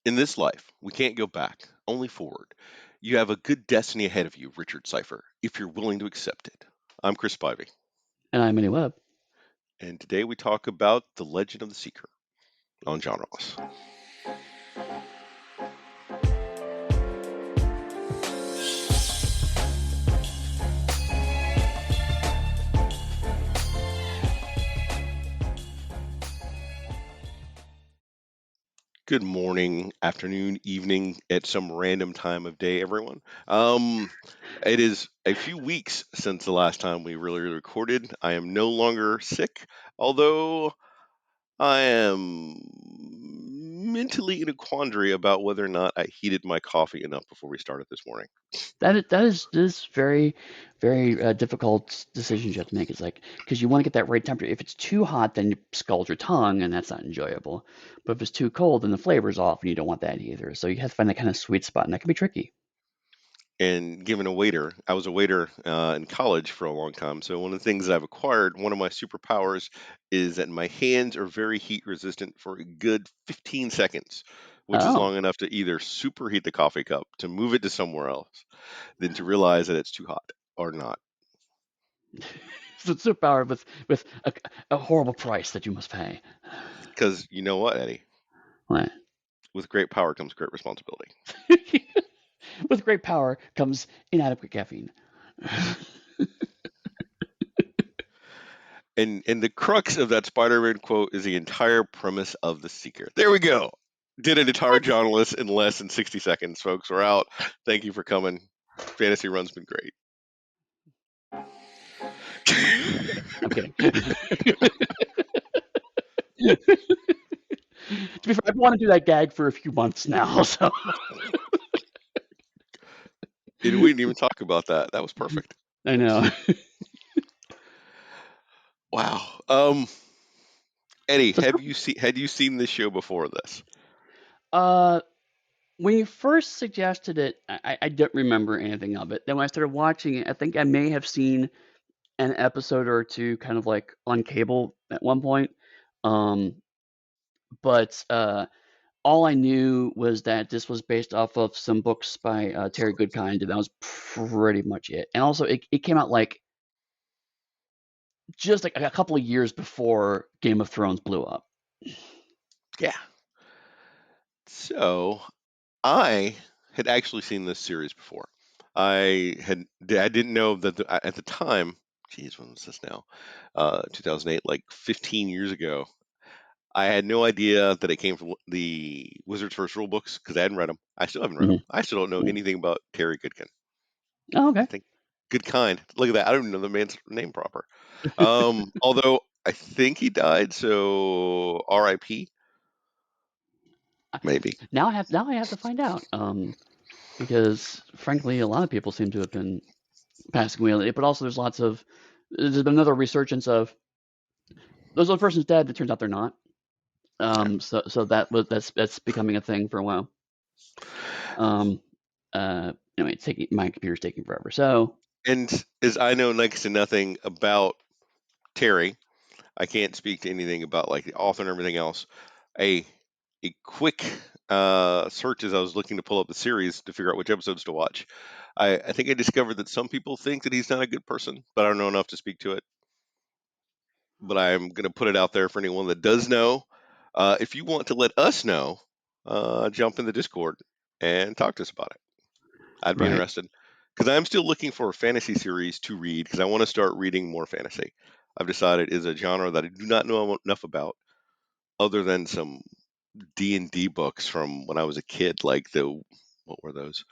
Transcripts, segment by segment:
In this life, we can't go back, only forward. You have a good destiny ahead of you, Richard Cipher, if you're willing to accept it. I'm Chris Spivey, And I'm Eddy Webb. and today we talk about The Legend of the Seeker on Genreless. Good morning, afternoon, evening, at some random time of day, everyone. It is a few weeks since the last time we really recorded. I am no longer sick, although I am mentally in a quandary about whether or not I heated my coffee enough before we started this morning. That is very, very difficult decisions you have to make. It's like because you want to get that right temperature. If it's too hot, then you scald your tongue, and that's not enjoyable. But if it's too cold, then the flavor's off, and you don't want that either. So you have to find that kind of sweet spot, and that can be tricky. And given a waiter, I was a waiter in college for a long time. So one of the things that I've acquired, one of my superpowers, is that my hands are very heat resistant for a good 15 seconds, which is Oh, long enough to either superheat the coffee cup to move it to somewhere else, than to realize that it's too hot or not. so it's superpower with a horrible price that you must pay. Because you know what, Eddie? Right. With great power comes great responsibility. With great power comes inadequate caffeine. And the crux of that Spider-Man quote is the entire premise of The Seeker. There we go. Did an entire journalist in less than 60 seconds, folks. We're out. Thank you for coming. Fantasy Run's been great. I'm kidding. To be fair, I've wanted to do that gag for a few months now. So We didn't even talk about that. That was perfect. I know. Wow. Eddie, So, had you seen this show before this? uh, when you first suggested it, I don't remember anything of it. Then when I started watching it, I think I may have seen an episode or two, kind of like on cable at one point. Um, but all I knew was that this was based off of some books by Terry Goodkind, and that was pretty much it. And also, it came out like just like a couple of years before Game of Thrones blew up. Yeah. So I had actually seen this series before. I didn't know that at the time. Geez, when was this now? 2008, like 15 years ago. I had no idea that it came from the Wizard's First Rule books because I hadn't read them. I still haven't read them. Mhm. I still don't know Mhm. anything about Terry Goodkin. Oh, I okay. think good kind. Look at that. I don't even know the man's name proper. Although I think he died, so R.I.P. Maybe. Now I have to find out. Because frankly, a lot of people seem to have been passing away lately. But also, there's been another resurgence of those old person's dead. It turns out they're not. Yeah. So that's becoming a thing for a while. Um, anyway, it's taking my computer's taking forever. So And as I know next to nothing about Terry, I can't speak to anything about like the author and everything else. A a quick search as I was looking to pull up the series to figure out which episodes to watch. I think I discovered that some people think that he's not a good person, but I don't know enough to speak to it. But I'm going to put it out there for anyone that does know. If you want to let us know, jump in the Discord and talk to us about it. I'd be right, interested because I'm still looking for a fantasy series to read because I want to start reading more fantasy. I've decided is a genre that I do not know enough about, other than some D&D books from when I was a kid, like the what were those?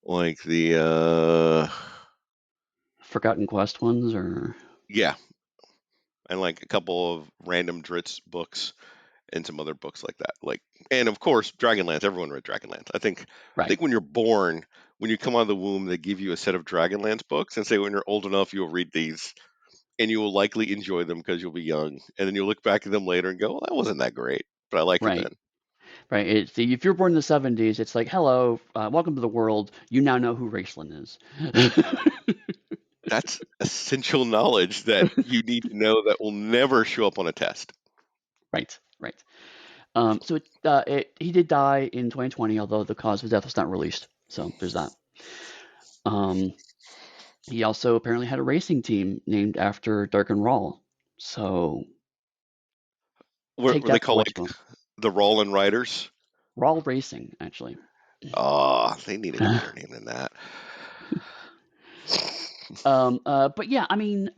Like the Forgotten Quest ones or yeah, and like a couple of random Dritz books and some other books like that. Like, and of course Dragonlance. Everyone read Dragonlance. I right, think when you're born, when you come out of the womb, they give you a set of Dragonlance books and say when you're old enough you'll read these and you will likely enjoy them because you'll be young, and then you'll look back at them later and go, well, that wasn't that great, but I liked it right, then. right. If you're born in the '70s, it's like, hello, welcome to the world. You now know who Raceland is. That's essential knowledge that you need to know that will never show up on a test. Right, right. He did die in 2020, although the cause of death was not released. So there's that. Um, he also apparently had a racing team named after Darken Rawl. So take Were they that for called what you like want. the Rollin' Riders? Rawl Racing, actually. Oh, they needed a better name than that. But yeah, I mean,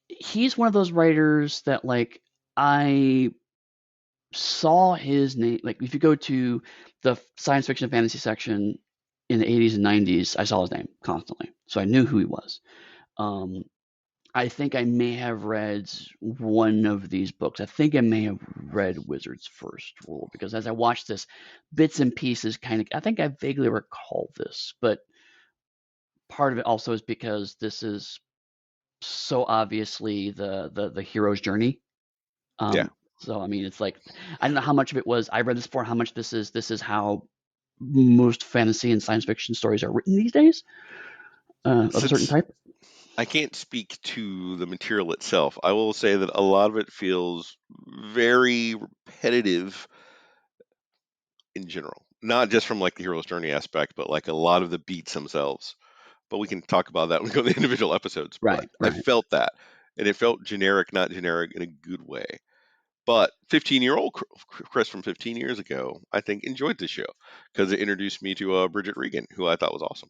he's one of those writers that like I saw his name. Like if you go to the science fiction fantasy section in the 80s and 90s, I saw his name constantly, so I knew who he was. Um, I think I may have read one of these books. I think I may have read Wizard's First Rule because as I watched this, bits and pieces kind of. I think I vaguely recall this, but part of it also is because this is so obviously the hero's journey. Yeah. Um, so I mean, it's like I don't know how much of it was I read this for, how much this is how most fantasy and science fiction stories are written these days of a certain Since type. I can't speak to the material itself, I will say that a lot of it feels very repetitive in general. Not just from like the hero's journey aspect, but like a lot of the beats themselves. But we can talk about that when we go to the individual episodes. But Right, I right. felt that. And it felt generic, not generic in a good way. But 15-year-old Chris from 15 years ago, I think, enjoyed the show because it introduced me to Bridget Regan, who I thought was awesome,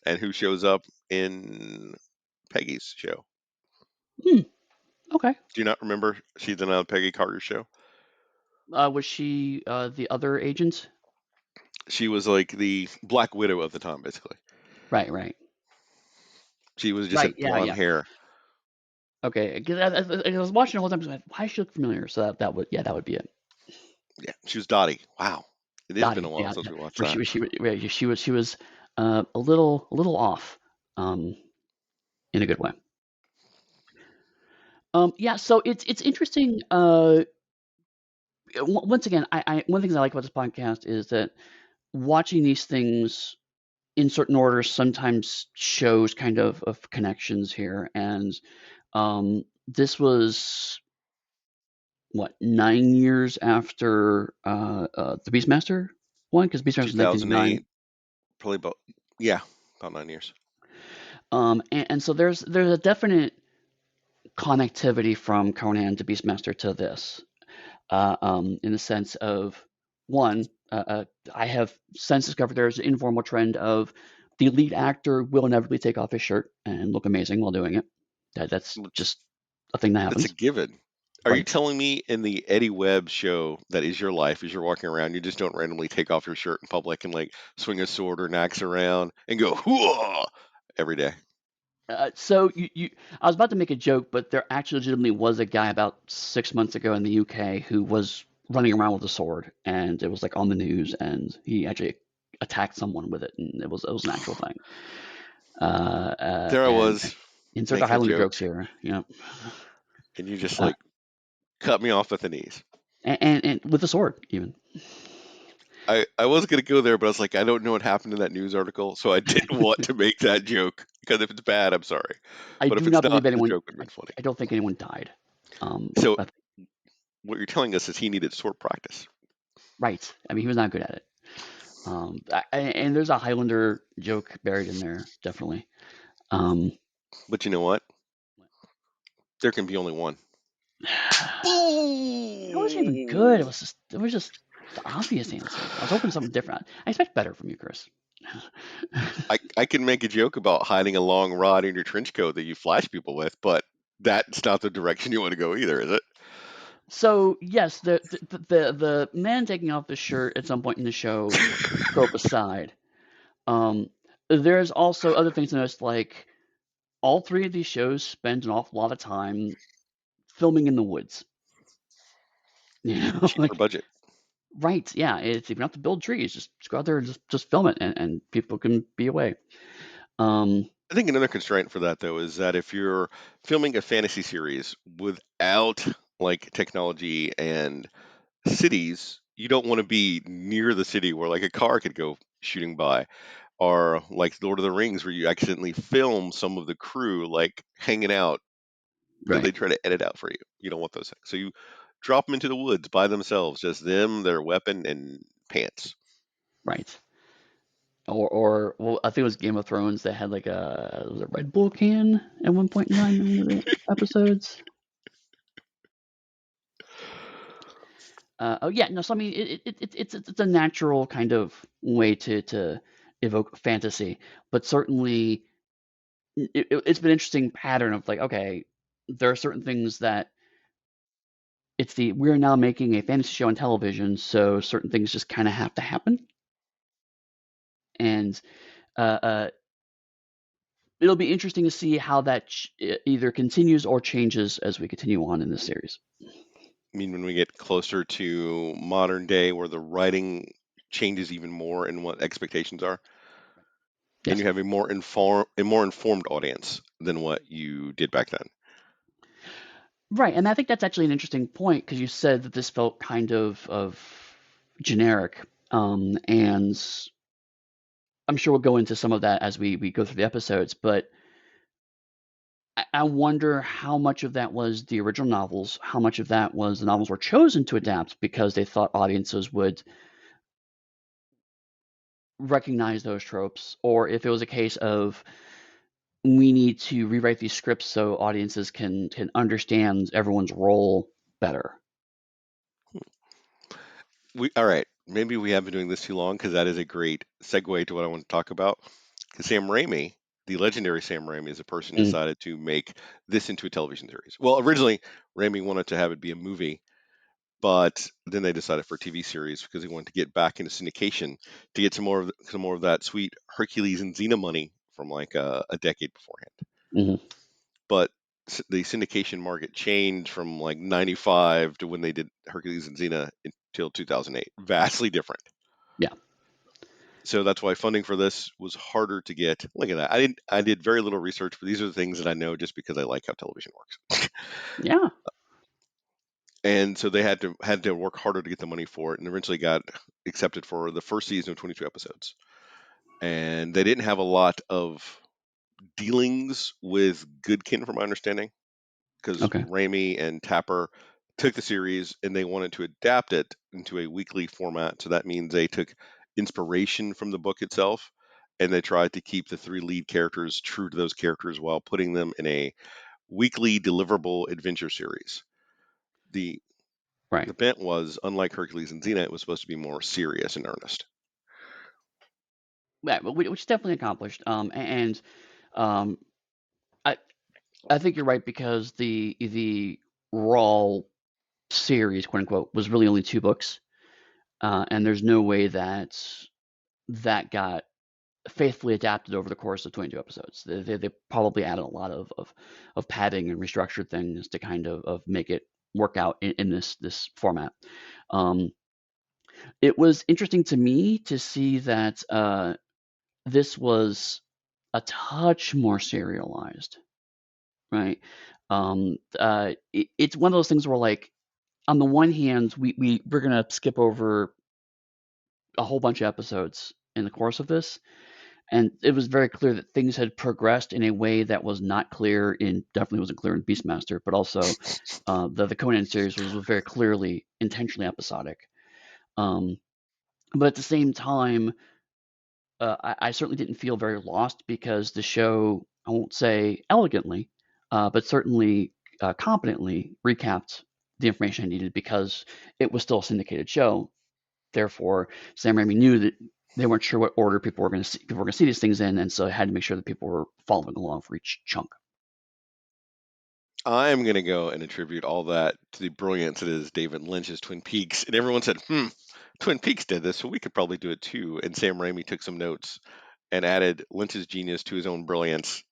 and who shows up in Peggy's show. Hmm, okay. Do you not remember she's in Peggy Carter's show? Was she the other agent? She was like the Black Widow of the time, basically. Right, right, She was just right. had Yeah, blonde yeah. hair. Okay, because I was watching the whole time. So why does she look familiar? So that would, yeah, that would be it. Yeah, she was Dottie. Wow, it has been a Dottie, while yeah, since yeah. we watched Where that. she was a little off, um, in a good way. Yeah, so it's interesting. Once again, one of the things I like about this podcast is that watching these things in certain orders sometimes shows kind of connections here. And this was what 9 years after the Beastmaster one, because Beastmaster was 1989. 2008, probably about, yeah, about 9 years. And so there's a definite connectivity from Conan to Beastmaster to this, in the sense of one, I have since discovered there's an informal trend of the lead actor will inevitably take off his shirt and look amazing while doing it. That's It's, just a thing that it's a happens, given. Are you right? telling me in the Eddie Webb show that is your life, as you're walking around, you just don't randomly take off your shirt in public and like swing a sword or an axe around and go whoa every day? So I was about to make a joke, but there actually legitimately was a guy about 6 months ago in the UK who was running around with a sword, and it was like on the news, and he actually attacked someone with it, and it was an actual thing. There I And was insert the making a Highlander joke, jokes here, you know, and you just uh, like cut me off at the knees. and with a sword even. I was gonna go there, but I was like, I don't know what happened in that news article, so I didn't want to make that joke because if it's bad, I'm sorry. I But if do it's not not, believe the anyone. joke would have been funny. I don't think anyone died. So But what you're telling us is he needed sword practice. right. I mean, he was not good at it. And there's a Highlander joke buried in there, definitely. Um, But you know what? There can be only one. it wasn't even good. Boo! It was just the obvious answer. I was hoping something different. I expect better from you, Chris. I can make a joke about hiding a long rod in your trench coat that you flash people with, but that's not the direction you want to go either, is it? So yes, the man taking off the shirt at some point in the show, trope aside, um, there's also other things to notice, like all three of these shows spend an awful lot of time filming in the woods. Cheaper Like budget. right, yeah, it's you don't have to build trees, just go out there and just film it, and people can be away. Um, I think another constraint for that though is that if you're filming a fantasy series without like technology and cities, you don't want to be near the city where like a car could go shooting by, or like Lord of the Rings where you accidentally film some of the crew like hanging out that right. they try to edit out for you. You don't want those things. So drop them into the woods by themselves, just them, their weapon, and pants. Right. Or well, I think it was Game of Thrones that had like a Red Bull can at one point in time in one of the episodes. Oh yeah, no. So I mean, it's a natural kind of way to evoke fantasy, but certainly it's been an interesting pattern of like, okay, there are certain things that we're now making a fantasy show on television, so certain things just kind of have to happen, and uh, uh, it'll be interesting to see how that either continues or changes as we continue on in this series. I mean, when we get closer to modern day, where the writing changes even more in what expectations are, and Yes. you have a more informed audience than what you did back then. Right, and I think that's actually an interesting point because you said that this felt kind of generic, and I'm sure we'll go into some of that as we go through the episodes. But I wonder how much of that was the original novels, how much of that was the novels were chosen to adapt because they thought audiences would recognize those tropes, or if it was a case of we need to rewrite these scripts so audiences can understand everyone's role better. We all right. Maybe we have been doing this too long because that is a great segue to what I want to talk about. Because Sam Raimi, the legendary Sam Raimi, is a person who Mm, decided to make this into a television series. Well, originally Raimi wanted to have it be a movie, but then they decided for a TV series because he wanted to get back into syndication to get some more of that sweet Hercules and Xena money from like a decade beforehand. mhm. But the syndication market changed from like 95 to when they did Hercules and Xena until 2008. Vastly different. Yeah, So that's why funding for this was harder to get. Look at that. I did very little research, but these are the things that I know just because I like how television works. yeah, And so they had to work harder to get the money for it and eventually got accepted for the first season of 22 episodes. And they didn't have a lot of dealings with Goodkin from my understanding, because okay, Raimi and Tapper took the series and they wanted to adapt it into a weekly format. So that means they took inspiration from the book itself and they tried to keep the three lead characters true to those characters while putting them in a weekly deliverable adventure series. The right. the bent was, unlike Hercules and Xena, it was supposed to be more serious and earnest. Yeah, which is definitely accomplished. And um, I I think you're right because the Raw series, quote unquote, was really only two books, and there's no way that that got faithfully adapted over the course of 22 episodes. They probably added a lot of padding and restructured things to kind of make it work out in this format. Um, it was interesting to me to see that this was a touch more serialized, right? It's one of those things where, like, on the one hand, we're gonna skip over a whole bunch of episodes in the course of this, and it was very clear that things had progressed in a way that was not clear in definitely wasn't clear in Beastmaster, but also the Conan series was very clearly intentionally episodic. Um, but at the same time, I certainly didn't feel very lost because the show, I won't say elegantly, but certainly competently recapped the information I needed because it was still a syndicated show. Therefore, Sam Raimi knew that they weren't sure what order people were going to see these things in, and so I had to make sure that people were following along for each chunk. I'm going to go and attribute all that to the brilliance that is David Lynch's Twin Peaks. And everyone said, Twin Peaks did this, so we could probably do it too. And Sam Raimi took some notes and added Lynch's genius to his own brilliance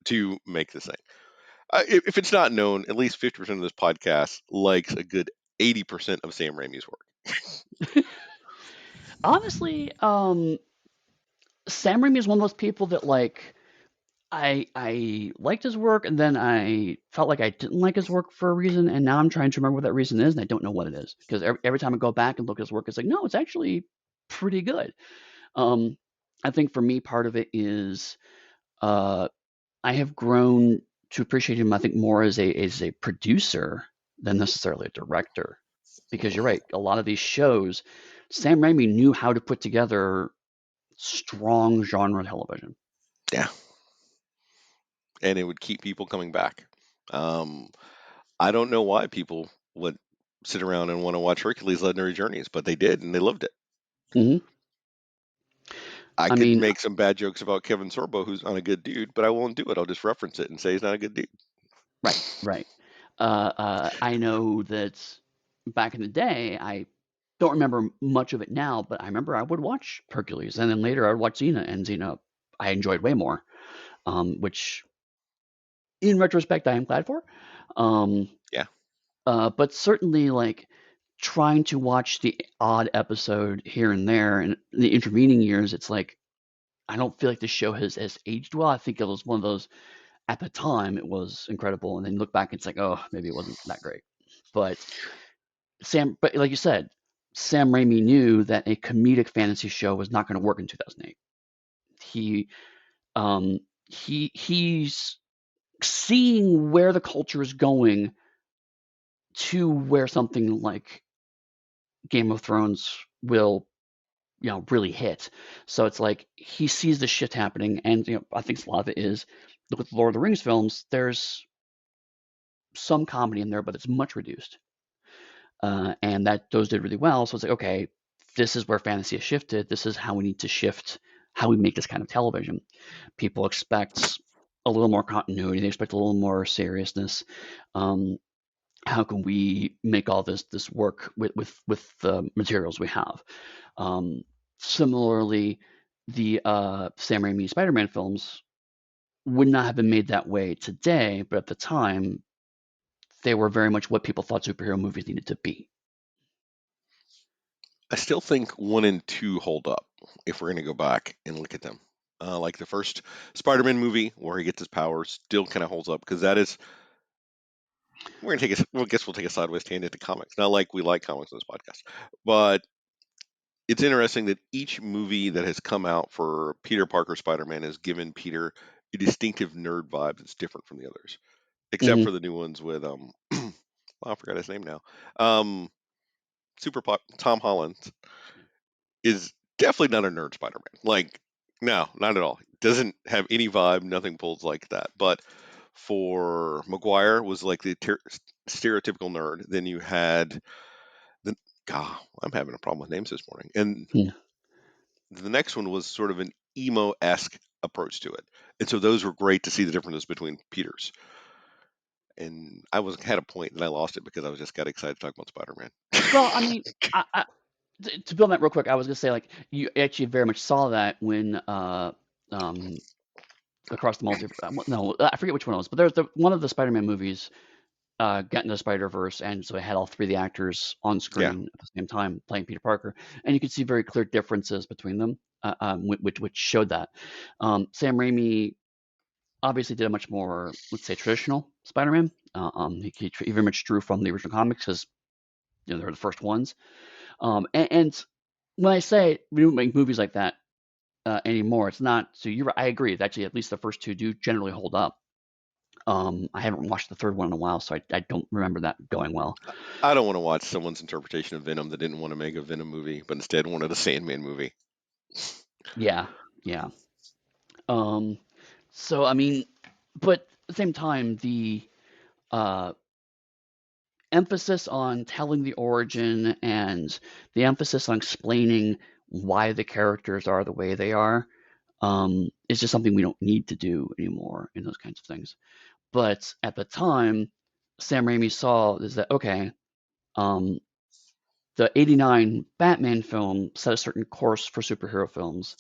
to make this thing. If it's not known, at least 50% of this podcast likes a good 80% of Sam Raimi's work. Honestly, Sam Raimi is one of those people that like I liked his work, and then I felt like I didn't like his work for a reason, and now I'm trying to remember what that reason is, and I don't know what it is because every time I go back and look at his work, it's like no, it's actually pretty good. Um, I think for me, part of it is uh, I have grown to appreciate him. I think more as a producer than necessarily a director. Because you're right, a lot of these shows, Sam Raimi knew how to put together strong genre television. Yeah, and it would keep people coming back. Um, I don't know why people would sit around and want to watch Hercules' Legendary Journeys, but they did, and they loved it. Hmm. I I could mean, make some bad jokes about Kevin Sorbo, who's not a good dude, but I won't do it. I'll just reference it and say he's not a good dude. right, right. I know that back in the day, I don't remember much of it now, but I remember I would watch Hercules, and then later I would watch Xena, and Xena I enjoyed way more, which in retrospect I am glad for. Um, Yeah, but certainly, like trying to watch the odd episode here and there, and the intervening years, it's like I don't feel like the show has aged well. I think it was one of those at the time it was incredible, and then look back, it's like, oh, maybe it wasn't that great. But but like you said, Sam Raimi knew that a comedic fantasy show was not going to work in 2008. He um he's seeing where the culture is going to where something like Game of Thrones will really hit. So it's like he sees the shit happening, and I think a lot of it is with the Lord of the Rings films. There's some comedy in there, but it's much reduced, and that those did really well. So it's like, okay, this is where fantasy has shifted. This is how we need to shift how we make this kind of television. People expect a little more continuity. They expect a little more seriousness. Um, how can we make all this work with the materials we have? Um, Similarly, the Sam Raimi Spider-Man films would not have been made that way today, but at the time, they were very much what people thought superhero movies needed to be. I still think one and two hold up if we're going to go back and look at them. Like the first Spider-Man movie where he gets his powers still kind of holds up because that is we're gonna take a well, I guess we'll take a sideways tangent to comics. Not like we like comics on this podcast, but it's interesting that each movie that has come out for Peter Parker Spider-Man has given Peter a distinctive nerd vibe that's different from the others, except Hmm. for the new ones with well, I forgot his name now. Um, Tom Holland is definitely not a nerd Spider-Man. Like, no, not at all. Doesn't have any vibe. Nothing pulls like that. But for Maguire was like the stereotypical nerd. Then you had the God. I'm having a problem with names this morning. And Yeah. the next one was sort of an emo-esque approach to it. And so those were great to see the differences between Peters. And I was had a point and I lost it because I was just got excited to talk about Spider-Man. Well, I mean, to build that real quick, I was gonna say like you actually very much saw that when um, across the multi. No, I forget which one it was, but there's one of the Spider-Man movies got into Spider-Verse, and so it had all three of the actors on Yeah, screen at the same time playing Peter Parker, and you could see very clear differences between them, which showed that. Sam Raimi obviously did a much more, let's say, traditional Spider-Man. He very much drew from the original comics because they're the first ones. And when I say we don't make movies like that anymore, it's not. So I agree. Actually, at least the first two do generally hold up. I haven't watched the third one in a while, so I don't remember that going well. I don't want to watch someone's interpretation of Venom that didn't want to make a Venom movie, but instead wanted a Sandman movie. Yeah, yeah. Um, so I mean, but at the same time, the uh, emphasis on telling the origin and the emphasis on explaining why the characters are the way they are is just something we don't need to do anymore in those kinds of things. But at the time, Sam Raimi saw is that okay, um, the '89 Batman film set a certain course for superhero films,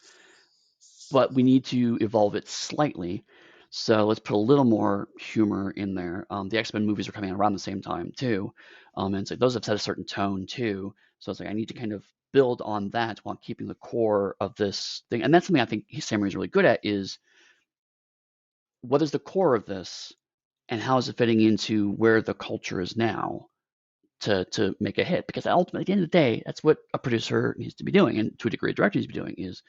but we need to evolve it slightly. So let's put a little more humor in there. The X-Men movies are coming out around the same time too, and so those have set a certain tone too. So it's like I need to kind of build on that while keeping the core of this thing, and that's something I think Sam Raimi is really good at: is what is the core of this, and how is it fitting into where the culture is now to make a hit? Because ultimately, at the end of the day, that's what a producer needs to be doing, and to a degree, a director needs to be doing is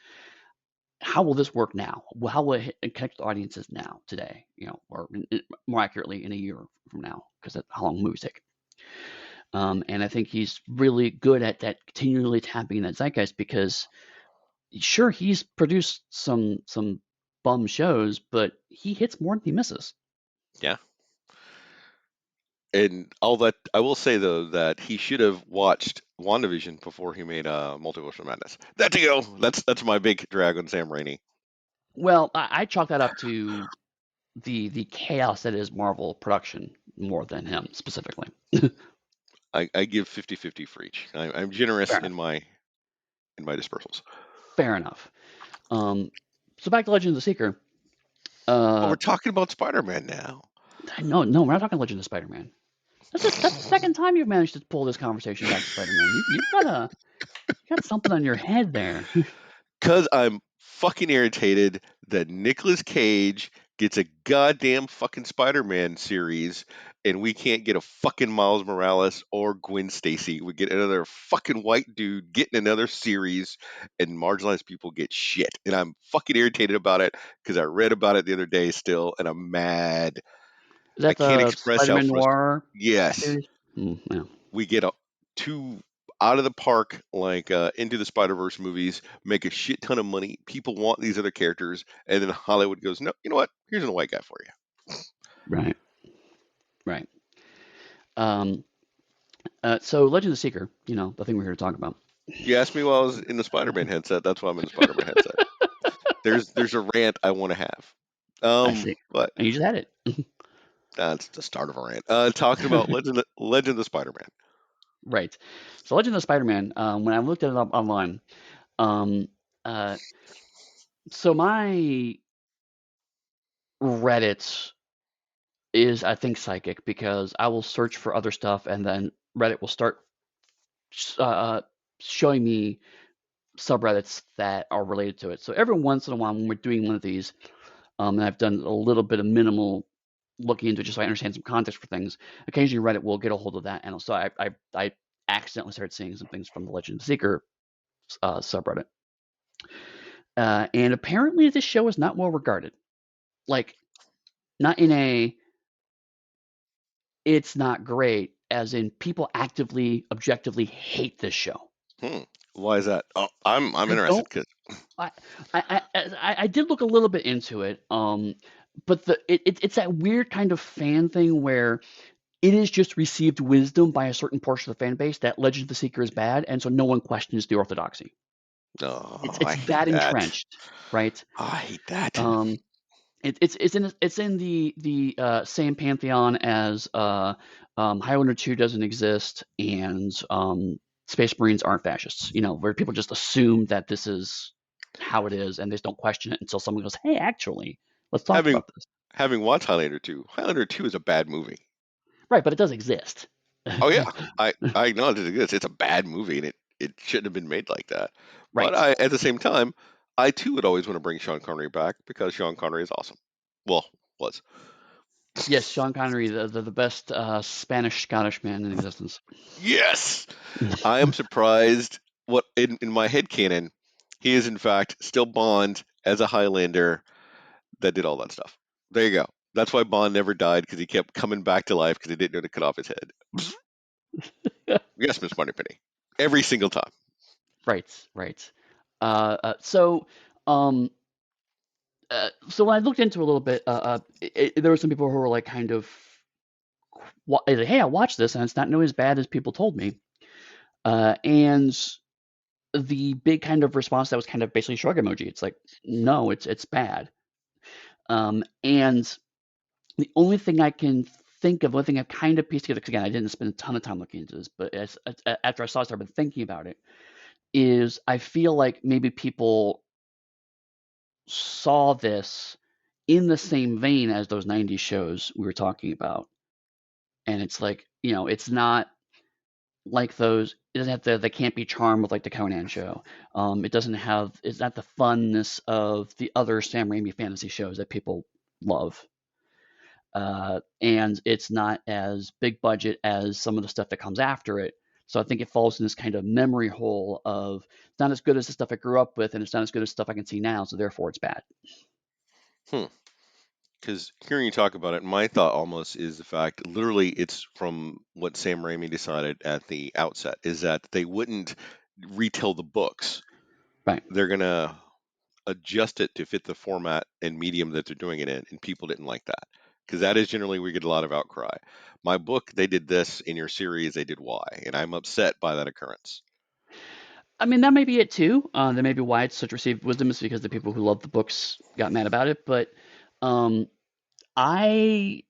how will this work now? How will it connect to audiences now, today, or more accurately, in a year from now, because that's how long movies take. And I think he's really good at that, continually tapping in that zeitgeist, because sure, he's produced some bum shows, but he hits more than he misses. Yeah. And all that, I will say though that he should have watched WandaVision before he made Multiverse of Madness. That to go. That's my big drag on Sam Raimi. Well, I chalk that up to the chaos that is Marvel production more than him specifically. I give 50-50 for each. I'm Fair generous enough. in my dispersals. Fair enough. Um, so back to Legend of the Seeker. But Uh, we're talking about Spider-Man now. no, we're not talking Legend of Spider-Man. That's the second time you've managed to pull this conversation back to Spider-Man. You got something on your head there. Cause I'm fucking irritated that Nicolas Cage gets a goddamn fucking Spider-Man series, and we can't get a fucking Miles Morales or Gwen Stacy. We get another fucking white dude getting another series, and marginalized people get shit. And I'm fucking irritated about it because I read about it the other day still, and I'm mad. Is I that can't the express how Spider-Man frustrated. Noir Yes, series? Yeah. we get two out of the park like into the Spider-Verse movies, make a shit ton of money. People want these other characters, and then Hollywood goes, no, you know what? Here's a white guy for you. Right. Right. Um, so Legend of the Seeker, the thing we're here to talk about. You asked me while I was in the Spider-Man headset. That's why I'm in the Spider-Man headset. There's a rant I want to have. I see. But And you just had it. that's the start of a rant. Talking about Legend of Spider-Man. Right. So Legend of Spider-Man, when I looked it up online, um, uh, so my Reddit is, I think, psychic, because I will search for other stuff and then Reddit will start showing me subreddits that are related to it. So every once in a while, when we're doing one of these, and I've done a little bit of minimal looking into it just so I understand some context for things, occasionally Reddit will get a hold of that. And so I accidentally started seeing some things from the Legend of the Seeker subreddit. And apparently this show is not well regarded. Like, not in a, it's not great, as in people actively, objectively hate this show. Hmm. Why is that? Oh, I'm I interested don't. because I did look a little bit into it, but it's that weird kind of fan thing where it is just received wisdom by a certain portion of the fan base that Legend of the Seeker is bad, and so no one questions the orthodoxy. oh, It's I hate that that. entrenched, right? I hate that. Um, it's in the same pantheon as Highlander 2 doesn't exist, and Space Marines aren't fascists. Where people just assume that this is how it is, and they just don't question it until someone goes, "Hey, actually, let's talk Having about this." watched Highlander 2 is a bad movie. Right, but it does exist. Oh yeah, I acknowledge it exists. It's a bad movie, and it shouldn't have been made like that. But Right. at the same time, I too would always want to bring Sean Connery back because Sean Connery is awesome. Well, was. Yes, Sean Connery, the best Spanish Scottish man in existence. Yes, I am surprised. What in my head canon, he is in fact still Bond as a Highlander that did all that stuff. There you go. That's why Bond never died because he kept coming back to life because he didn't know to cut off his head. Yes, Miss Moneypenny. Every single time. Right, right. So, um, so when I looked into it a little bit, there were some people who were like kind of, "Hey, I watched this and it's not nearly as bad as people told me." And the big kind of response that was kind of basically shrug emoji. It's like, no, it's bad. And the only thing I can think of, one thing I've kind of pieced together, because again, I didn't spend a ton of time looking into this, but after I saw it, I started thinking about it, is I feel like maybe people saw this in the same vein as those 90s shows we were talking about. And it's like, it's not like those, it doesn't have the campy charm of like the Conan show. It's not the funness of the other Sam Raimi fantasy shows that people love. And it's not as big budget as some of the stuff that comes after it. So I think it falls in this kind of memory hole of it's not as good as the stuff I grew up with, and it's not as good as stuff I can see now, so therefore it's bad. Hmm. Because hearing you talk about it, my thought almost is the fact, literally, it's from what Sam Raimi decided at the outset, is that they wouldn't retell the books. Right. They're going to adjust it to fit the format and medium that they're doing it in, and people didn't like that. Because that is generally where we get a lot of outcry. My book, they did this; in your series, they did Y, and I'm upset by that occurrence. I mean, that may be it too. That may be why it's such received wisdom is because the people who love the books got mad about it. But um, I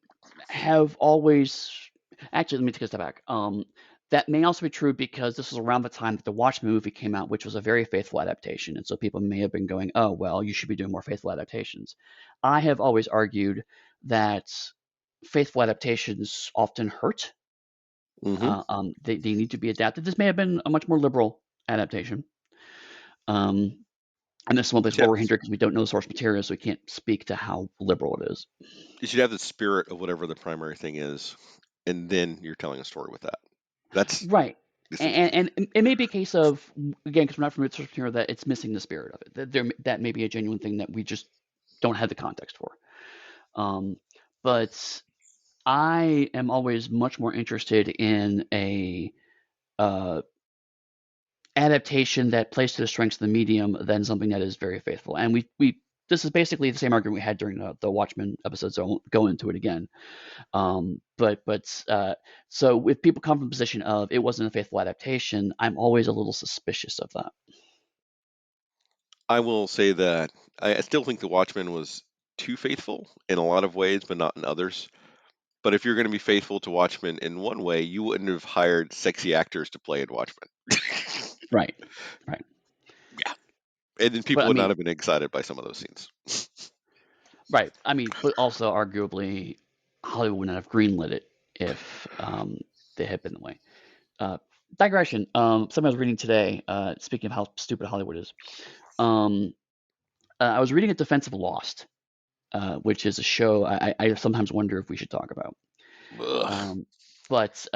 have always actually let me take a step back. That may also be true because this was around the time that the Watchmen movie came out, which was a very faithful adaptation, and so people may have been going, "Oh, well, you should be doing more faithful adaptations." I have always argued that faithful adaptations often hurt. Hmm. They need to be adapted. This may have been a much more liberal adaptation. Um, and this is one place where we're hindered because we don't know the source material, so we can't speak to how liberal it is. You should have the spirit of whatever the primary thing is, and then you're telling a story with that. That's Right. it seems to me. And it may be a case of, again, because we're not familiar with the source material, that it's missing the spirit of it. That may be a genuine thing that we just don't have the context for. Um, but I am always much more interested in a uh, adaptation that plays to the strengths of the medium than something that is very faithful. And we this is basically the same argument we had during the Watchmen episode, so I won't go into it again. But so if people come from the position of it wasn't a faithful adaptation, I'm always a little suspicious of that. I will say that I still think The Watchmen was too faithful in a lot of ways, but not in others. But if you're going to be faithful to Watchmen in one way, you wouldn't have hired sexy actors to play in Watchmen. Right, right. Yeah. And then But people I would not mean, have been excited by some of those scenes. right. I mean, but also arguably, Hollywood would not have greenlit it if they had been the way. Uh, Digression. Something I was reading today. Speaking of how stupid Hollywood is, um, I was reading A Defense of Lost, which is a show I sometimes wonder if we should talk about. Ugh. Um, but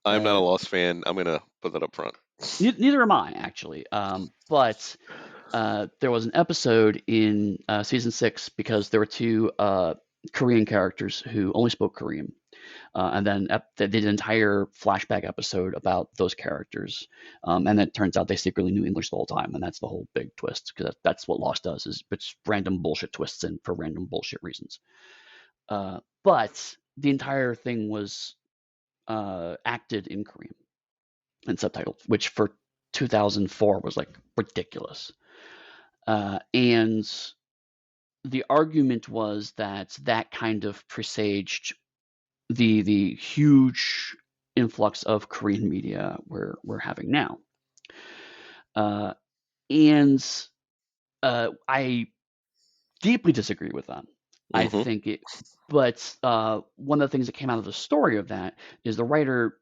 I'm not a uh, Lost fan. I'm going to put that up front. neither am I actually. But there was an episode in season 6 because there were two Korean characters who only spoke Korean. And then they did an entire flashback episode about those characters. And then it turns out they secretly knew English the whole time. And that's the whole big twist because that's what Lost does is it's random bullshit twists in for random bullshit reasons. But the entire thing was acted in Korean and subtitled, which for 2004 was like ridiculous. And the argument was that that kind of presaged the huge influx of Korean media we're having now. Uh, and I deeply disagree with that. I Hmm. think it, but one of the things that came out of the story of that is the writer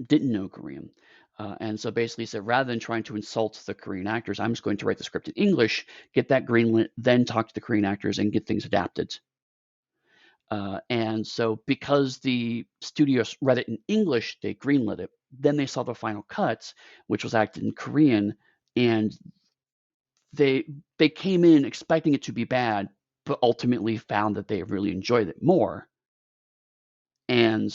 didn't know Korean. And so basically he said, rather than trying to insult the Korean actors, I'm just going to write the script in English, get that greenlit, then talk to the Korean actors and get things adapted. And so because the studios read it in English, they greenlit it. Then they saw the final cut, which was acted in Korean, and they came in expecting it to be bad, but ultimately found that they really enjoyed it more. And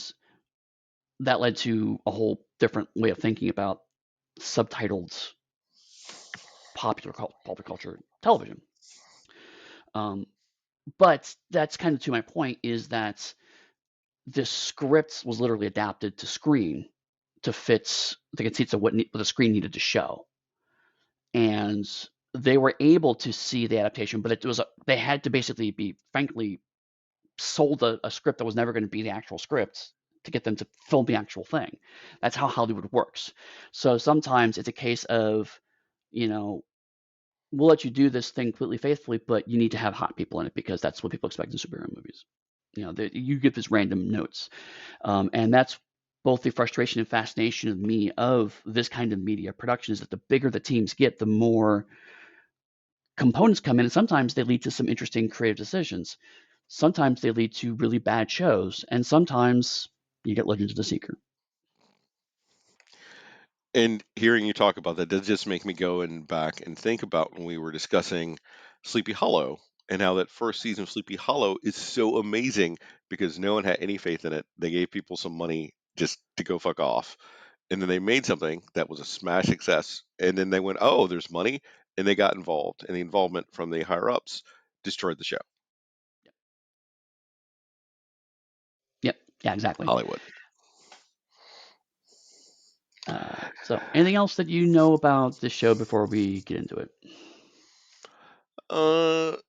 that led to a whole different way of thinking about subtitled popular culture television. Um, but that's kind of to my point is that the script was literally adapted to screen to fit the conceits of what the screen needed to show, and they were able to see the adaptation, but it was they had to basically be frankly sold a script that was never going to be the actual script to get them to film the actual thing. That's how Hollywood works. So sometimes it's a case of, you know, we'll let you do this thing completely faithfully, but you need to have hot people in it because that's what people expect in superhero movies. You know, you give this random notes, and that's both the frustration and fascination of me of this kind of media production is that the bigger the teams get, the more components come in, and sometimes they lead to some interesting creative decisions. Sometimes they lead to really bad shows, and sometimes you get Legends of the Seeker. And hearing you talk about that does just make me go and back and think about when we were discussing Sleepy Hollow and how that first season of Sleepy Hollow is so amazing because no one had any faith in it. They gave people some money just to go fuck off. And then they made something that was a smash success. And then they went, oh, there's money. And they got involved. And the involvement from the higher ups destroyed the show. Yep. Yeah, exactly. Hollywood. So, anything else that you know about this show before we get into it?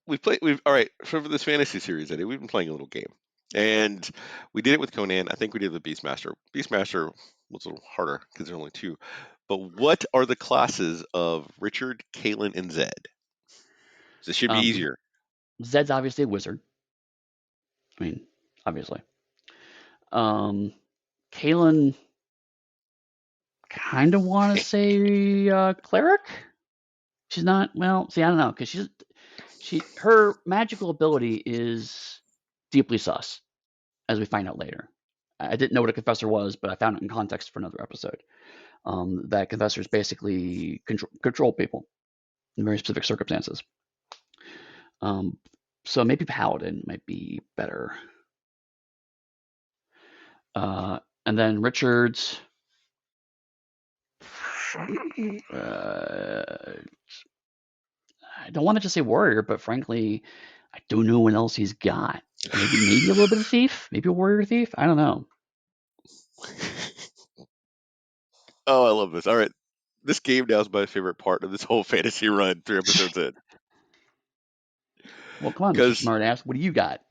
We've all right. So for this fantasy series, Eddie, we've been playing a little game, and we did it with Conan. I think we did the Beastmaster. Beastmaster was a little harder because there's only two. But what are the classes of Richard, Caitlin, and Zed? This should be Um, easier. Zed's obviously a wizard. I mean, obviously. Kalen kind of want to say cleric. She's not. Well, see, I don't know because her magical ability is deeply sus, as we find out later. I didn't know what a confessor was, but I found it in context for another episode. That confessors basically control people in very specific circumstances. Um, so maybe paladin might be better. And then Richard's. I don't want to just say warrior, but frankly, I don't know what else he's got. Maybe a little bit of thief, maybe a warrior thief. I don't know. Oh, I love this. All right, this game now is my favorite part of this whole fantasy run. 3 episodes in, Well, come on, Mr. because Smartass, what do you got?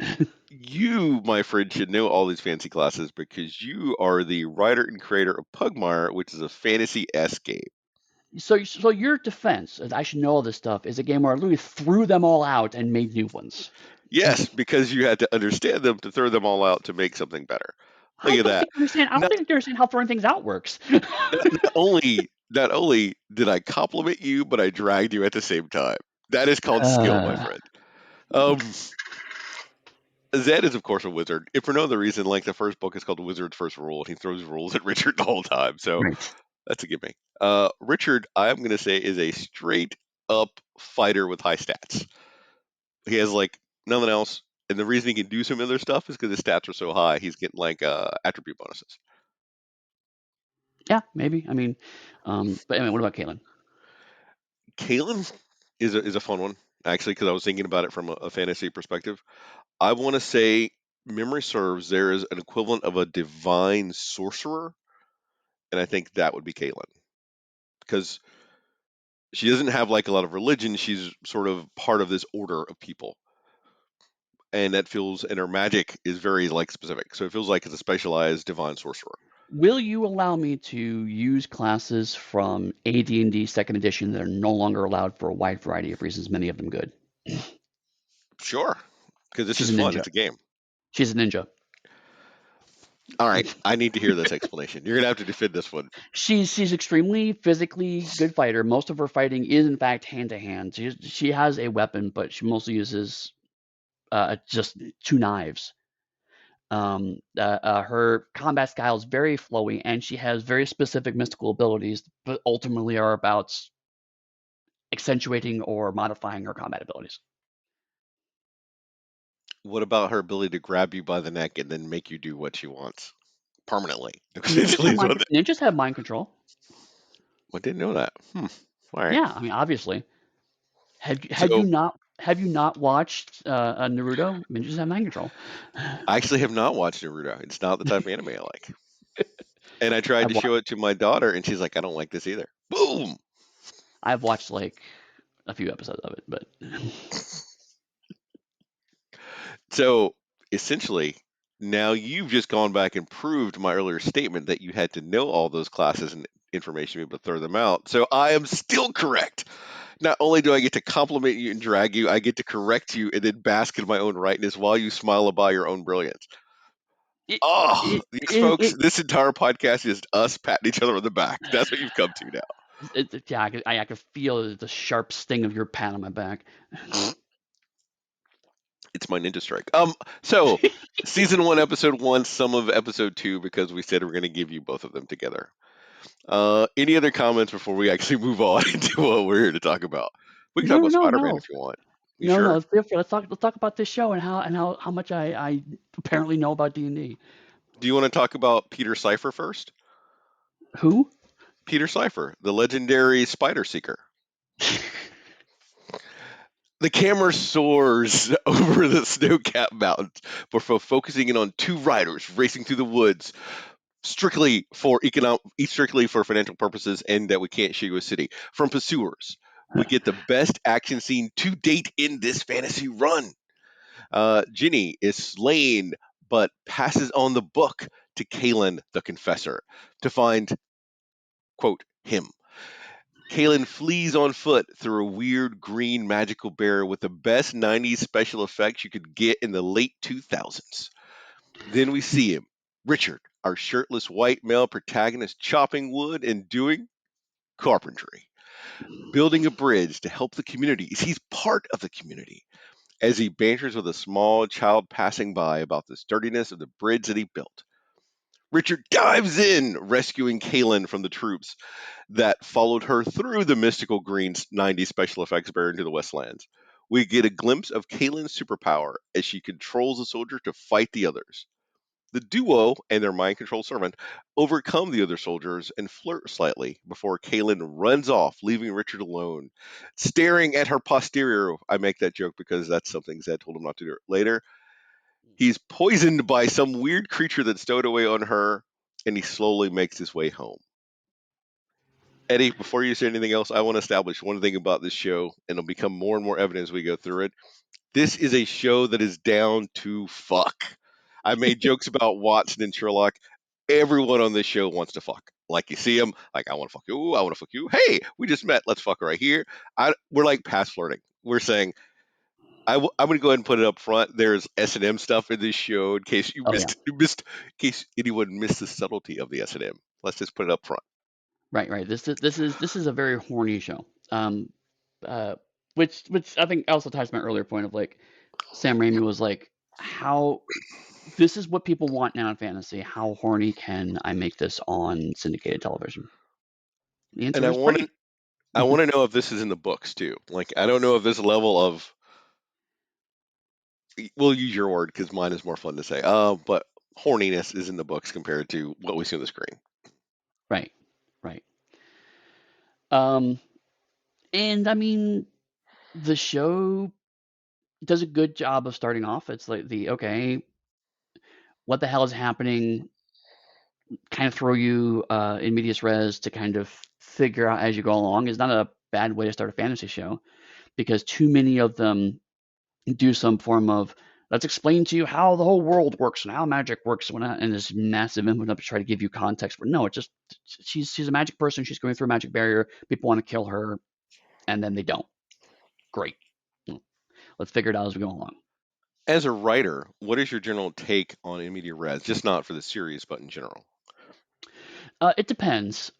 you, my friend, should know all these fancy classes because you are the writer and creator of Pugmire, which is a fantasy S game. So your defense, I should know all this stuff, is a game where I literally threw them all out and made new ones. Yes, because you had to understand them to throw them all out to make something better. Look I at don't that. think you understand. I don't Not, think you understand how throwing things out works. not only did I compliment you, but I dragged you at the same time. That is called skill, my uh, friend. Um, Zed is, of course, a wizard. If for no other reason, like the first book is called Wizard's First Rule, and he throws rules at Richard the whole time. So right. that's a gimme. Richard, I'm going to say, is a straight up fighter with high stats. He has like nothing else. And the reason he can do some other stuff is because his stats are so high. He's getting like attribute bonuses. Yeah, maybe. I mean, but anyway, what about Caitlin? Kalen is a fun one actually because I was thinking about it from a fantasy perspective. I want to say, memory serves, there is an equivalent of a divine sorcerer, and I think that would be Caitlin because she doesn't have like a lot of religion. She's sort of part of this order of people, and that feels, and her magic is very like specific. So it feels like it's a specialized divine sorcerer. Will you allow me to use classes from AD&D Second Edition that are no longer allowed for a wide variety of reasons, many of them good? Sure, because this She's is a fun. ninja. It's a game. She's a ninja. All right, I need to hear this explanation. You're gonna have to defend this one. She's extremely physically good fighter. Most of her fighting is in fact hand to hand. She has a weapon, but she mostly uses just two knives. Her combat style is very flowy, and she has very specific mystical abilities, but ultimately are about accentuating or modifying her combat abilities. What about her ability to grab you by the neck and then make you do what she wants permanently? Ninjas Essentially, have is what. ninjas have mind control. I didn't know that. All right. Yeah, I mean obviously. So Have you not watched Naruto? Ninjas have mind control. I actually have not watched Naruto. It's not the type of anime I like. And I tried I've to wa- show it to my daughter, and she's like, "I don't like this either." Boom. I've watched like a few episodes of it, but So essentially, now you've just gone back and proved my earlier statement that you had to know all those classes and information to be able to throw them out. So I am still correct. Not only do I get to compliment you and drag you, I get to correct you and then bask in my own rightness while you smile about your own brilliance. it Oh, it yes, it, folks, it, this entire podcast is us patting each other on the back. That's what you've come to yeah, I could feel the sharp sting of your pat on my back. now. It's my ninja strike. So season one, episode one, some of episode two, because we said we're going to give you both of them together. Any other comments before we actually move on into what we're here to talk about? We can talk No, about no, Spider-Man no. if you want. You No, no, sure? let's feel free. Let's talk about this show and how much I apparently know about D&D. Do you want to talk about Peter Cipher first? Who? Peter Cipher, the legendary spider seeker. The camera soars over the snow-capped mountains before focusing in on two riders racing through the woods, strictly for financial purposes, and that we can't show you a city. From pursuers, we get the best action scene to date in this fantasy run. Ginny is slain, but passes on the book to Kalen the Confessor to find, quote, him. Kalen flees on foot through a weird green magical barrier with the best 90s special effects you could get in the late 2000s. Then we see him, Richard, our shirtless white male protagonist, chopping wood and doing carpentry, building a bridge to help the community. He's part of the community as he banters with a small child passing by about the sturdiness of the bridge that he built. Richard dives in, rescuing Kalen from the troops that followed her through the mystical green 90s special effects barrier into the Westlands. We get a glimpse of Kalen's superpower as she controls the soldiers to fight the others. The duo and their mind control servant overcome the other soldiers and flirt slightly before Kalen runs off, leaving Richard alone. Staring at her posterior, I make that joke because that's something Zed told him not to do later. He's poisoned by some weird creature that stowed away on her, and he slowly makes his way home. Eddie, before you say anything else, I want to establish one thing about this show, and it'll become more and more evident as we go through it. This is a show that is down to fuck. I made jokes about Watson and Sherlock. Everyone on this show wants to fuck. Like you see them, like I want to fuck you. Ooh, I want to fuck you. Hey, we just met. Let's fuck right here. We're like past flirting. We're saying I'm going to go ahead and put it up front. There's S&M stuff in this show in case Oh yeah. in case anyone missed the subtlety of the S&M. Let's just put it up front. Right, right. This is a very horny show. Uh, which I think also ties to my earlier point of like Sam Raimi was like, how this is what people want now in fantasy. How horny can I make this on syndicated television? The And answer is pretty. I want to know if this is in the books too. Like I don't know if this level of we'll use your word because mine is more fun to say. But horniness is in the books compared to what we see on the screen. Right, right. Um, and I mean, the show does a good job of starting off. It's like the okay, what the hell is happening? Kind of throw you in medias res to kind of figure out as you go along is not a bad way to start a fantasy show because too many of them do some form of let's explain to you how the whole world works and how magic works and this massive input up to try to give you context. But no, it's just she's a magic person. She's going through a magic barrier. People want to kill her, and then they don't. Great. Let's figure it out as we go along. As a writer, what is your general take on in media res? Just not for the series, but in general. It depends.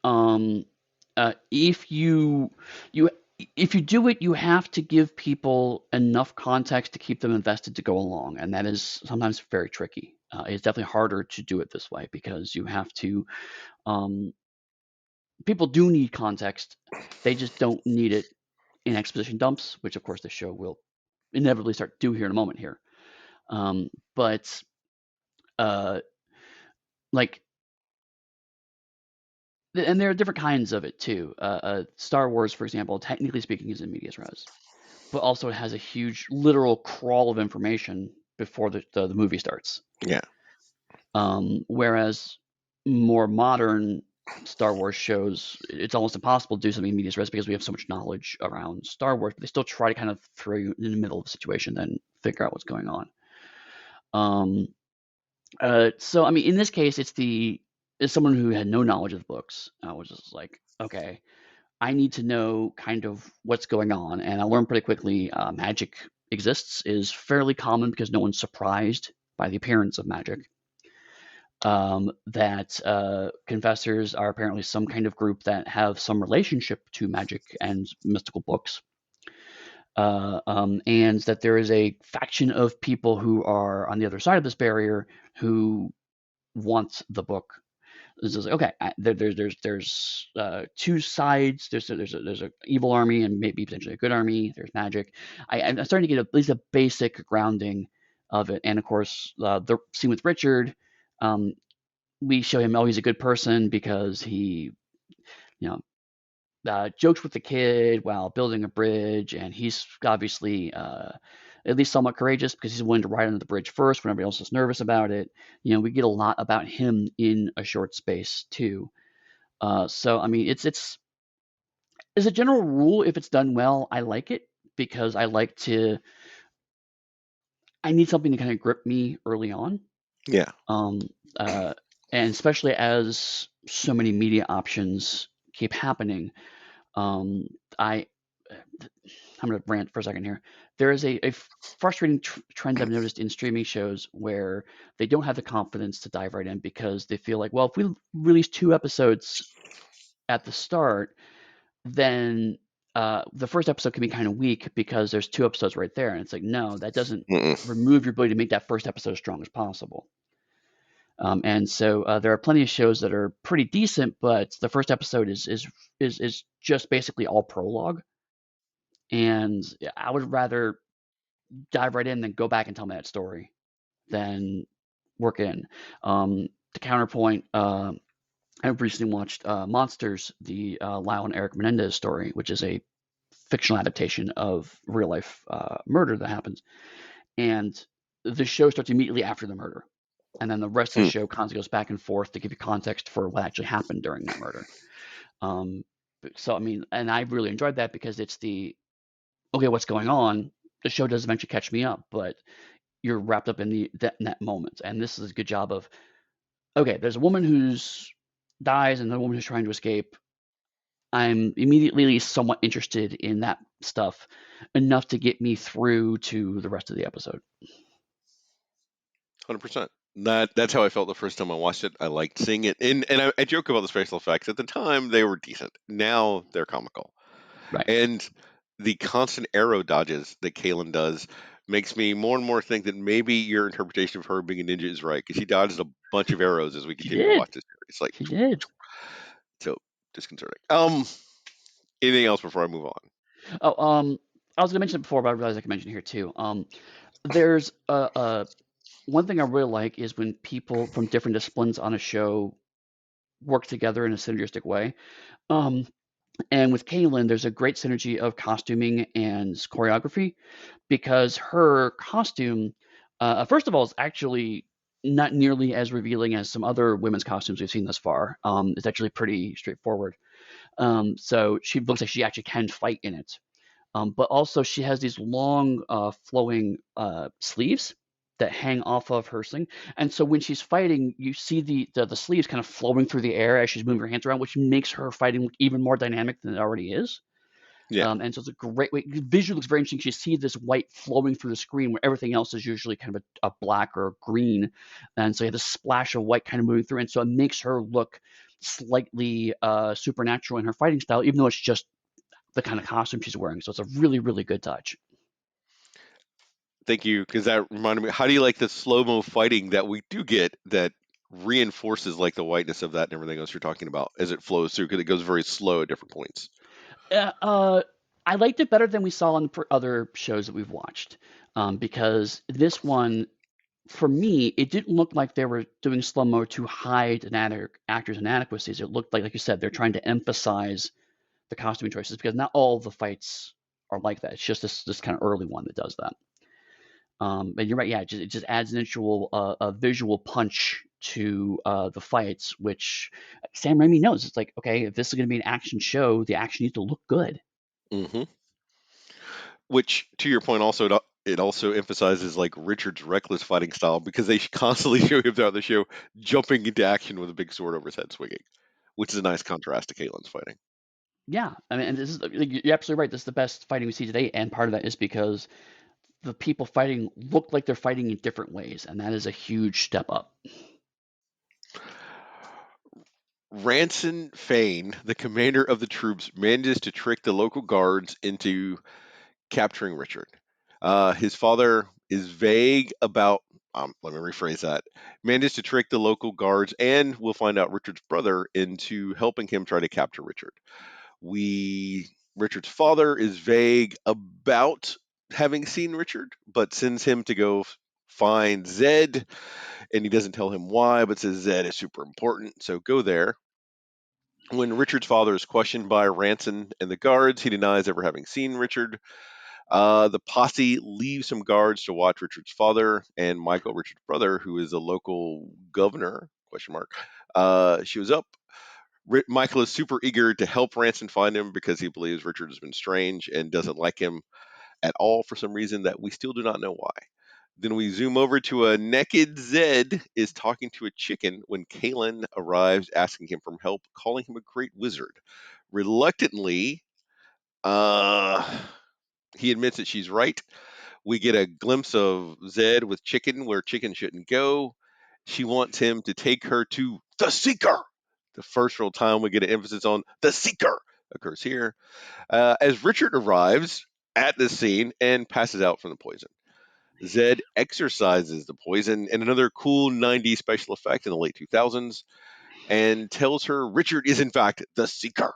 If you if you do it, you have to give people enough context to keep them invested to go along, and that is sometimes very tricky. It's definitely harder to do it this way because you have to. Um, People do need context; they just don't need it in exposition dumps, which of course the show will inevitably start to do here in a moment here. But uh, like and there are different kinds of it too. Star Wars, for example, technically speaking, is in medias res, but also it has a huge literal crawl of information before the movie starts. Yeah. Whereas more modern Star Wars shows, it's almost impossible to do something in medias res because we have so much knowledge around Star Wars, but they still try to kind of throw you in the middle of a situation, then figure out what's going on. Um, so I mean, in this case, it's someone who had no knowledge of the books. I was just like, okay, I need to know kind of what's going on, and I learned pretty quickly magic exists is fairly common because no one's surprised by the appearance of magic. That confessors are apparently some kind of group that have some relationship to magic and mystical books. And that there is a faction of people who are on the other side of this barrier who want the book. It's just like, okay, there's two sides. There's a evil army and maybe potentially a good army. There's magic. I'm starting to get at least a basic grounding of it. And of course, the scene with Richard, um, we show him, oh, he's a good person because he, you know, jokes with the kid while building a bridge, and he's obviously at least somewhat courageous because he's willing to ride under the bridge first when everybody else is nervous about it. We get a lot about him in a short space too. So I mean, it's as a general rule, if it's done well, I like it because I need something to kind of grip me early on. Yeah. Um, uh, and especially as so many media options keep happening, um, I I'm going to rant for a second here. There is a frustrating trend I've noticed in streaming shows where they don't have the confidence to dive right in because they feel like, well, if we release two episodes at the start, then the first episode can be kind of weak because there's two episodes right there. And it's like, no, that doesn't Mm-mm. remove your ability to make that first episode as strong as possible. And so there are plenty of shows that are pretty decent, but the first episode is just basically all prologue. And I would rather dive right in than go back and tell me that story than work in. To counterpoint, I recently watched Monsters, the Lyle and Eric Menendez story, which is a fictional adaptation of real life murder that happens. And the show starts immediately after the murder. And then the rest of the Mm. show constantly goes back and forth to give you context for what actually happened during that murder. Um, so, I mean, and I really enjoyed that because it's okay, what's going on? The show does eventually catch me up, but you're wrapped up in that moment. And this is a good job of, okay, there's a woman who's dies and the woman who's trying to escape. I'm immediately somewhat interested in that stuff enough to get me through to the rest of the episode. 100%. That's how I felt the first time I watched it. I liked seeing it, and I joke about the special effects. At the time, they were decent. Now they're comical, Right. and the constant arrow dodges that Kaylin does makes me more and more think that maybe your interpretation of her being a ninja is right because she dodges a bunch of arrows as we She continue to did. watch this series. Like She did. so disconcerting. Anything else before I move on? Oh, I was gonna mention it before, but I realized I could mention it here too. There's one thing I really like is when people from different disciplines on a show work together in a synergistic way. Um, and with Kaylin, there's a great synergy of costuming and choreography because her costume, first of all, is actually not nearly as revealing as some other women's costumes we've seen thus far. It's actually pretty straightforward. So she looks like she actually can fight in it. But also she has these long, flowing sleeves that hang off of her thing. And so when she's fighting, you see the sleeves kind of flowing through the air as she's moving her hands around, which makes her fighting look even more dynamic than it already is. Yeah, And so it's a great way. Visually looks very interesting. You see this white flowing through the screen where everything else is usually kind of a black or green. And so you have this splash of white kind of moving through. And so it makes her look slightly supernatural in her fighting style, even though it's just the kind of costume she's wearing. So it's a really, really good touch. thank you because that reminded me. How do you like the slow mo fighting that we do get that reinforces like the whiteness of that and everything else you're talking about as it flows through because it goes very slow at different points. Uh, uh, I liked it better than we saw on other shows that we've watched because this one, for me, it didn't look like they were doing slow mo to hide actors' inadequacies. It looked like you said, they're trying to emphasize the costuming choices because not all the fights are like that. It's just this kind of early one that does that. And you're right, yeah, it just adds an actual a visual punch to the fights, which Sam Raimi knows. It's like, okay, if this is going to be an action show, the action needs to look good. Hmm. Which, to your point, also it also emphasizes like Richard's reckless fighting style because they constantly show him throughout the show jumping into action with a big sword over his head swinging, which is a nice contrast to Caitlin's fighting. Yeah, I mean, and this is you're absolutely right. This is the best fighting we see today, and part of that is because the people fighting look like they're fighting in different ways, and that is a huge step up. Ranson Fane, the commander of the troops, manages to trick the local guards into capturing Richard. His father is vague about let me rephrase that. Managed to trick the local guards, and we'll find out Richard's brother into helping him try to capture Richard. We Richard's father is vague about having seen Richard, but sends him to go find Zed, and he doesn't tell him why, but says Zed is super important, so go there. When Richard's father is questioned by Ranson and the guards, he denies ever having seen Richard. The posse leaves some guards to watch Richard's father, and Michael, Richard's brother, who is a local governor, question mark, shows up. Michael is super eager to help Ranson find him because he believes Richard has been strange and doesn't like him at all for some reason that we still do not know why. Then we zoom over to a naked Zed is talking to a chicken when Kalen arrives asking him for help, calling him a great wizard. Reluctantly, uh, he admits that she's right. We get a glimpse of Zed with Chicken where Chicken shouldn't go. She wants him to take her to the Seeker. The first real time we get an emphasis on the Seeker occurs here. As Richard arrives at the scene and passes out from the poison. Zed exercises the poison in another cool 90s special effect in the late 2000s and tells her Richard is in fact the Seeker.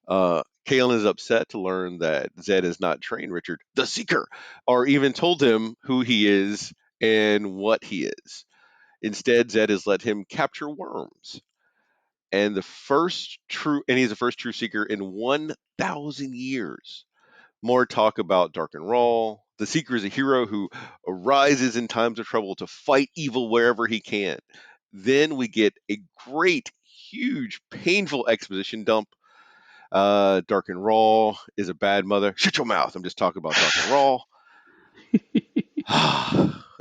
Kalen is upset to learn that Zed has not trained Richard, the Seeker, or even told him who he is and what he is. Instead, Zed has let him capture worms. And he's the first true Seeker in 1,000 years. More talk about Dark and Raw. The Seeker is a hero who arises in times of trouble to fight evil wherever he can. Then we get a great, huge, painful exposition dump. Dark and Raw is a bad mother. Shut your mouth. I'm just talking about Dark and Raw.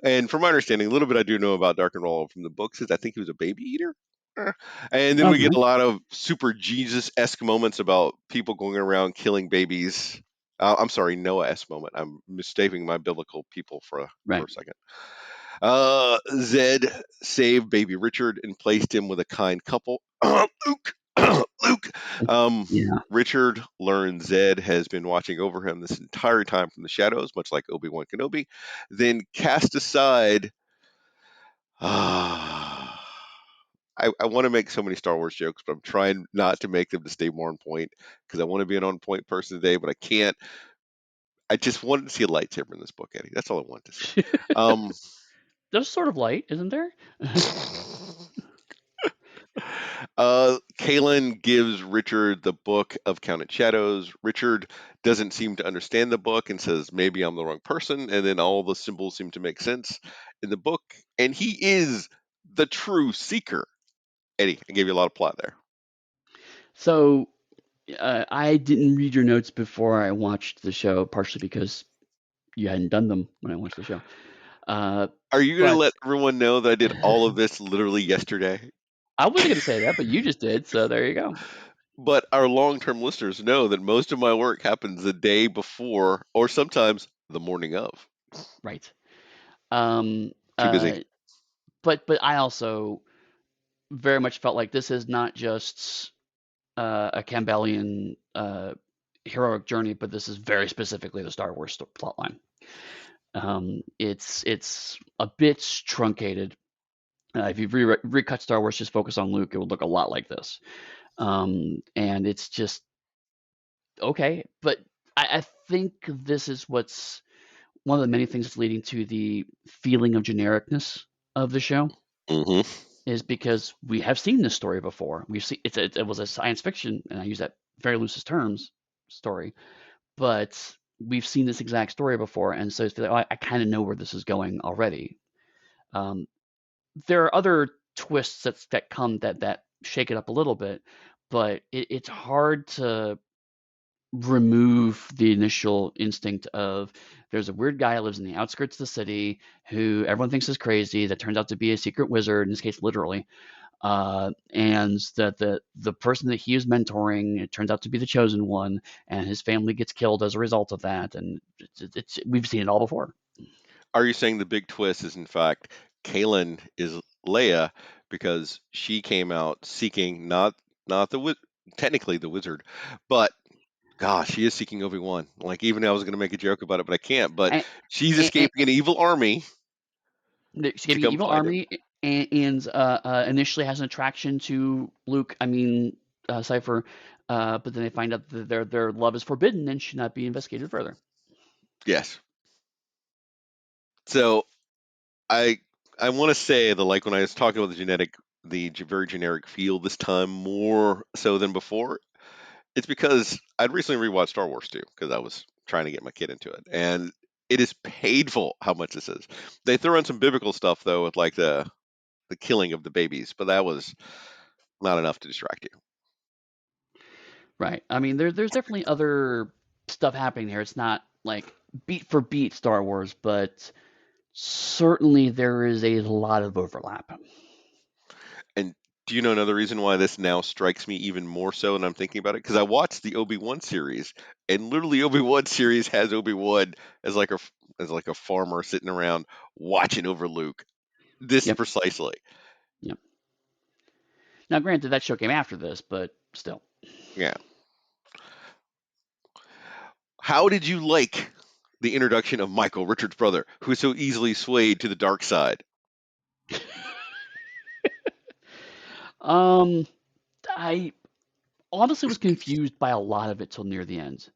And from my understanding, a little bit I do know about Dark and Raw from the books is I think he was a baby eater. And then we get Okay. a lot of super Jesus esque moments about people going around killing babies. I'm sorry, Noah esque moment. I'm mistaking my biblical people for Right. a second. Zed saved baby Richard and placed him with a kind couple. Luke, Luke. Um, Yeah. Richard learned Zed has been watching over him this entire time from the shadows, much like Obi-Wan Kenobi. Then cast aside. I want to make so many Star Wars jokes, but I'm trying not to make them to stay more on point because I want to be an on point person today, but I can't. I just wanted to see a lightsaber in this book, Eddie. That's all I wanted to see. Um, There's sort of light, isn't there? Kalen gives Richard the book of Counted Shadows. Richard doesn't seem to understand the book and says, maybe I'm the wrong person. And then all the symbols seem to make sense in the book. And he is the true seeker. Eddie, I gave you a lot of plot there. So I didn't read your notes before I watched the show, partially because you hadn't done them when I watched the show. Uh, Are you going to but let everyone know that I did all of this literally yesterday? I wasn't going to say that, but you just did. So there you go. But our long term listeners know that most of my work happens the day before or sometimes the morning of. Right. Um, Too busy. uh, but I also very much felt like this is not just a Campbellian heroic journey, but this is very specifically the Star Wars plotline. It's a bit truncated. If you recut Star Wars, just focus on Luke, it would look a lot like this. And it's just okay. But I think this is what's one of the many things that's leading to the feeling of genericness of the show Hmm. is because we have seen this story before. We've seen it was a science fiction, and I use that very loosest terms story, but we've seen this exact story before, and so it's like, oh, I kind of know where this is going already. Um, there are other twists that come that shake it up a little bit, but it's hard to remove the initial instinct of there's a weird guy who lives in the outskirts of the city who everyone thinks is crazy that turns out to be a secret wizard, in this case literally, and that the person that he is mentoring, it turns out to be the chosen one, and his family gets killed as a result of that, and we've seen it all before. Are you saying the big twist is in fact Kaylin is Leia because she came out seeking not technically the wizard, but gosh, she is seeking Obi-Wan. Like even I was going to make a joke about it, but I can't. But And, she's and, escaping an evil army. She to gave you come evil find him. army, and initially has an attraction to Luke. I mean, Cypher, but then they find out that their love is forbidden and should not be investigated further. Yes. So I I want to say that like when I was talking about very generic feel this time more so than before, it's because I'd recently rewatched Star Wars too because I was trying to get my kid into it, and it is painful how much this is. They throw in some biblical stuff though with like the killing of the babies, but that was not enough to distract you. Right. I mean, there's definitely other stuff happening here. It's not like beat for beat Star Wars, but certainly there is a lot of overlap. And do you know another reason why this now strikes me even more so when I'm thinking about it? Because I watched the Obi-Wan series, and literally Obi-Wan series has Obi-Wan as like as like a farmer sitting around watching over Luke. This Yep. precisely. Yep. Now, granted, that show came after this, but still. Yeah. How did you like the introduction of Michael, Richard's brother, who is so easily swayed to the dark side? Um, I honestly was confused by a lot of it till near the end.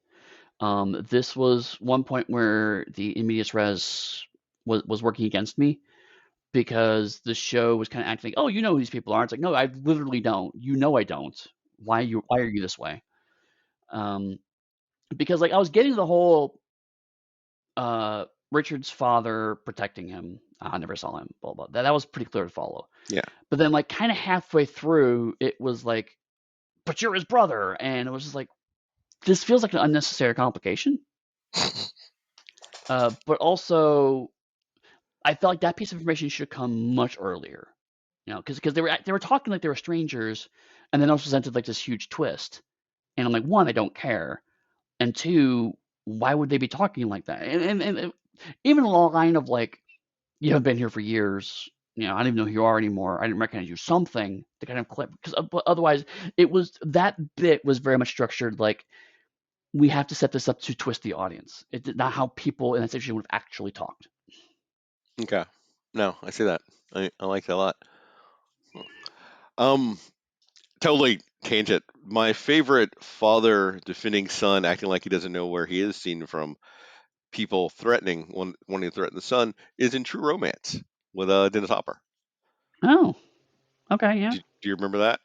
This was one point where the in medias res was working against me because the show was kind of acting like, oh, you know who these people are. It's like, no, I literally don't. You know, I don't. Why are you this way? Um, because like I was getting the whole Richard's father protecting him. I never saw him. Blah blah. That was pretty clear to follow. Yeah. But then like kind of halfway through, it was like, but you're his brother, and it was just like this feels like an unnecessary complication. But also, I felt like that piece of information should come much earlier. You know, because they were talking like they were strangers, and then I was presented like this huge twist, and I'm like, one, I don't care, and two, why would they be talking like that? And even along the line of like, you haven't been here for years. You know, I don't even know who you are anymore. I didn't recognize you. Something to kind of clip because otherwise, it was that bit was very much structured like we have to set this up to twist the audience. It's not how people in that situation would have actually talked. Okay. No, I see that. I like that a lot. Um, Totally tangent. My favorite father defending son acting like he doesn't know where he is scene from people wanting to threaten the son is in True Romance with Dennis Hopper. Oh, okay, yeah. Do you remember that?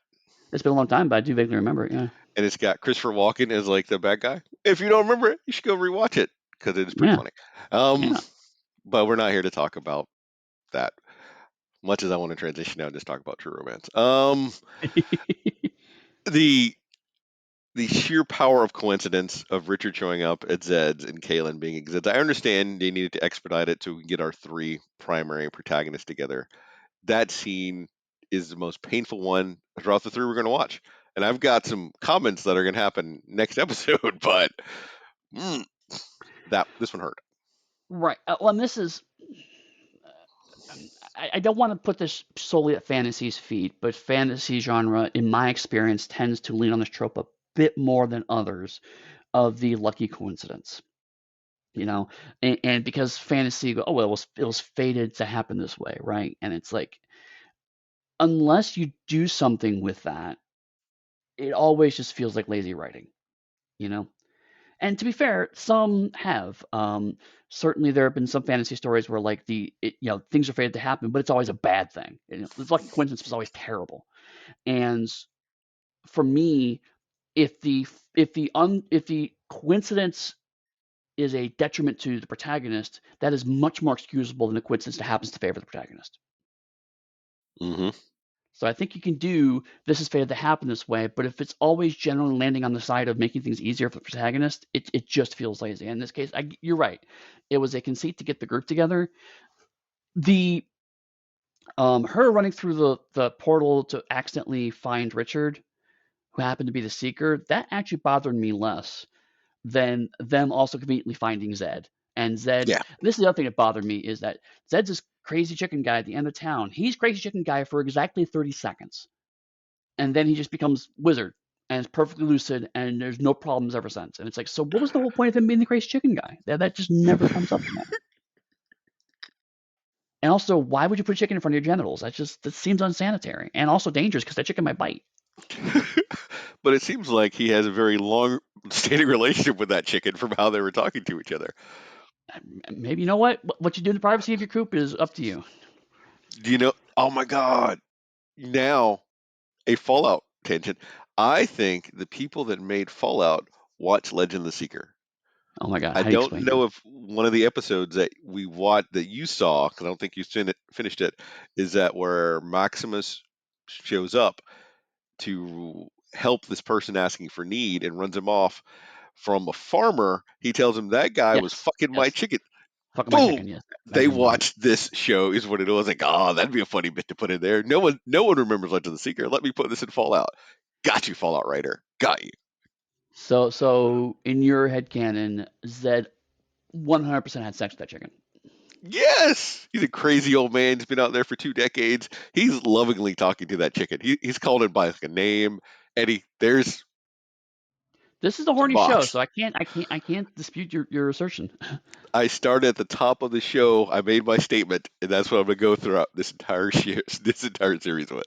It's been a long time, but I do vaguely remember it. Yeah, And it's got Christopher Walken as like the bad guy. If you don't remember it, you should go rewatch it because it is pretty yeah, funny. Um, yeah. but we're not here to talk about that. Much as I want to transition now and just talk about True Romance. The the sheer power of coincidence of Richard showing up at Zed's and Kaylin being at Zed's. I understand they needed to expedite it to get our three primary protagonists together. That scene is the most painful one throughout the three we're going to watch. And I've got some comments that are going to happen next episode, but mm, that this one hurt. Right. Well, and this is. I don't want to put this solely at fantasy's feet, but fantasy genre, in my experience, tends to lean on this trope a bit more than others of the lucky coincidence. You know, and because fantasy, oh well, it was fated to happen this way, right? And it's like unless you do something with that, it always just feels like lazy writing. You know. And to be fair, some have. Certainly, there have been some fantasy stories where, like things are fated to happen, but it's always a bad thing. You know, the lucky coincidence was always terrible. And for me, if the coincidence is a detriment to the protagonist, that is much more excusable than a coincidence that happens to favor the protagonist. Hmm. So I think you can do this is fated to happen this way, but if it's always generally landing on the side of making things easier for the protagonist, it just feels lazy. In this case, you're right. It was a conceit to get the group together. The her running through the portal to accidentally find Richard, who happened to be the seeker, that actually bothered me less than them also conveniently finding Zed. And Zed, Yeah. this is the other thing that bothered me is that Zed's this crazy chicken guy at the end of town. He's crazy chicken guy for exactly 30 seconds. And then he just becomes wizard and is perfectly lucid and there's no problems ever since. And it's like, so what was the whole point of him being the crazy chicken guy? That just never comes up again. And also, why would you put chicken in front of your genitals? That seems unsanitary and also dangerous because that chicken might bite. But it seems like he has a very long standing relationship with that chicken from how they were talking to each other. Maybe you know what you do in the privacy of your coop is up to you. Do you know? Oh my God. Now, a Fallout tangent. I think the people that made Fallout watched Legend of the Seeker. Oh my god, I how do you don't explain that? know if one of the episodes that we watched that you saw, because I don't think you finished it, is that where Maximus shows up to help this person asking for need and runs him off from a farmer. He tells him that guy was Yes, fucking my yes. chicken. Fuck my Boom! chicken. Yes, I They remember that. watched this show is what it was. Like, oh, that'd be a funny bit to put in there. No one remembers Legend of the Seeker. Let me put this in Fallout. Got you, Fallout writer. Got you. So in your head canon, Zed 100% had sex with that chicken. Yes, he's a crazy old man. He's been out there for 2 decades. He's lovingly talking to that chicken. He's called it by like a name. Eddie, there's This is a some horny show, box. so I can't dispute your assertion. I started at the top of the show. I made my statement, and that's what I'm gonna go throughout this entire this entire series with.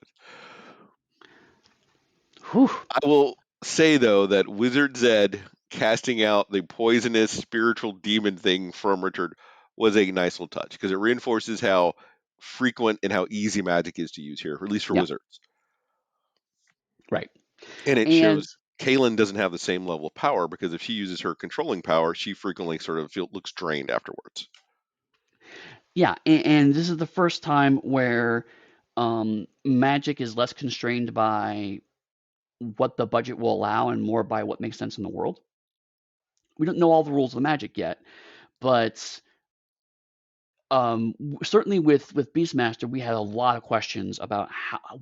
Whew. I will say though that Wizard Zed casting out the poisonous spiritual demon thing from Richard was a nice little touch because it reinforces how frequent and how easy magic is to use here, at least for Yeah, wizards. right. And it And shows Kaylin doesn't have the same level of power because if she uses her controlling power, she frequently sort of looks drained afterwards. yeah, and this is the first time where magic is less constrained by what the budget will allow and more by what makes sense in the world. We don't know all the rules of magic yet, but certainly with Beastmaster, we had a lot of questions about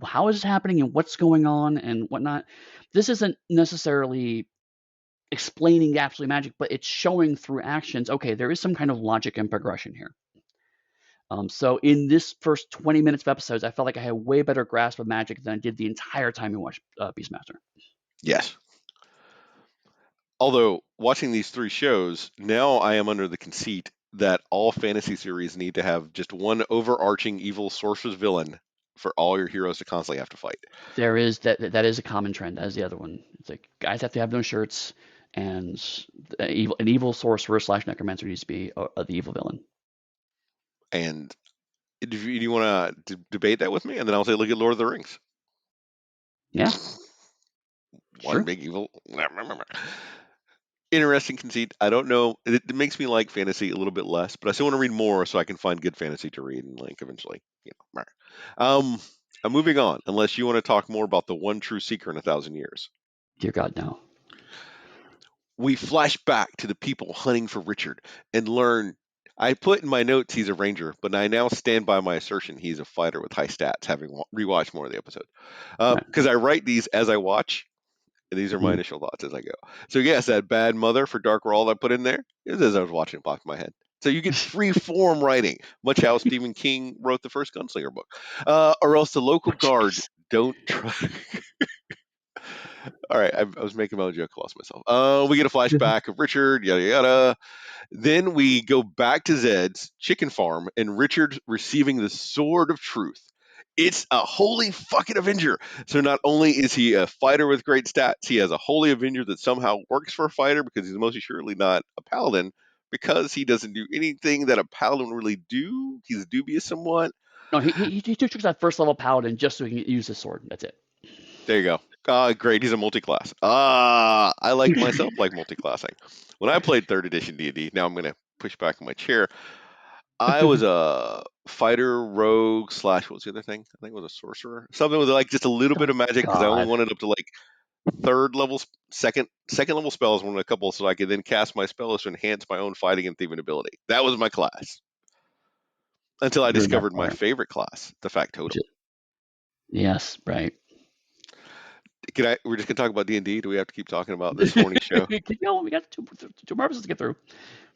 how is this happening and what's going on and whatnot. This isn't necessarily explaining absolute magic, but it's showing through actions. Okay, there is some kind of logic and progression here. So in this first 20 minutes of episodes, I felt like I had a way better grasp of magic than I did the entire time I watched Beastmaster. Yes. Although watching these three shows, now I am under the conceit that all fantasy series need to have just one overarching evil sorcerer's villain for all your heroes to constantly have to fight. There is that is a common trend. That is the other one. It's like guys have to have no shirts, and an evil sorcerer slash necromancer needs to be the evil villain. And do you want to debate that with me? And then I'll say, look at Lord of the Rings. Yeah, One sure. big evil. Interesting conceit. I don't know. It makes me like fantasy a little bit less, but I still want to read more so I can find good fantasy to read and like eventually. I'm moving on. Unless you want to talk more about the one true seeker in 1,000 years. Dear God, no. We flash back to the people hunting for Richard and learn. I put in my notes he's a ranger, but I now stand by my assertion he's a fighter with high stats, having rewatched more of the episode. Right. Because I write these as I watch, and these are my Mhm. initial thoughts as I go. So yes, that bad mother for Dark World I put in there is as I was watching it pop in my head. So you get free form writing, much how Stephen King wrote the first Gunslinger book, or else the local Oh, guard jeez. don't try. All right, I was making my own joke, lost myself. We get a flashback of Richard, yada yada. Then we go back to Zed's chicken farm and Richard receiving the sword of truth. It's a holy fucking Avenger. So not only is he a fighter with great stats, he has a holy Avenger that somehow works for a fighter because he's most surely not a paladin because he doesn't do anything that a paladin would really do. He's dubious somewhat. No, he took that first level paladin just so he can use his sword. That's it. There you go. Ah, great. He's a multi-class. Ah, I like myself like multi-classing. When I played third edition D&D, now I'm going to push back in my chair. I was a fighter, rogue slash what's the other thing? I think it was a sorcerer. Something with like just a little bit Oh of magic because I only God. wanted up to like third level, second level spells. Wanted a couple so I could then cast my spells to enhance my own fighting and thieving ability. That was my class until I You're that discovered my far. favorite class, the Which factotum. is, yes, right. Can I? We're just gonna talk about D&D. Do we have to keep talking about this horny show? We got two more episodes to get through.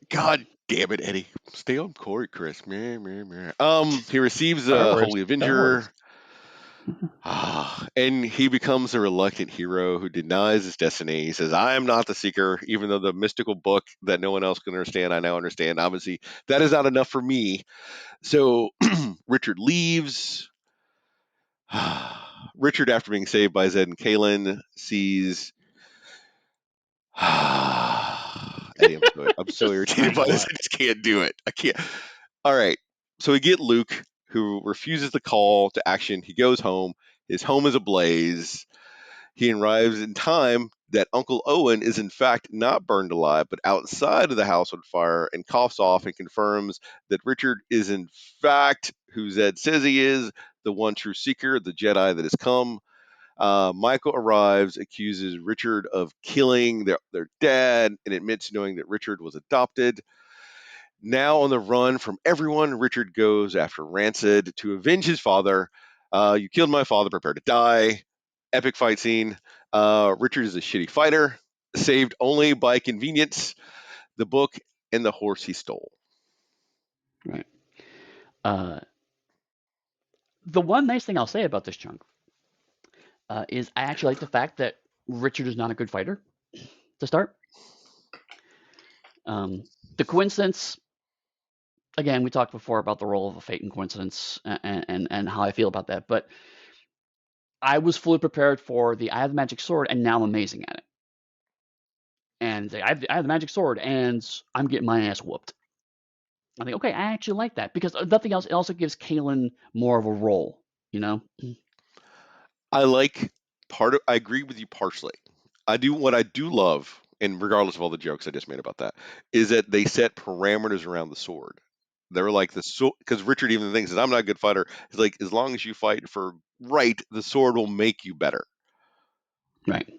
God damn it, Eddie. Stay on court, Chris. Meh, meh, meh. He receives Star a Wars. Holy Star Wars. Avenger. And he becomes a reluctant hero who denies his destiny. He says, I am not the seeker, even though the mystical book that no one else can understand, I now understand. Obviously, that is not enough for me. So Richard leaves. Richard, after being saved by Zed and Kalen, sees. Eddie, I'm so Just irritated sigh by a this. lot. I just can't do it. I can't. All right. So we get Luke, who refuses the call to action. He goes home. His home is ablaze. He arrives in time that Uncle Owen is in fact not burned alive, but outside of the house on fire, and coughs off and confirms that Richard is in fact who Zed says he is, the one true seeker, the Jedi that has come. Michael arrives, accuses Richard of killing their dad, and admits knowing that Richard was adopted. Now on the run from everyone, Richard goes after Rancid to avenge his father. You killed my father, prepare to die. Epic fight scene. Richard is a shitty fighter, saved only by convenience, the book, and the horse he stole. Right. Uh, the one nice thing I'll say about this chunk is I actually like the fact that Richard is not a good fighter to start. Um, the coincidence, again, we talked before about the role of a fate and coincidence and how I feel about that, but I was fully prepared for the I have the magic sword and now I'm amazing at it. And I have the magic sword and I'm getting my ass whooped. I think, okay, I actually like that because nothing else. It also gives Kalen more of a role, you know? I like I agree with you partially. I do what I do love, and regardless of all the jokes I just made about that, is that they set parameters around the sword. They're like the sword because Richard even thinks that I'm not a good fighter. He's like, as long as you fight for right, the sword will make you better. Right,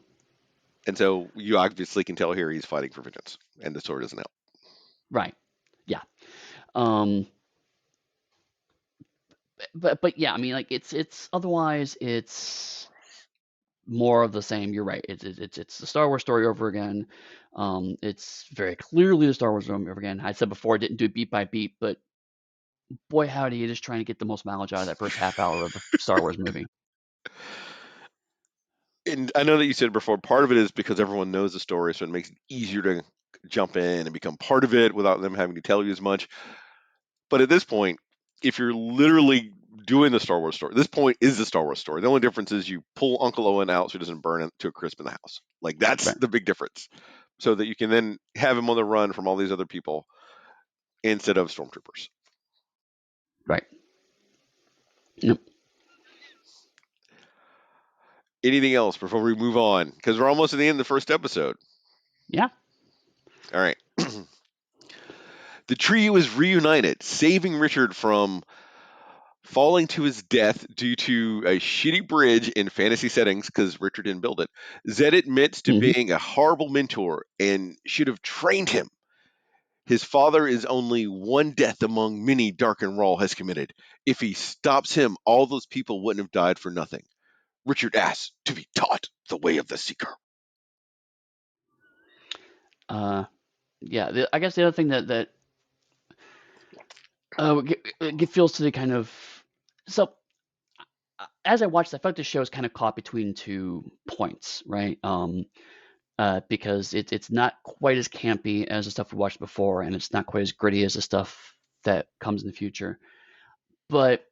And so you obviously can tell here he's fighting for vengeance, and the sword doesn't help. right, yeah. Um, but yeah, I mean, like it's otherwise it's more of the same. You're right. It's the Star Wars story over again. It's very clearly the Star Wars story over again. I said before, I didn't do it beat by beat, but boy howdy, it is trying to get the most mileage out of that first half hour of a Star Wars movie. And I know that you said before, part of it is because everyone knows the story, so it makes it easier to jump in and become part of it without them having to tell you as much. But at this point, if you're literally doing the Star Wars story, this point is the Star Wars story. The only difference is you pull Uncle Owen out so he doesn't burn it to a crisp in the house. Like that's Right, the big difference. So that you can then have him on the run from all these other people instead of stormtroopers. right. Yep. Anything else before we move on? Because we're almost at the end of the first episode. Yeah. All right. The trio is reunited, saving Richard from falling to his death due to a shitty bridge in fantasy settings because Richard didn't build it. Zed admits to Hmm. being a horrible mentor and should have trained him. His father is only one death among many Dark and Raw has committed. If he stops him, all those people wouldn't have died for nothing. Richard asks to be taught the way of the Seeker. Uh, yeah. I guess the other thing that feels to the kind of so as I watched, I felt the show is kind of caught between 2 points, right? Because it's not quite as campy as the stuff we watched before, and it's not quite as gritty as the stuff that comes in the future. But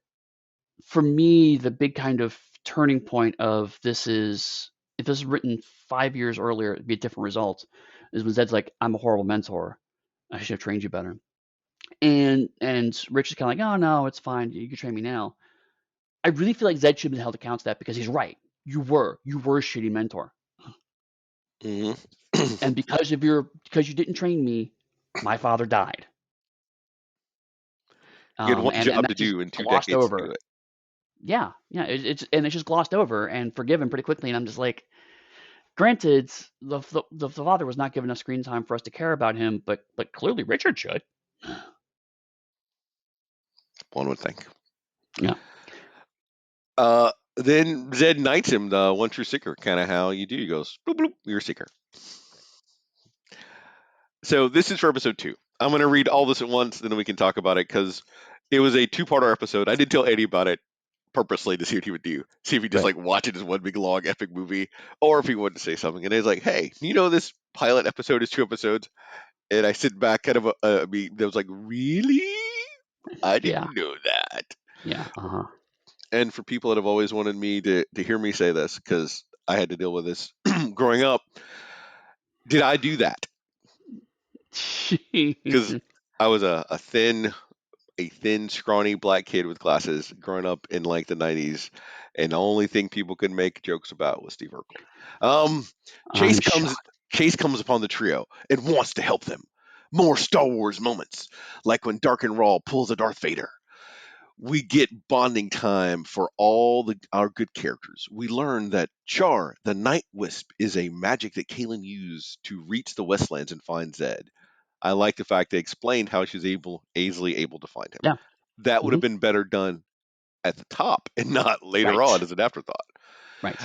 for me, the big kind of turning point of this is if this was written 5 years earlier, it'd be a different result. Is when Zed's like, "I'm a horrible mentor. I should have trained you better." And Rich is kind of like, "Oh no, it's fine. You can train me now." I really feel like Zed should have been held account to that because he's right. You were a shitty mentor, Mm-hmm. and because you didn't train me, my father died. You had one And job to that's just do and two glossed decades to do over. it. Yeah, yeah, it's just glossed over and forgiven pretty quickly. And I'm just like, granted, the father was not given enough screen time for us to care about him, but clearly Richard should. One would think. Yeah. Then Zed knights him, the one true seeker, kind of how you do. He goes, bloop, bloop, you're a seeker. So this is for episode 2. I'm going to read all this at once, then we can talk about it because it was a two-parter episode. I did tell Eddie about it purposely to see what he would do. See if he just Right. like watch it as one big long epic movie, or if he wanted to say something. And he's like, "Hey, this pilot episode is 2 episodes?" And I sit back, kind of, I mean, there was like, "Really? I Yeah. didn't know that." Yeah. Uh-huh. And for people that have always wanted me to hear me say this, because I had to deal with this growing up, did I do that? Because I was a thin, scrawny black kid with glasses growing up in like the 90s, and the only thing people could make jokes about was Steve Urkel. Um, Chase I'm comes shocked. Chase comes upon the trio and wants to help them. More Star Wars moments, like when Dark and Raw pulls a Darth Vader. We get bonding time for all our good characters. We learn that Char, the Night Wisp, is a magic that Kaylin used to reach the Westlands and find Zed. I like the fact they explained how she's easily able to find him. Yeah. That would Hmm. have been better done at the top and not later on Right. as an afterthought. Right.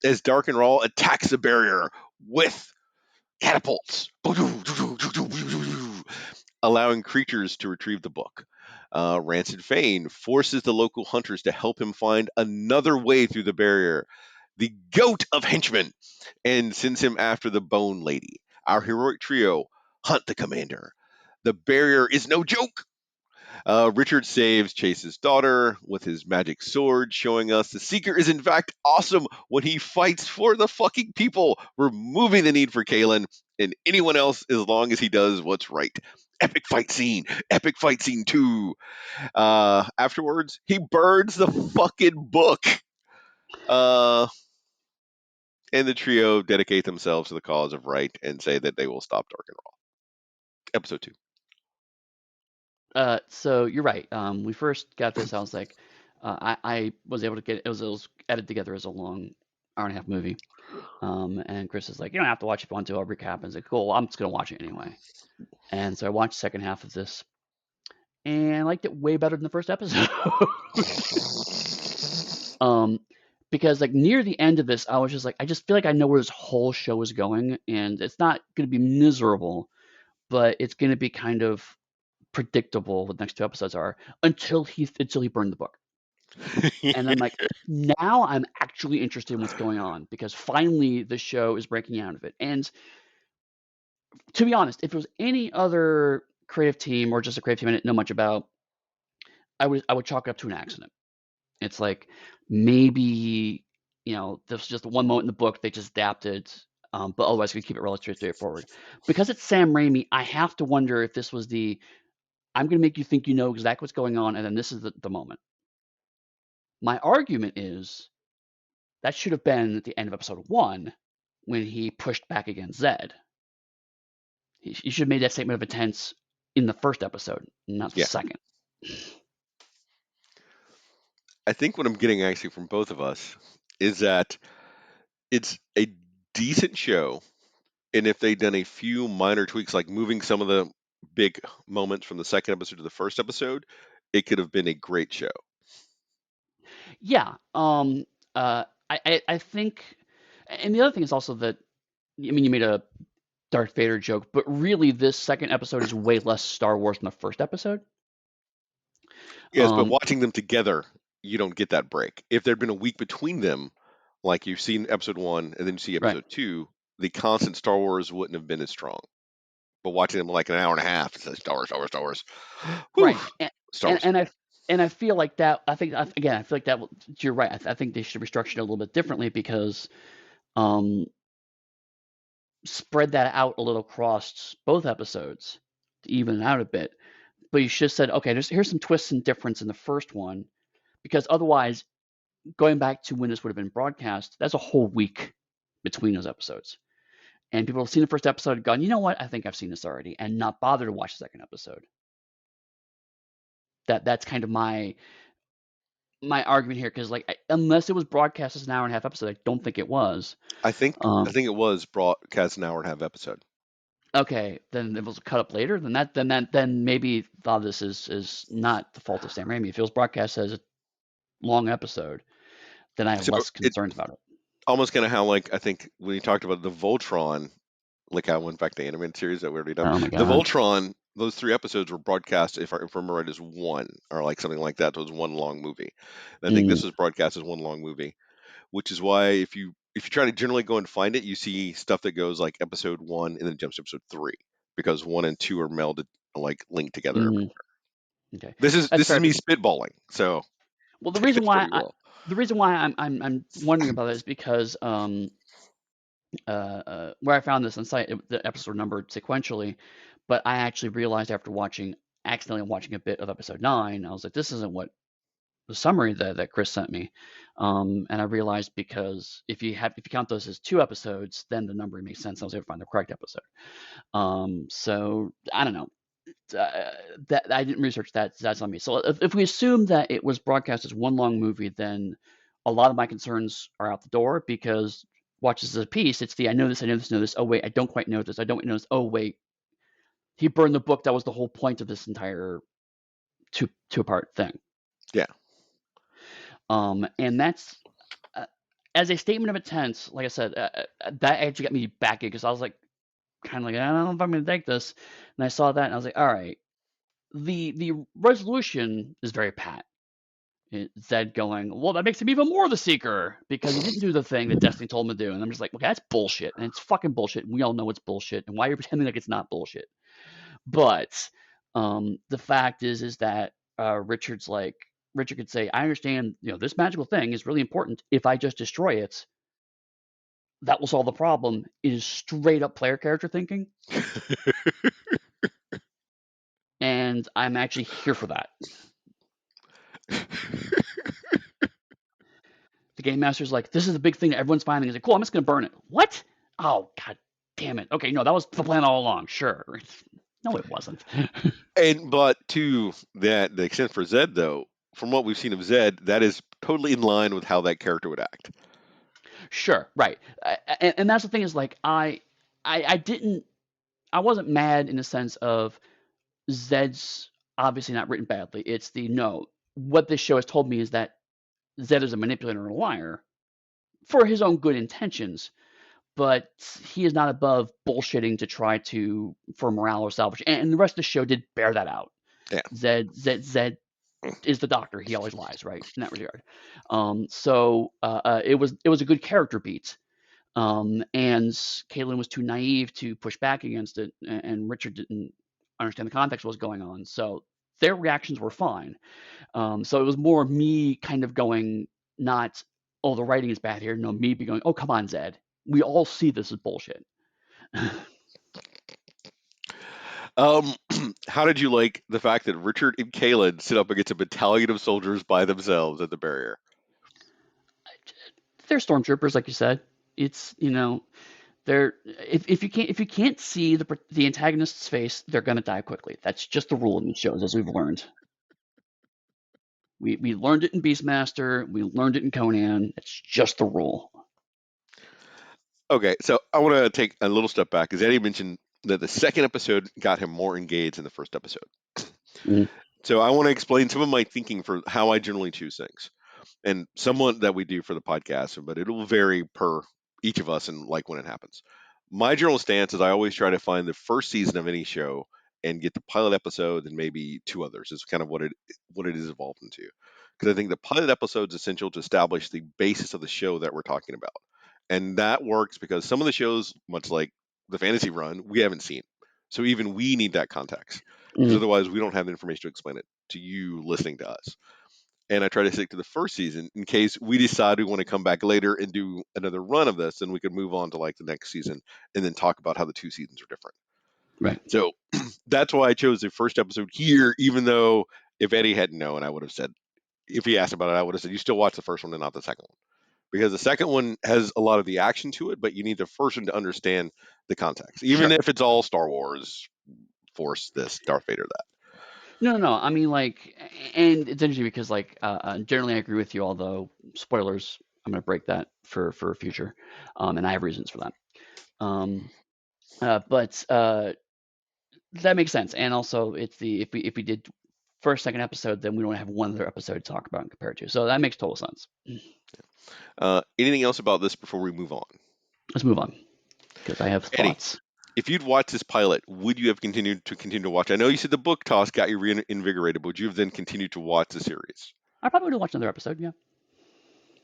As Dark and Raw attacks the barrier with catapults, allowing creatures to retrieve the book. Rancid Fane forces the local hunters to help him find another way through the barrier, the goat of henchmen, and sends him after the Bone Lady. Our heroic trio hunt the commander. The barrier is no joke. Richard saves Chase's daughter with his magic sword, showing us the Seeker is in fact awesome when he fights for the fucking people, removing the need for Kalen and anyone else as long as he does what's right. Epic fight scene. Epic fight scene 2. Afterwards, he burns the fucking book. Uh, and the trio dedicate themselves to the cause of right and say that they will stop Dark and Raw. Episode 2. So you're right. We first got this. I was like, I was able to get it was edited together as a long hour and a half movie. And Chris is like, you don't have to watch it if you want to. I'll recap. And I was like, cool. Well, I'm just gonna watch it anyway. And so I watched the second half of this, and I liked it way better than the first episode. um, because like near the end of this, I was just like, I just feel like I know where this whole show is going, and it's not gonna be miserable, but it's gonna be kind of predictable what the next two episodes are until he burned the book. And I'm like, now I'm actually interested in what's going on because finally the show is breaking out of it. And to be honest, if it was any other creative team or just a creative team I didn't know much about, I would chalk it up to an accident. It's like maybe this was just one moment in the book they just adapted, but otherwise we keep it relatively straightforward. Because it's Sam Raimi, I have to wonder if this was the I'm going to make you think you know exactly what's going on, and then this is the moment. My argument is that should have been at the end of episode 1 when he pushed back against Zed. He should have made that statement of intent in the first episode, not the Yeah. second. I think what I'm getting actually from both of us is that it's a decent show, and if they'd done a few minor tweaks, like moving some of the big moments from the second episode to the first episode, it could have been a great show. Yeah. I think, and the other thing is also that I mean you made a Darth Vader joke, but really this second episode is way less Star Wars than the first episode. Yes, but Um, watching them together, you don't get that break. If there'd been a week between them, like you've seen episode 1 and then you see right, episode 2, the constant Star Wars wouldn't have been as strong. But watching them like an hour and a half, it's like Star Wars, Star Wars, Star Wars. Whew, right, Star Wars. and I feel like that. Again, I feel like that. You're right. I think they should have restructured it a little bit differently because um, spread that out a little across both episodes to even it out a bit. But you should have said, okay, here's some twists and difference in the first one, because otherwise, going back to when this would have been broadcast, that's a whole week between those episodes. And people have seen the first episode and gone, you know what, I think I've seen this already, and not bother to watch the second episode. That's kind of my argument here, because like unless it was broadcast as an hour and a half episode, I don't think it was. I think I Um, think it was broadcast an hour and a half episode. okay, then it was cut up later. Then maybe a lot of this is not the fault of Sam Raimi. If it was broadcast as a long episode, then I have So less it concerns about it. almost kind of how, like, I think when you talked about the Voltron, like I went back to the animated series that we already done. Oh my The god. Voltron those 3 episodes were broadcast, if I remember right, as one or like something like that. So it was one long movie. And I think Mm, this was broadcast as one long movie, which is why if you try to generally go and find it, you see stuff that goes like episode 1 and then jumps to episode 3 because 1 and 2 are melded, like linked together mm, everywhere. okay, This that's is fair. me spitballing, so Well, take this pretty well. the reason why I'm wondering about it is because where I found this on site, the episode numbered sequentially, but I actually realized after accidentally watching a bit of episode 9, I was like, this isn't what the summary that Chris sent me, and I realized because if you count those as 2 episodes, then the numbering makes sense. I was able to find the correct episode. So I don't know. Uh, that I didn't research that. That's on me. So if we assume that it was broadcast as one long movie, then a lot of my concerns are out the door because watch this as a piece. It's the I know this, I know this, I know this. Oh wait, I don't quite know this. I don't know this. Oh wait, he burned the book. That was the whole point of this entire two part thing. Yeah. And that's uh, as a statement of intent. Like I said, that actually got me back in because I was like, kind of like, I don't know if I'm going to take this. And I saw that and I was like, all right. The resolution is very pat. Zed going, well, that makes him even more the Seeker because he didn't do the thing that Destiny told him to do. And I'm just like, okay, that's bullshit. And it's fucking bullshit. And we all know it's bullshit. And why are you pretending like it's not bullshit? But the fact is that Richard could say, I understand, this magical thing is really important. If I just destroy it, that will solve the problem. It is straight up player character thinking. And I'm actually here for that. The game master's like, this is the big thing that everyone's finding. He's like, cool, I'm just going to burn it. What? Oh, god damn it. Okay, no, that was the plan all along. Sure. No, it wasn't. And but to that the extent for Zed though, from what we've seen of Zed, that is totally in line with how that character would act. Sure, right. And that's the thing is like, I didn't, I wasn't mad in the sense of Zed's obviously not written badly. It's the no. What this show has told me is that Zed is a manipulator and a liar for his own good intentions, but he is not above bullshitting to try to for morale or salvage. And the rest of the show did bear that out. Yeah. Zed is the doctor. He always lies, right? In that regard. So it was a good character beat. And Caitlin was too naive to push back against it, and Richard didn't understand the context of what was going on. So their reactions were fine. So it was more me kind of going, not, oh, the writing is bad here. No, me be going, oh, come on, Zed. We all see this as bullshit. Um, how did you like the fact that Richard and Kalen sit up against a battalion of soldiers by themselves at the barrier? They're stormtroopers, like you said. It's they're if you can't see the antagonist's face, they're gonna die quickly. That's just the rule in these shows, as we've learned. We learned it in Beastmaster. We learned it in Conan. It's just the rule. Okay, so I want to take a little step back because Eddie mentioned that the second episode got him more engaged than the first episode. Mm, So I want to explain some of my thinking for how I generally choose things, and somewhat that we do for the podcast, but it will vary per each of us and like when it happens. My general stance is I always try to find the first season of any show and get the pilot episode and maybe 2 others. Is kind of what it is evolved into. Because I think the pilot episode is essential to establish the basis of the show that we're talking about, and that works because some of the shows, much like the fantasy run, we haven't seen. So even we need that context because mm, otherwise we don't have the information to explain it to you listening to us. And I try to stick to the first season in case we decide we want to come back later and do another run of this, and we could move on to like the next season and then talk about how the 2 seasons are different. right. So that's why I chose the first episode here, even though if Eddie hadn't known, I would have said, if he asked about it, I would have said, you still watch the first one and not the second one. Because the second one has a lot of the action to it, but you need the first one to understand the context, even Sure. if it's all Star Wars, Force, this, Darth Vader, that. No, no, no. I mean, like, and it's interesting because, like, generally I agree with you. Although spoilers, I'm going to break that for future, and I have reasons for that. Um, but that makes sense. And also, it's the if we did first second episode, then we don't have one other episode to talk about and compare to. So that makes total sense. Anything else about this before we move on? Let's move on because I have Eddie, thoughts. If you'd watched this pilot, would you have continued to watch? I know you said the book toss got you reinvigorated, but would you have then continued to watch the series? I probably would watch another episode. Yeah.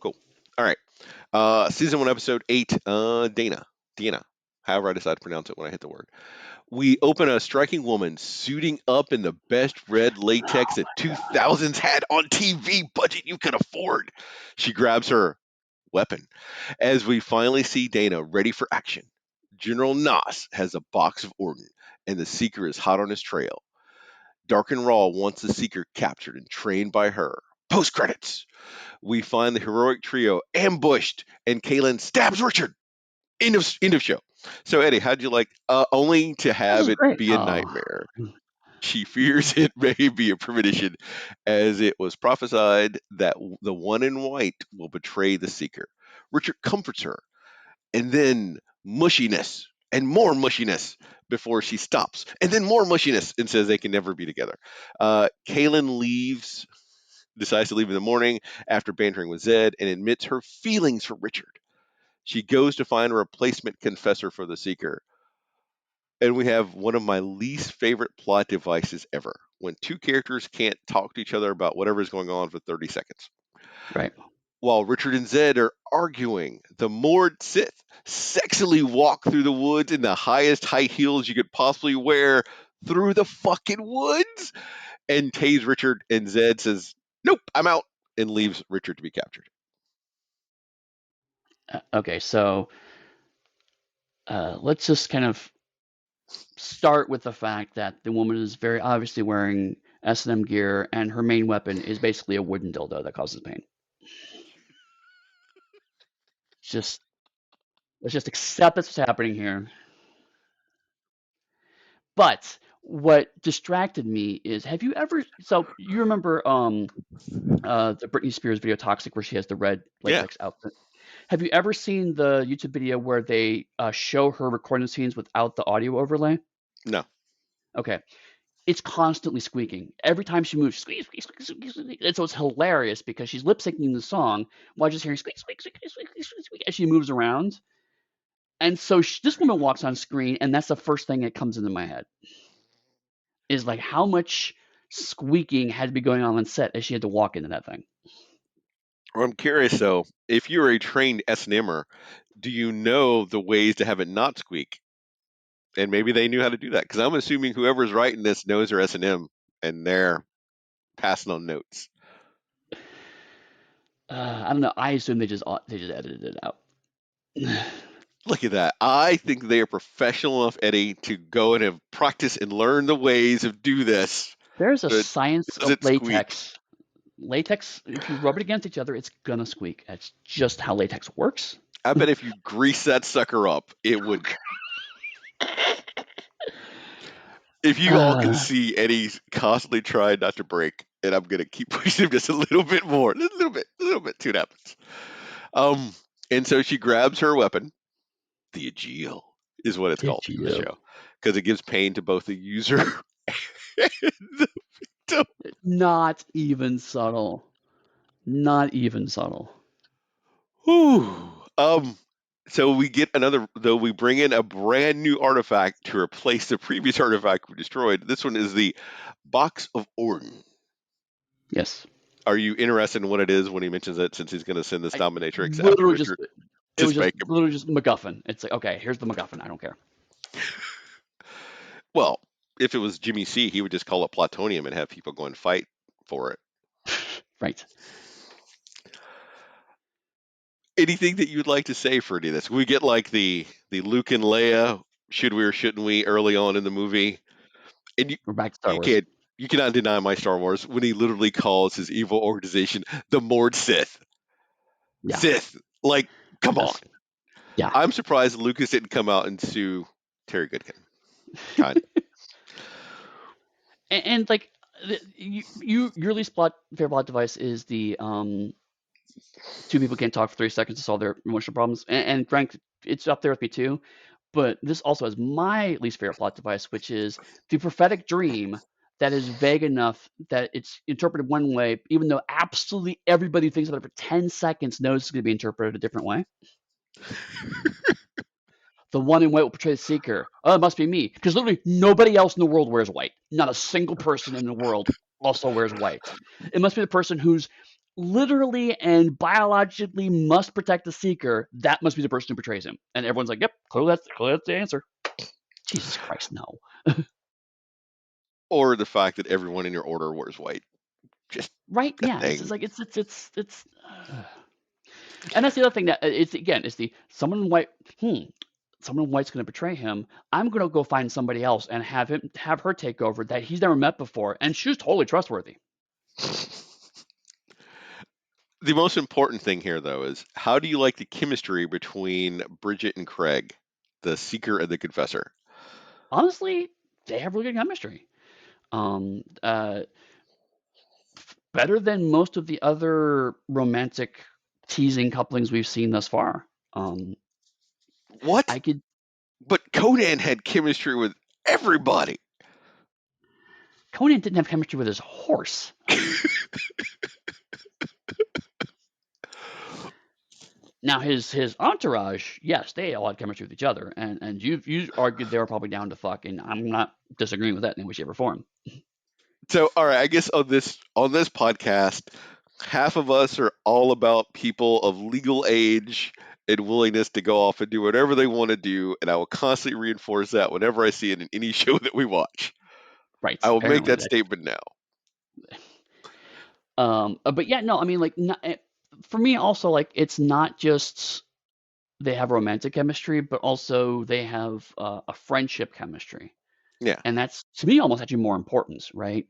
Cool. All right. Season 1, episode 8. Dana. However I decide to pronounce it when I hit the word. We open a striking woman suiting up in the best red latex that 2000s had on TV budget you could afford. She grabs her weapon as we finally see Dana ready for action. General Nas has a box of Orton, and the Seeker is hot on his trail. Dark and Raw wants the Seeker captured and trained by her. Post credits. We find the heroic trio ambushed, and Kaylin stabs Richard. End of show. So Eddie, how'd you like? Only to This have is it great. be a Oh, nightmare. She fears it may be a premonition, as it was prophesied that the one in white will betray the Seeker. Richard comforts her, and then mushiness and more mushiness before she stops, and then more mushiness and says they can never be together. Kaylin decides to leave in the morning after bantering with Zed, and admits her feelings for Richard. She goes to find a replacement confessor for the Seeker. And we have one of my least favorite plot devices ever, when two characters can't talk to each other about whatever is going on for 30 seconds. right. While Richard and Zed are arguing, the Mord Sith sexily walk through the woods in the highest high heels you could possibly wear through the fucking woods and tase Richard, and Zed says, "Nope, I'm out," and leaves Richard to be captured. Okay, so let's just kind of start with the fact that the woman is very obviously wearing S&M gear, and her main weapon is basically a wooden dildo that causes pain. Just let's just accept that's what's happening here. But what distracted me is, have you ever? So you remember the Britney Spears video "Toxic" where she has the red Yeah, latex outfit? Have you ever seen the YouTube video where they show her recording scenes without the audio overlay? no. Okay, it's constantly squeaking. Every time she moves, squeak, squeak, squeak, squeak, squeak. And so it's hilarious because she's lip syncing the song while just hearing squeak, squeak, squeak, squeak, squeak, squeak, squeak as she moves around. And so this woman walks on screen, and that's the first thing that comes into my head is like how much squeaking had to be going on set as she had to walk into that thing. Well, I'm curious though, if you're a trained S&Mer, do you know the ways to have it not squeak? And maybe they knew how to do that, because I'm assuming whoever's writing this knows their S&M, and they're passing on notes. I don't know. I assume they just edited it out. Look at that. I think they are professional enough, Eddie, to go and have practice and learn the ways of do this. There's a So it science of doesn't squeak. latex. Latex, if you rub it against each other, it's gonna squeak. That's just how latex works. I bet if you grease that sucker up, it would. If you all can Uh, see Eddie's constantly trying not to break, and I'm gonna keep pushing him just a little bit more, a little bit. See what happens. Um, and so she grabs her weapon. The Aegil is what it's called did in the you? show, because it gives pain to both the user and the victim. Not even subtle. Not even subtle. Whew. So we get another, though we bring in a brand new artifact to replace the previous artifact we destroyed. This one is the Box of Orton. Yes. Are you interested in what it is when he mentions it, since he's going to send this I dominatrix after literally just Richard it to was just spank him? literally just MacGuffin. It's like, okay, here's the MacGuffin. I don't care. Well, if it was Jimmy C, he would just call it plutonium and have people go and fight for it. Right. Anything that you'd like to say for any of this? We get like the Luke and Leia, should we or shouldn't we, early on in the movie, and We're back to Star you Wars. can't you cannot deny my Star Wars when he literally calls his evil organization the Mord Sith. Yeah. Sith, like, come on! Yes. Yeah. I'm surprised Lucas didn't come out and sue Terry Goodkin. Kind of. And like your least favorite plot device is the two people can't talk for 3 seconds to solve their emotional problems. And Frank, it's up there with me too. But this also has my least favorite plot device, which is the prophetic dream that is vague enough that it's interpreted one way, even though absolutely everybody who thinks about it for 10 seconds knows it's going to be interpreted a different way. The one in white will portray the Seeker. Oh, it must be me. Because literally nobody else in the world wears white. Not a single person in the world also wears white. It must be the person who's literally and biologically must protect the Seeker. That must be the person who portrays him. And everyone's like, yep, clearly that's the answer. Jesus Christ, no. Or the fact that everyone in your order wears white. Just Right? a Yeah. It's thing. just like it's. And that's the other thing that it's the someone in white. Someone in white's going to betray him. I'm going to go find somebody else and have her take over that he's never met before, and she's totally trustworthy. The most important thing here, though, is how do you like the chemistry between Bridget and Craig, the seeker and the confessor? Honestly, they have really good chemistry. Um, uh, Better than most of the other romantic teasing couplings we've seen thus far. Um, What? I could But Conan had chemistry with everybody. Conan didn't have chemistry with his horse. Now his entourage, yes, they all had chemistry with each other, and you argued they were probably down to fuck, and I'm not disagreeing with that in any way, shape, or form. So, all right, I guess on this podcast, half of us are all about people of legal age and willingness to go off and do whatever they want to do, and I will constantly reinforce that whenever I see it in any show that we watch. Right? I will make Apparently, that that. statement now. But yeah, no, I mean, like, not, for me, also, like, it's not just they have romantic chemistry, but also they have a friendship chemistry, Yeah, and that's to me almost actually more important, right?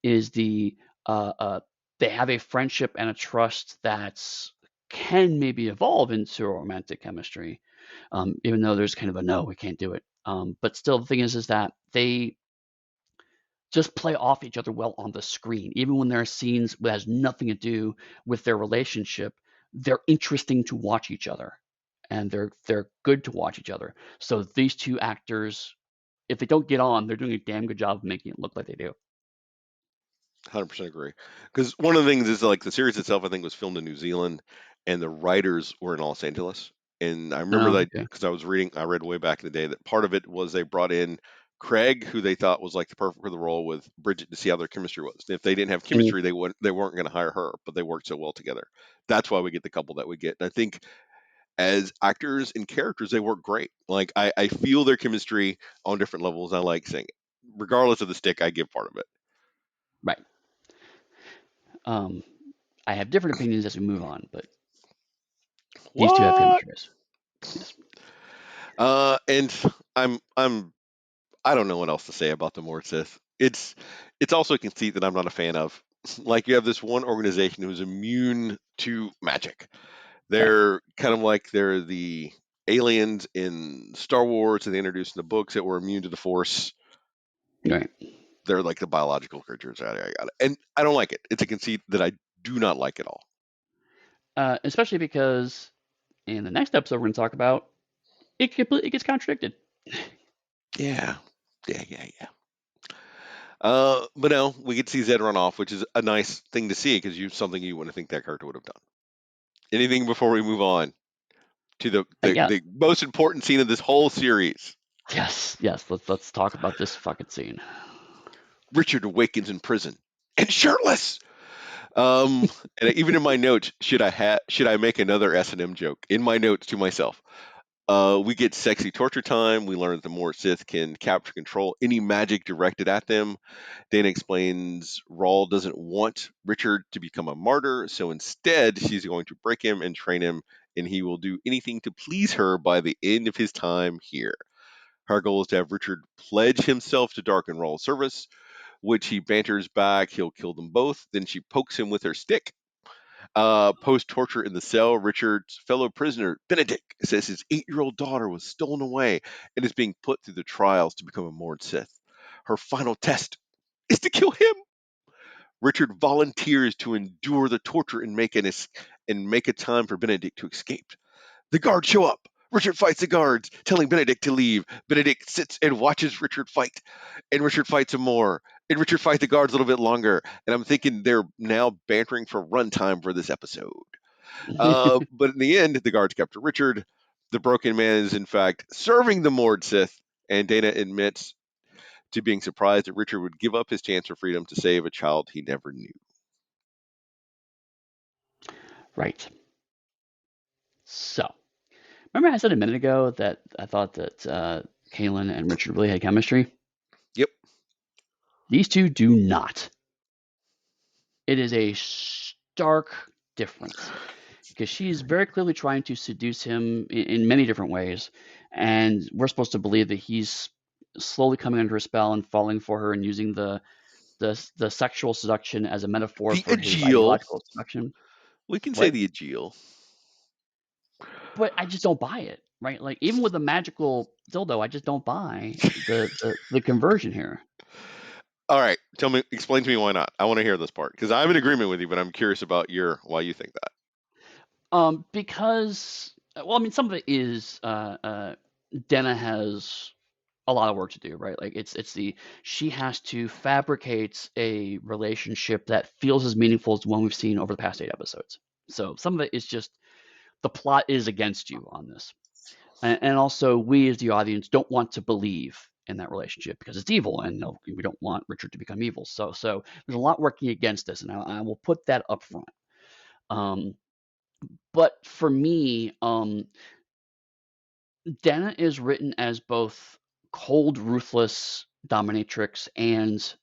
Is the uh, uh, they have a friendship and a trust that's can maybe evolve into a romantic chemistry, even though there's kind of a no, we can't do it. But still, the thing is that they just play off each other well on the screen. Even when there are scenes that has nothing to do with their relationship, they're interesting to watch each other, and they're good to watch each other. So these two actors, if they don't get on, they're doing a damn good job of making it look like they do. 100% agree. Because one of the things is like the series itself, I think, was filmed in New Zealand, and the writers were in Los Angeles. And I remember Oh, that okay. because I read way back in the day that part of it was they brought in Craig, who they thought was like the perfect for the role, with Bridget to see how their chemistry was. And if they didn't have Mm, chemistry, they weren't going to hire her, but they worked so well together. That's why we get the couple that we get. And I think as actors and characters, they work great. Like I feel their chemistry on different levels. I like seeing it, regardless of the stick. I give part of it. right. Um, I have different opinions as we move on, but these two have What? chemistry. Yes. And I'm I don't know what else to say about the Mortis. It's also a conceit that I'm not a fan of. Like you have this one organization who's immune to magic. Right. They're kind of like they're the aliens in Star Wars and they introduced in the books that were immune to the Force. Right. They're like the biological creatures. I got it. And I don't like it. It's a conceit that I do not like at all. Especially because in the next episode we're going to talk about, it gets contradicted. Yeah. Yeah. But no, we get to see Zed run off, which is a nice thing to see because you something you wouldn't think that character would have done. Anything before we move on to Yeah. the most important scene of this whole series? Yes. Let's talk about this fucking scene. Richard awakens in prison and shirtless. And even in my notes, should I make another S&M joke in my notes to myself? We get sexy torture time. We learn that the more Sith can capture control any magic directed at them. Dana explains Rawl doesn't want Richard to become a martyr, so instead she's going to break him and train him, and he will do anything to please her by the end of his time here. Her goal is to have Richard pledge himself to Dark and Rawl's service, which he banters back. He'll kill them both. Then she pokes him with her stick. Post torture in the cell, Richard's fellow prisoner, Benedict, says his 8-year-old daughter was stolen away and is being put through the trials to become a Mord Sith. Her final test is to kill him. Richard volunteers to endure the torture and make a time for Benedict to escape. The guards show up. Richard fights the guards, telling Benedict to leave. Benedict sits and watches Richard fight, and Richard fights some more. And Richard fights the guards a little bit longer. And I'm thinking they're now bantering for runtime for this episode. But in the end, the guards capture Richard. The broken man is, in fact, serving the Mord Sith, and Dana admits to being surprised that Richard would give up his chance for freedom to save a child he never knew. Right. So, remember I said a minute ago that I thought that Kaylin and Richard really had chemistry? Yep. These two do not. It is a stark difference because she is very clearly trying to seduce him in many different ways, and we're supposed to believe that he's slowly coming under her spell and falling for her and using the sexual seduction as a metaphor The for his Ageal. ideological seduction. We can say What? the Ageal. But I just don't buy it, right? Like even with the magical dildo, I just don't buy the conversion here. All right, explain to me why not. I want to hear this part because I'm in agreement with you, but I'm curious about why you think that. Because well, I mean, some of it is Denna has a lot of work to do, right? Like it's the she has to fabricate a relationship that feels as meaningful as the one we've seen over the past 8 episodes. So some of it is just the plot is against you on this, and also we as the audience don't want to believe in that relationship because it's evil, and no, we don't want Richard to become evil. So there's a lot working against us, and I will put that up front. Um, but for me, Dana is written as both cold, ruthless dominatrix and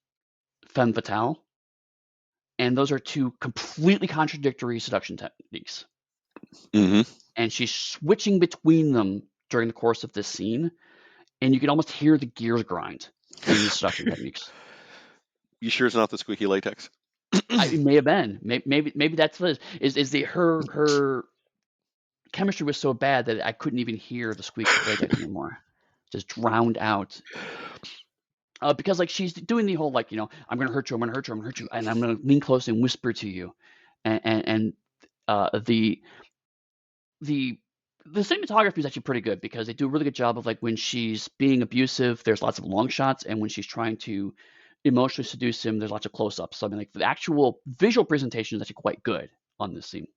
femme fatale, and those are two completely contradictory seduction techniques. Mm-hmm. And she's switching between them during the course of this scene, and you can almost hear the gears grind in these seduction techniques. You sure it's not the squeaky latex? It may have been. Maybe that's what it is the her chemistry was so bad that I couldn't even hear the squeak latex anymore. Just drowned out. Because like she's doing the whole like I'm gonna hurt you, I'm gonna hurt you, I'm gonna hurt you, and I'm gonna lean close and whisper to you, and the the the cinematography is actually pretty good because they do a really good job of like when she's being abusive, there's lots of long shots, and when she's trying to emotionally seduce him, there's lots of close-ups. So I mean, like the actual visual presentation is actually quite good on this scene.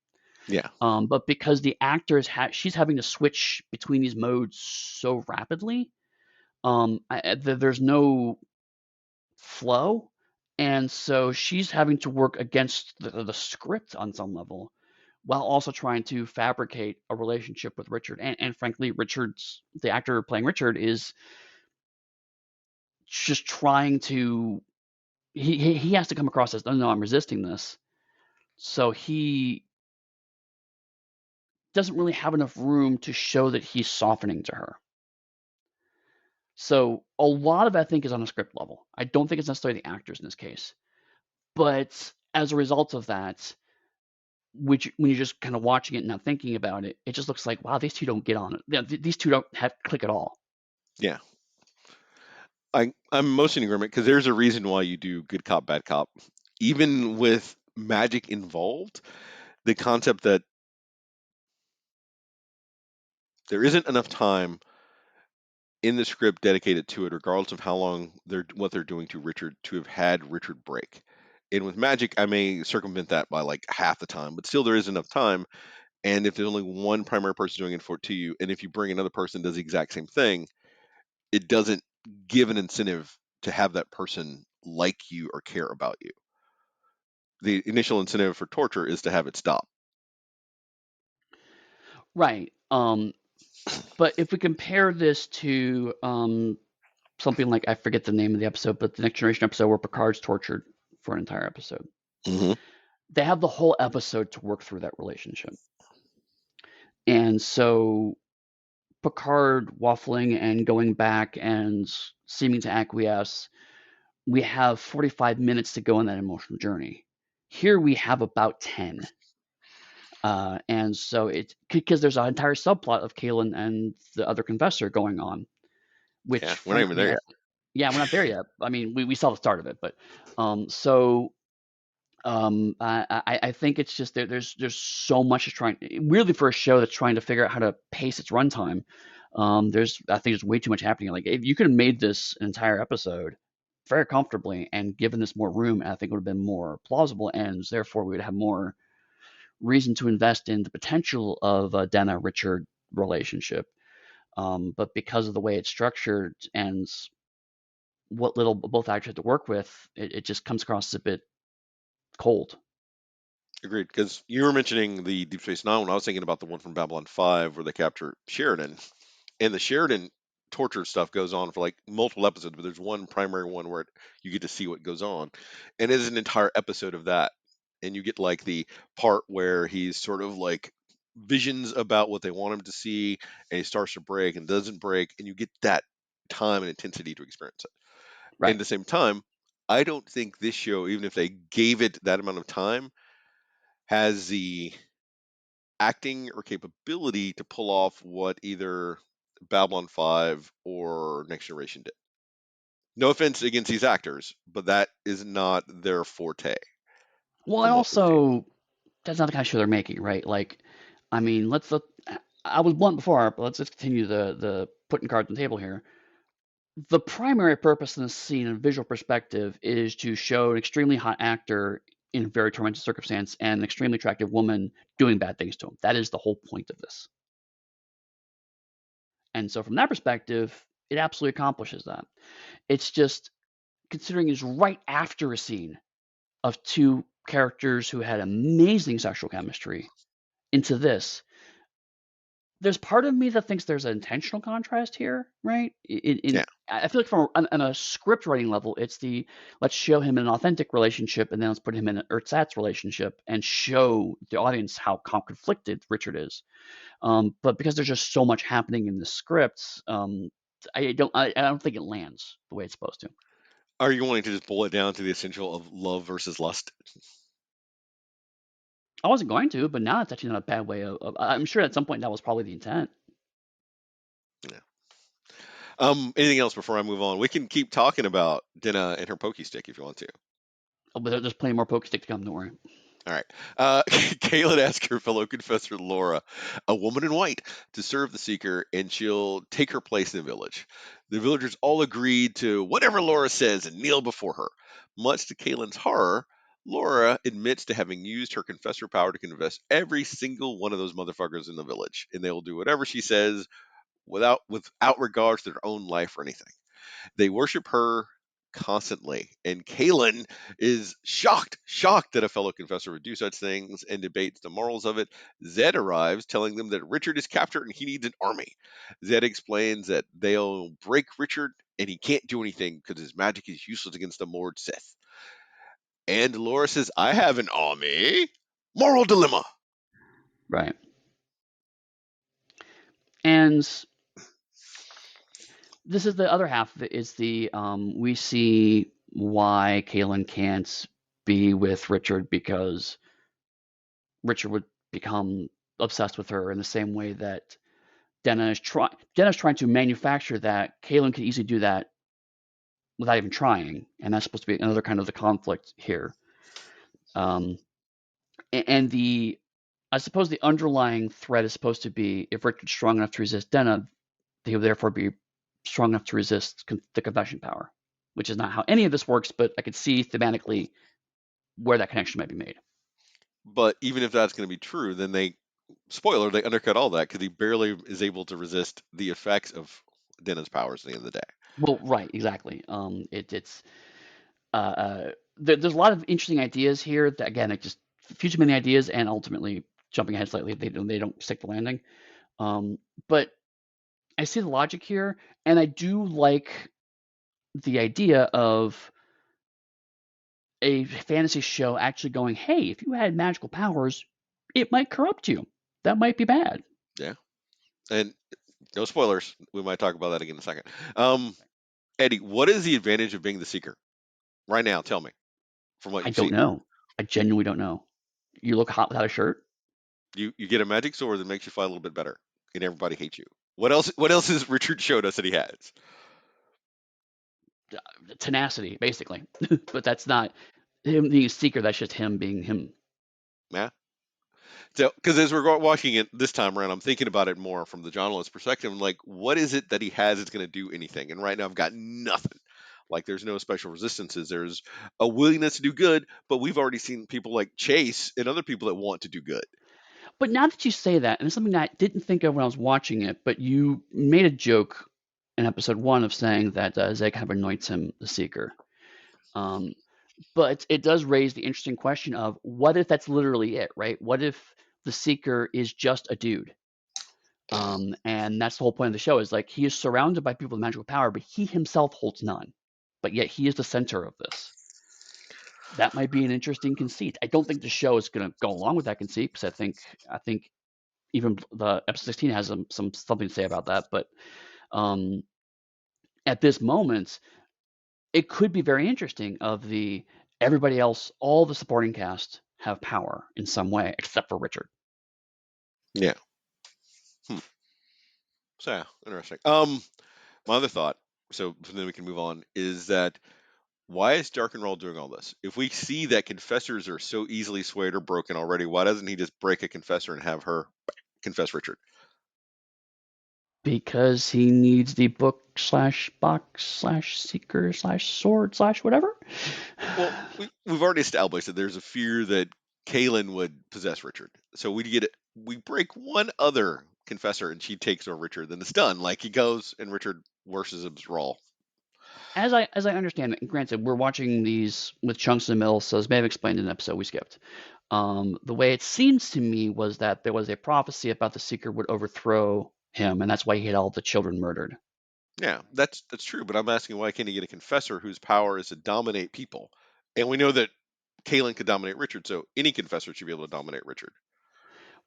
Yeah. But because the actors she's having to switch between these modes so rapidly, there's no flow, and so she's having to work against the script on some level while also trying to fabricate a relationship with Richard. And frankly, the actor playing Richard, is just trying to. He has to come across as, no, I'm resisting this. So he doesn't really have enough room to show that he's softening to her. So a lot of it, I think, is on a script level. I don't think it's necessarily the actors in this case. But as a result of that, which when you're just kind of watching it and not thinking about it, it just looks like, wow, these two don't get on it. These two don't have click at all. Yeah. I'm most in agreement because there's a reason why you do good cop, bad cop. Even with magic involved, the concept that there isn't enough time in the script dedicated to it, regardless of how long what they're doing to Richard, to have had Richard break. And with magic, I may circumvent that by like half the time, but still there is enough time. And if there's only one primary person doing it for to you, and if you bring another person that does the exact same thing, it doesn't give an incentive to have that person like you or care about you. The initial incentive for torture is to have it stop. Right. But if we compare this to something like, I forget the name of the episode, but the Next Generation episode where Picard's tortured for an entire episode, Hmm. they have the whole episode to work through that relationship. And so Picard waffling and going back and seeming to acquiesce, we have 45 minutes to go on that emotional journey. Here we have about 10. And so it's because there's an entire subplot of Kalen and the other confessor going on, which Yeah, we're not even frankly, there yet. yeah, we're not there yet. I mean, we saw the start of it, but so I think it's just there's so much trying, weirdly, for a show that's trying to figure out how to pace its runtime. I think there's way too much happening. Like if you could have made this an entire episode very comfortably and given this more room, I think it would have been more plausible, and therefore we would have more reason to invest in the potential of Dana, Richard, relationship. But because of the way it's structured and what little both actors have to work with, it just comes across as a bit cold. Agreed. Because you were mentioning the Deep Space Nine one. I was thinking about the one from Babylon 5 where they capture Sheridan. And the Sheridan torture stuff goes on for like multiple episodes, but there's one primary one where you get to see what goes on. And it is an entire episode of that. And you get like the part where he's sort of like visions about what they want him to see, and he starts to break and doesn't break. And you get that time and intensity to experience it. And Right. at the same time, I don't think this show, even if they gave it that amount of time, has the acting or capability to pull off what either Babylon 5 or Next Generation did. No offense against these actors, but that is not their forte Well, and from what we've seen. also that's not the kind of show they're making, right? Like, I mean, I was blunt before, but let's just continue the putting cards on the table here. The primary purpose in this scene, in a visual perspective, is to show an extremely hot actor in a very tormented circumstance and an extremely attractive woman doing bad things to him. That is the whole point of this. And so, from that perspective, it absolutely accomplishes that. It's just considering it's right after a scene of two characters who had amazing sexual chemistry into this. There's part of me that thinks there's an intentional contrast here, right? Yeah. I feel like from on a script writing level, it's the let's show him in an authentic relationship and then let's put him in an ersatz relationship and show the audience how conflicted Richard is. But because there's just so much happening in the scripts, I don't think it lands the way it's supposed to. Are you wanting to just boil it down to the essential of love versus lust? I wasn't going to, but now it's actually not a bad way I'm sure at some point that was probably the intent. Yeah. Anything else before I move on? We can keep talking about Dinah and her pokey stick if you want to. Oh, but there's plenty more Pokestick to come. Don't worry. All right. Kaylin asks her fellow confessor Laura, a woman in white, to serve the Seeker, and she'll take her place in the village. The villagers all agreed to whatever Laura says and kneel before her. Much to Kaylin's horror, Laura admits to having used her confessor power to confess every single one of those motherfuckers in the village, and they will do whatever she says without regard to their own life or anything. They worship her constantly. And Kaylin is shocked that a fellow confessor would do such things and debates the morals of it. Zed arrives, telling them that Richard is captured and he needs an army. Zed explains that they'll break Richard and he can't do anything because his magic is useless against the Mord Sith. And Laura says, I have an army. Moral dilemma. Right. And this is the other half of it is the we see why Kaylin can't be with Richard because Richard would become obsessed with her in the same way that Denna's trying to manufacture that. Kaylin could easily do that without even trying, and that's supposed to be another kind of the conflict here. Um, and the I suppose the underlying threat is supposed to be if Richard's strong enough to resist Denna, he would therefore be strong enough to resist the confession power, which is not how any of this works, but I could see thematically where that connection might be made. But even if that's going to be true, then they undercut all that because he barely is able to resist the effects of Denna's powers at the end of the day. Well, right, exactly. It's there's a lot of interesting ideas here that again, it just future many ideas and ultimately jumping ahead slightly, they don't stick the landing. But I see the logic here, and I do like the idea of a fantasy show actually going, hey, if you had magical powers, it might corrupt you. That might be bad. Yeah. And no spoilers. We might talk about that again in a second. Um, Eddie, what is the advantage of being the seeker? Right now, tell me from what I you've don't seen. know. I genuinely don't know. You look hot without a shirt. You get a magic sword that makes you fight a little bit better, and everybody hates you. What else has Richard showed us that he has? Tenacity, basically. But that's not him being a seeker. That's just him being him. Yeah. So, because as we're watching it this time around, I'm thinking about it more from the journalist perspective. I'm like, what is it that he has that's going to do anything? And right now, I've got nothing. Like, there's no special resistances. There's a willingness to do good, but we've already seen people like Chase and other people that want to do good. But now that you say that, and it's something that I didn't think of when I was watching it, but you made a joke in episode one of saying that Zed kind of anoints him the Seeker. Um, but it does raise the interesting question of what if that's literally it, right? What if the Seeker is just a dude? And that's the whole point of the show is like he is surrounded by people with magical power, but he himself holds none. But yet he is the center of this. That might be an interesting conceit. I don't think the show is going to go along with that conceit because I think even the episode 16 has some something to say about that. But um, at this moment, it could be very interesting. Of the everybody else, all the supporting cast have power in some way, except for Richard. Yeah. Hmm. So yeah, interesting. My other thought, so then we can move on, is that why is Dark and Roll doing all this? If we see that confessors are so easily swayed or broken already, why doesn't he just break a confessor and have her confess Richard? Because he needs the book slash box slash seeker slash sword slash whatever. Well, we've already established that there's a fear that Kaylin would possess Richard. So we break one other confessor and she takes over Richard, then it's done. Like he goes and Richard worships Rawl. As I understand it, and granted, we're watching these with chunks in the middle, so as may have explained in an episode we skipped. The way it seems to me was that there was a prophecy about the Seeker would overthrow him, and that's why he had all the children murdered. Yeah, that's true, but I'm asking why can't he get a confessor whose power is to dominate people? And we know that Kaylin could dominate Richard, so any confessor should be able to dominate Richard.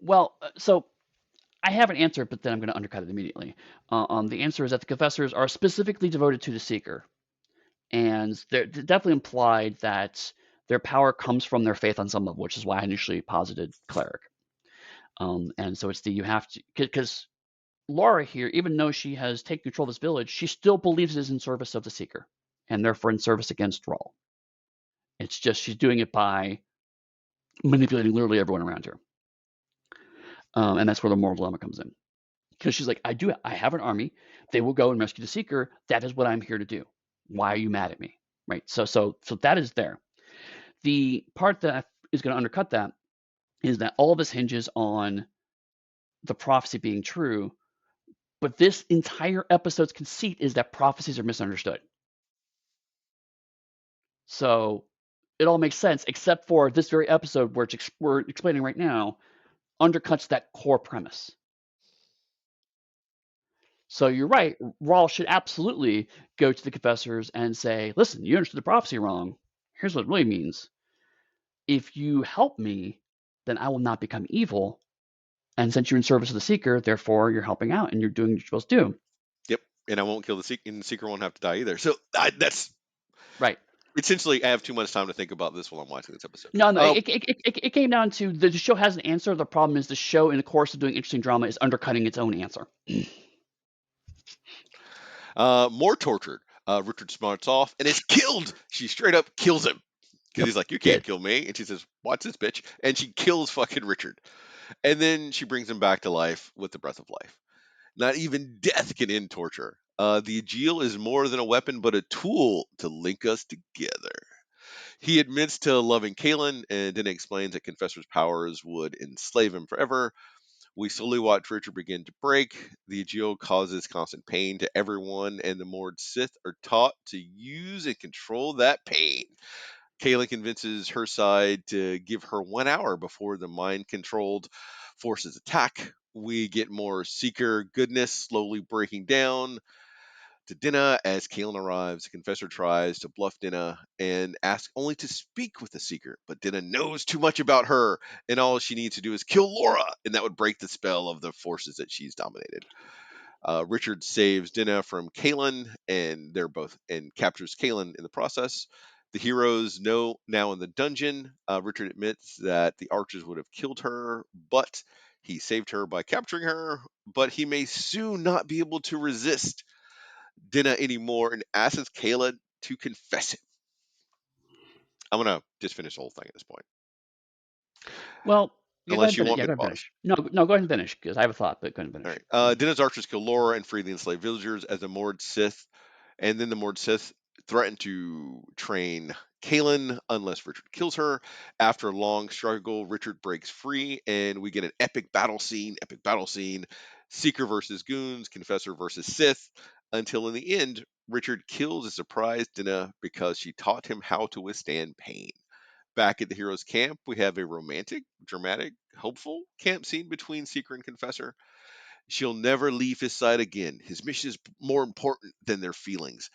Well, so I have an answer, but then I'm going to undercut it immediately. The answer is that the confessors are specifically devoted to the Seeker, and they're definitely implied that their power comes from their faith on some level, which is why I initially posited cleric. And so it's the you have to because Laura here, even though she has taken control of this village, she still believes it is in service of the Seeker, and therefore in service against Rawl. It's just she's doing it by manipulating literally everyone around her, and that's where the moral dilemma comes in. Because she's like, I have an army. They will go and rescue the Seeker. That is what I'm here to do. Why are you mad at me? Right. So that is there. The part that is going to undercut that is that all of this hinges on the prophecy being true. But this entire episode's conceit is that prophecies are misunderstood. So it all makes sense, except for this very episode, where we're explaining right now, undercuts that core premise. So you're right. Rawl should absolutely go to the confessors and say, listen, you understood the prophecy wrong. Here's what it really means. If you help me, then I will not become evil. And since you're in service of the Seeker, therefore you're helping out and you're doing what you're supposed to do. Yep, and I won't kill the Seeker, and the Seeker won't have to die either. So that's Right. essentially, I have too much time to think about this while I'm watching this episode. No, it came down to the show has an answer. The problem is the show, in the course of doing interesting drama, is undercutting its own answer. More tortured. Richard smarts off and is killed. She straight up kills him because Yep, he's like, "You can't dead. kill me," and she says, "Watch this, bitch," and she kills fucking Richard. And then she brings him back to life with the breath of life. Not even death can end torture. The Aegil is more than a weapon, but a tool to link us together. He admits to loving Kaylin and then explains that Confessor's powers would enslave him forever. We slowly watch Richard begin to break. The Aegil causes constant pain to everyone, and the Mord Sith are taught to use and control that pain. Kaylin convinces her side to give her 1 hour before the mind controlled forces attack. We get more Seeker goodness slowly breaking down to Dinah as Kaelin arrives. The confessor tries to bluff Dinah and asks only to speak with the Seeker, but Dinah knows too much about her, and all she needs to do is kill Laura, and that would break the spell of the forces that she's dominated. Richard saves Dinah from Kaelin, and they're both and captures Kaelin in the process. The heroes know now in the dungeon. Richard admits that the archers would have killed her, but he saved her by capturing her. But he may soon not be able to resist Dinah anymore and asks Kayla to confess him. I'm gonna just finish the whole thing at this point, Well, yeah, go ahead unless and you finish. want Yeah, me go to ahead and pause. finish. No, go ahead and finish because I have a thought, but go ahead and All finish. right. Dinah's archers kill Laura and free the enslaved villagers as the Mord Sith, and then the Mord Sith threaten to train Kaylin unless Richard kills her. After a long struggle, Richard breaks free, and we get an epic battle scene. Epic battle scene. Seeker versus Goons, Confessor versus Sith. Until in the end, Richard kills a surprise Dinah because she taught him how to withstand pain. Back at the hero's camp, we have a romantic, dramatic, hopeful camp scene between Seeker and Confessor. She'll never leave his side again. His mission is more important than their feelings.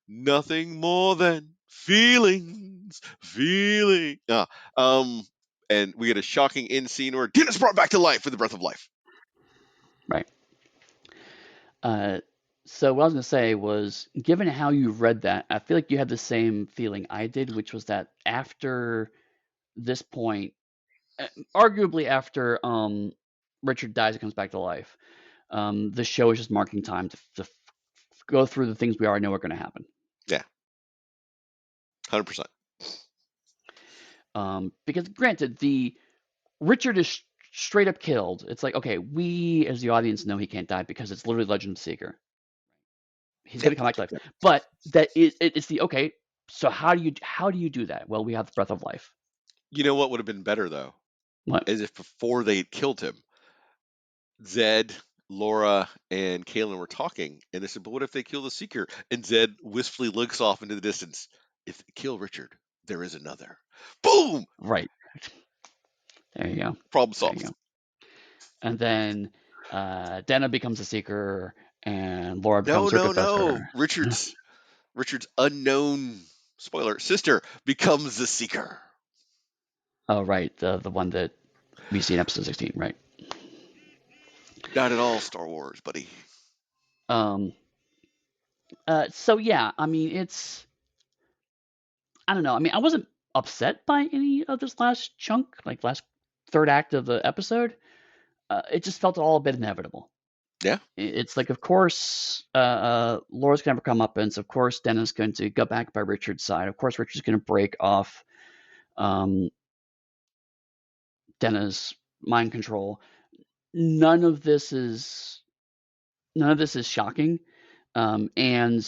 Nothing more than feelings, feeling. And we get a shocking end scene where Dennis brought back to life with the breath of life. Right. Uh, so what I was going to say was, given how you read that, I feel like you had the same feeling I did, which was that after this point, arguably after Richard dies and comes back to life, the show is just marking time to go through the things we already know are going to happen. Yeah, 100%. Because granted, the Richard is straight up killed. It's like, okay, we as the audience know he can't die because it's literally Legend of the Seeker. He's going Yep. to come back to life. Yep. But it's the okay. So how do you do that? Well, we have the breath of life. You know what would have been better though, What? is if before they had killed him, Zed, Laura, and Kaylin were talking, and they said, "But what if they kill the Seeker?" And Zed wistfully looks off into the distance. If they kill Richard, there is another. Boom! Right. There you go. Problem There you solved. go. And then Dana becomes a Seeker, and Laura No, becomes her no, no. confessor. Richard's unknown spoiler sister becomes the Seeker. Oh, right, the one that we see in episode 16, right? Not at all Star Wars, buddy. Um. So yeah, I mean, I don't know. I mean, I wasn't upset by any of this last chunk, like last third act of the episode. It just felt all a bit inevitable. Yeah. It's like, of course, Laura's going to come up, and of course, Dennis going to go back by Richard's side. Of course, Richard's going to break off um, Dennis' mind control. None of this is shocking, and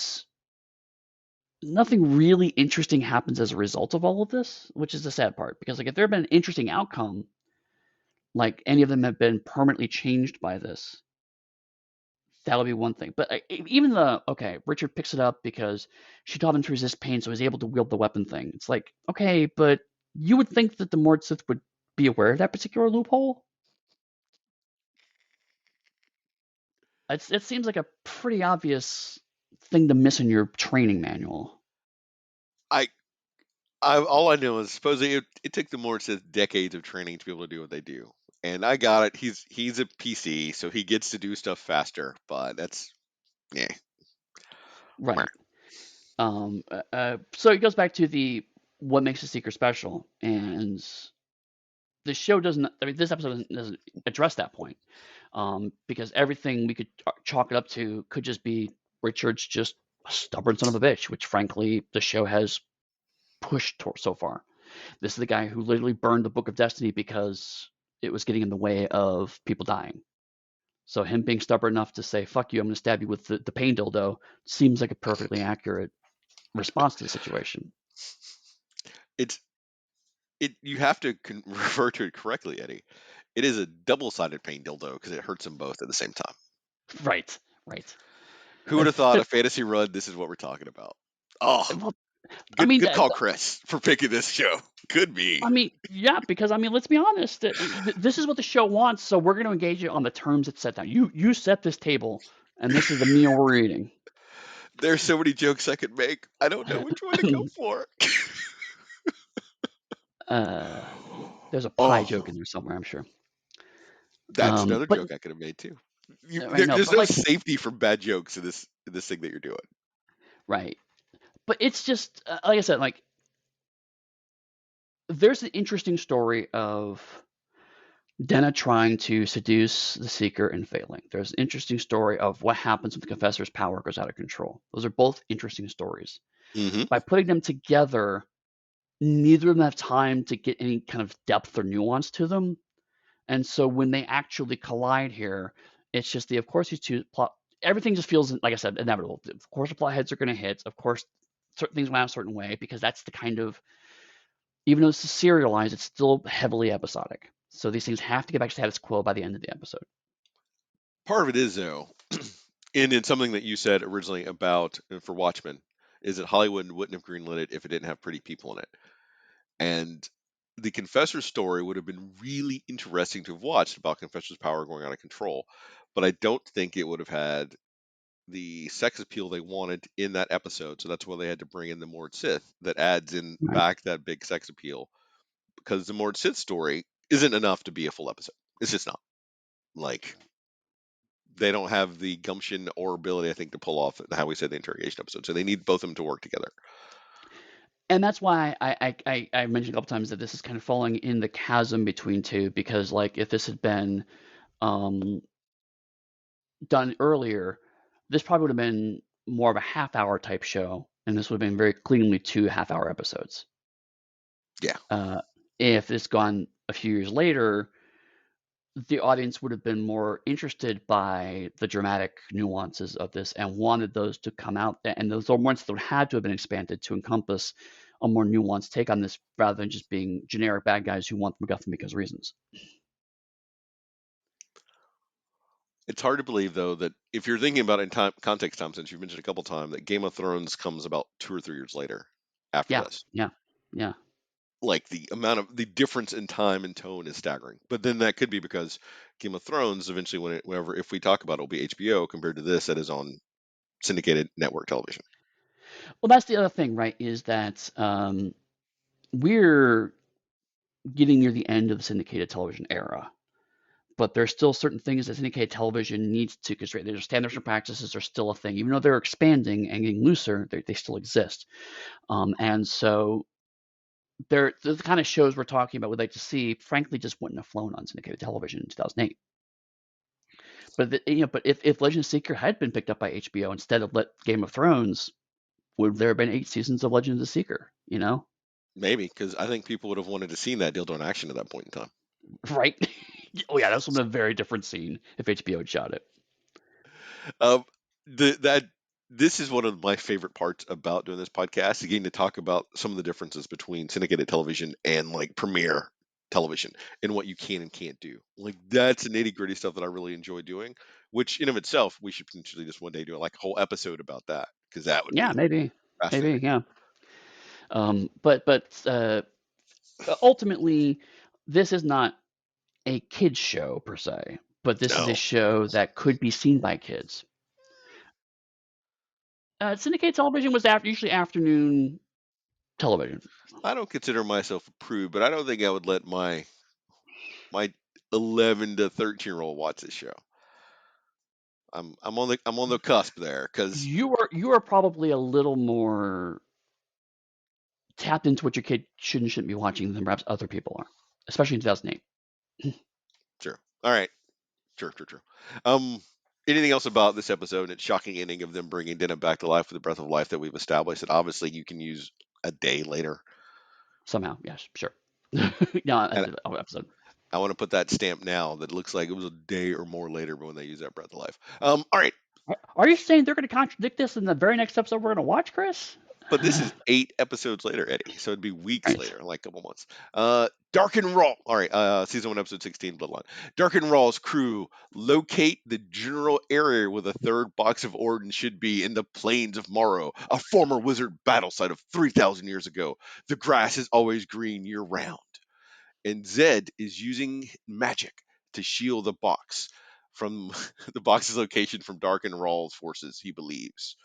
nothing really interesting happens as a result of all of this, which is the sad part. Because like, if there had been an interesting outcome, like any of them have been permanently changed by this, that would be one thing. But even Richard picks it up because she taught him to resist pain, so he's able to wield the weapon thing. It's like, okay, but you would think that the Mord Sith would be aware of that particular loophole. It seems like a pretty obvious thing to miss in your training manual. I, all I know is supposedly it took the Morse decades of training to be able to do what they do. And I got it. He's a PC, so he gets to do stuff faster. But that's yeah. Right. So it goes back to the what makes a Seeker special, and the show doesn't. I mean, this episode doesn't address that point, because everything we could chalk it up to could just be Richard's just a stubborn son of a bitch, which frankly the show has pushed so far. This is the guy who literally burned the Book of Destiny because it was getting in the way of people dying. So him being stubborn enough to say "fuck you," I'm going to stab you with the pain dildo seems like a perfectly accurate response to the situation. It's you have to refer to it correctly, Eddie. It is a double-sided pain dildo because it hurts them both at the same time. Right, right. Who would have thought a fantasy run? This is what we're talking about. Oh, Well, I mean, good call, Chris, for picking this show. Good me. yeah, because let's be honest. This is what the show wants, so we're going to engage it on the terms it's set down. You set this table, and this is the meal we're eating. There's so many jokes I could make. I don't know which one to go for. There's a pie joke Oh, in there somewhere, I'm sure. that's another But joke I could have made too. right, no, There's but no like, safety from bad jokes in this thing that you're doing. right. But it's just like I said, like there's an interesting story of Denna trying to seduce the Seeker and failing. There's an interesting story of what happens when the Confessor's power goes out of control. Those are both interesting stories. Mm-hmm. By putting them together, neither of them have time to get any kind of depth or nuance to them. And so when they actually collide here, it's just of course these two plot, everything just feels, like I said, inevitable. Of course the plot heads are going to hit. Of course certain things went out a certain way because that's the kind of, even though this is serialized, it's still heavily episodic. So these things have to get back to status quo by the end of the episode. Part of it is though, and in something that you said originally about for Watchmen, is that Hollywood wouldn't have greenlit it if it didn't have pretty people in it. And the Confessor's story would have been really interesting to have watched about Confessor's power going out of control, but I don't think it would have had the sex appeal they wanted in that episode. So that's why they had to bring in the Mord Sith that adds in Right. back that big sex appeal, because the Mord Sith story isn't enough to be a full episode. It's just not. Like, they don't have the gumption or ability, I think, to pull off how we said the interrogation episode. So they need both of them to work together. And that's why I mentioned a couple times that this is kind of falling in the chasm between two, because like if this had been um, done earlier, this probably would have been more of a half-hour type show, and this would have been very cleanly 2 half-hour episodes. Yeah, Uh, if this gone a few years later, the audience would have been more interested by the dramatic nuances of this and wanted those to come out, and those are ones that would have to have been expanded to encompass a more nuanced take on this rather than just being generic bad guys who want the MacGuffin because reasons. it's hard to believe though that if you're thinking about it in time context time, since you've mentioned a couple times that Game of Thrones comes about 2 or 3 years later after Yeah, this. yeah, yeah. Like the amount of the difference in time and tone is staggering. But then that could be because Game of Thrones eventually, whenever if we talk about it, will be HBO compared to this that is on syndicated network television. Well, that's the other thing, right? Is that we're getting near the end of the syndicated television era, but there's still certain things that syndicated television needs to constrain. Their standards and practices are still a thing, even though they're expanding and getting looser. They still exist, and so they're the kind of shows we're talking about. We'd like to see, frankly, just wouldn't have flown on syndicated television in 2008. But but if Legend of Seeker had been picked up by HBO instead of let Game of Thrones, would there have been 8 seasons of Legend of the Seeker? Maybe because I think people would have wanted to see that dildo in action at that point in time. Right? Oh yeah, that's a very different scene if HBO had shot it. Um, that this is one of my favorite parts about doing this podcast, again, to talk about some of the differences between syndicated television and like premiere television and what you can and can't do. Like that's the nitty gritty stuff that I really enjoy doing, which in of itself we should potentially just one day do like a whole episode about that because that would Yeah, be maybe, fascinating. yeah. But ultimately, this is not a kids show per se, but this is a No, show that could be seen by kids. Syndicated television was usually afternoon television. I don't consider myself a prude, but I don't think I would let my 11 to 13-year-old watch this show. I'm on the cusp there because You are probably a little more tapped into what your kid should and shouldn't be watching than perhaps other people are, especially in 2008. sure. All right. Sure, sure, true. Um, anything else about this episode and its shocking ending of them bringing Denham back to life with the breath of life that we've established that obviously you can use a day later? Somehow, yes, sure. No, at And the episode. I want to put that stamp now that it looks like it was a day or more later when they use that breath of life. All right. Are you saying they're going to contradict this in the very next episode we're going to watch, Chris? But this is 8 episodes later, Eddie. So it'd be weeks Right. later, like a couple months. Dark and Raw. All right. Season 1, episode 16, Bloodline. Dark and Raw's crew locate the general area where the third box of Orden should be in the plains of Morrow, a former wizard battle site of 3,000 years ago. The grass is always green year round. And Zed is using magic to shield the box from the box's location from Dark and Raw's forces, he believes.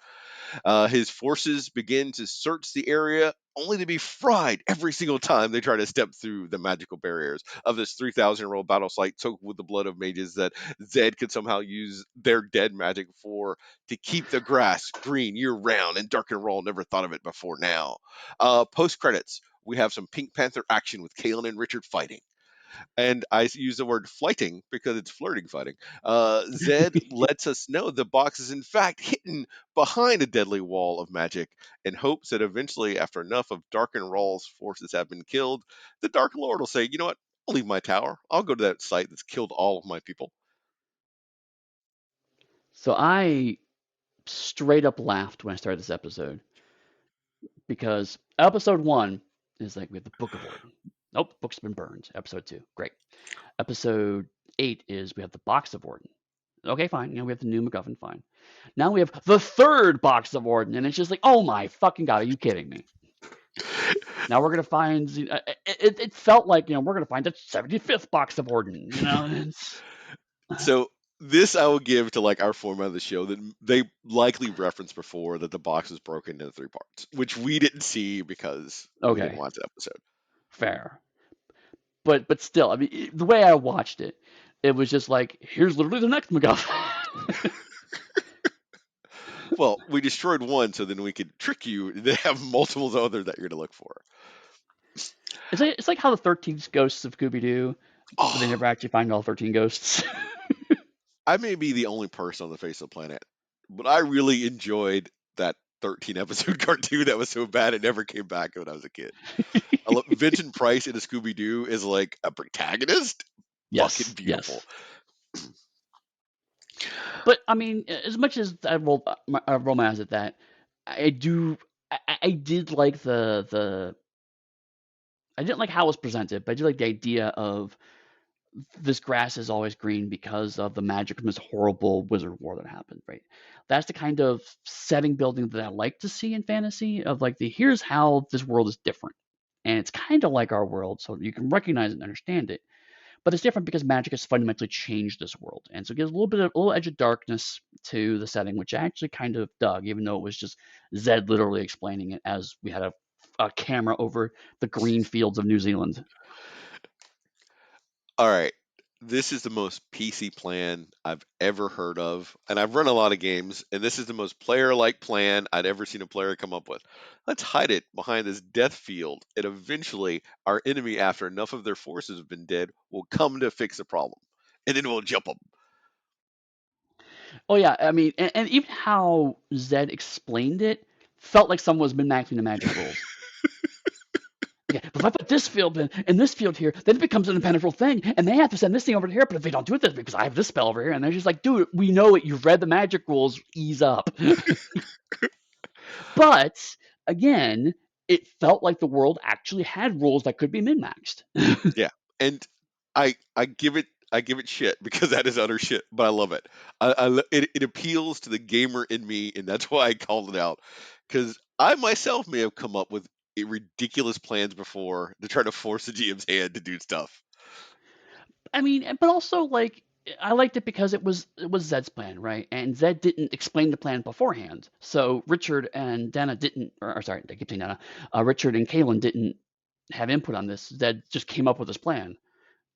His forces begin to search the area only to be fried every single time they try to step through the magical barriers of this 3,000-year-old battle site soaked with the blood of mages that Zed could somehow use their dead magic for to keep the grass green year round. And Dark and Roll never thought of it before now. Post credits, we have some Pink Panther action with Kalen and Richard fighting. And I use the word flighting because it's flirting fighting. Zed lets us know the box is in fact hidden behind a deadly wall of magic and hopes that eventually, after enough of Dark and Raw's forces have been killed, the Dark Lord will say, you know what, I'll leave my tower. I'll go to that site that's killed all of my people. So I straight up laughed when I started this episode because episode 1 is like we have the Book of Orden. Nope, the book's been burned. Episode 2, great. Episode 8 is we have the Box of Orden. Okay, fine. We have the new MacGuffin, fine. Now we have the third Box of Orden, and it's just like, oh my fucking god, are you kidding me? Now we're gonna find. It felt like we're gonna find the 75th Box of Orden. It's So this I will give to like our format of the show that they likely referenced before that the box was broken into 3 parts, which we didn't see because we didn't okay, watch the episode. fair, but still, I mean, the way I watched it, it was just like, here's literally the next MacGuffin. Well, we destroyed one, so then we could trick you to have multiple other that you're gonna look for. It's like how the 13 ghosts of Scooby Doo, but they Oh, never actually find all 13 ghosts. I may be the only person on the face of the planet, but I really enjoyed that 13 episode cartoon that was so bad it never came back when I was a kid. I love Vincent Price in a Scooby Doo is like a protagonist. Fucking Yes, beautiful. yes. But I mean, as much as I roll my eyes at that, I do. I did like the. I didn't like how it was presented, but I did like the idea of this grass is always green because of the magic from this horrible wizard war that happened, right? That's the kind of setting building that I like to see in fantasy of like the here's how this world is different. And it's kind of like our world, so you can recognize it and understand it. But it's different because magic has fundamentally changed this world. And so it gives a little edge of darkness to the setting, which I actually kind of dug, even though it was just Zed literally explaining it as we had a camera over the green fields of New Zealand. All right. This is the most PC plan I've ever heard of. And I've run a lot of games, and this is the most player like plan I'd ever seen a player come up with. Let's hide it behind this death field, and eventually our enemy, after enough of their forces have been dead, will come to fix the problem. And then we'll jump them. Oh yeah, I mean, and even how Zed explained it felt like someone was min-maxing the magic rules. Okay, but if I put this field in this field here, then it becomes an impenetrable thing, and they have to send this thing over to here. But if they don't do it this because I have this spell over here, and they're just like, dude, we know it. You've read the magic rules. Ease up. But again, it felt like the world actually had rules that could be min-maxed. Yeah. And I give it shit because that is utter shit, but I love it. It appeals to the gamer in me, and that's why I called it out. Because I myself may have come up with ridiculous plans before to try to force the GM's hand to do stuff. I mean, but also like I liked it because it was Zed's plan, right? And Zed didn't explain the plan beforehand, so Richard and Dana didn't, or sorry, I keep saying Dana. Richard and Kaylin didn't have input on this. Zed just came up with this plan,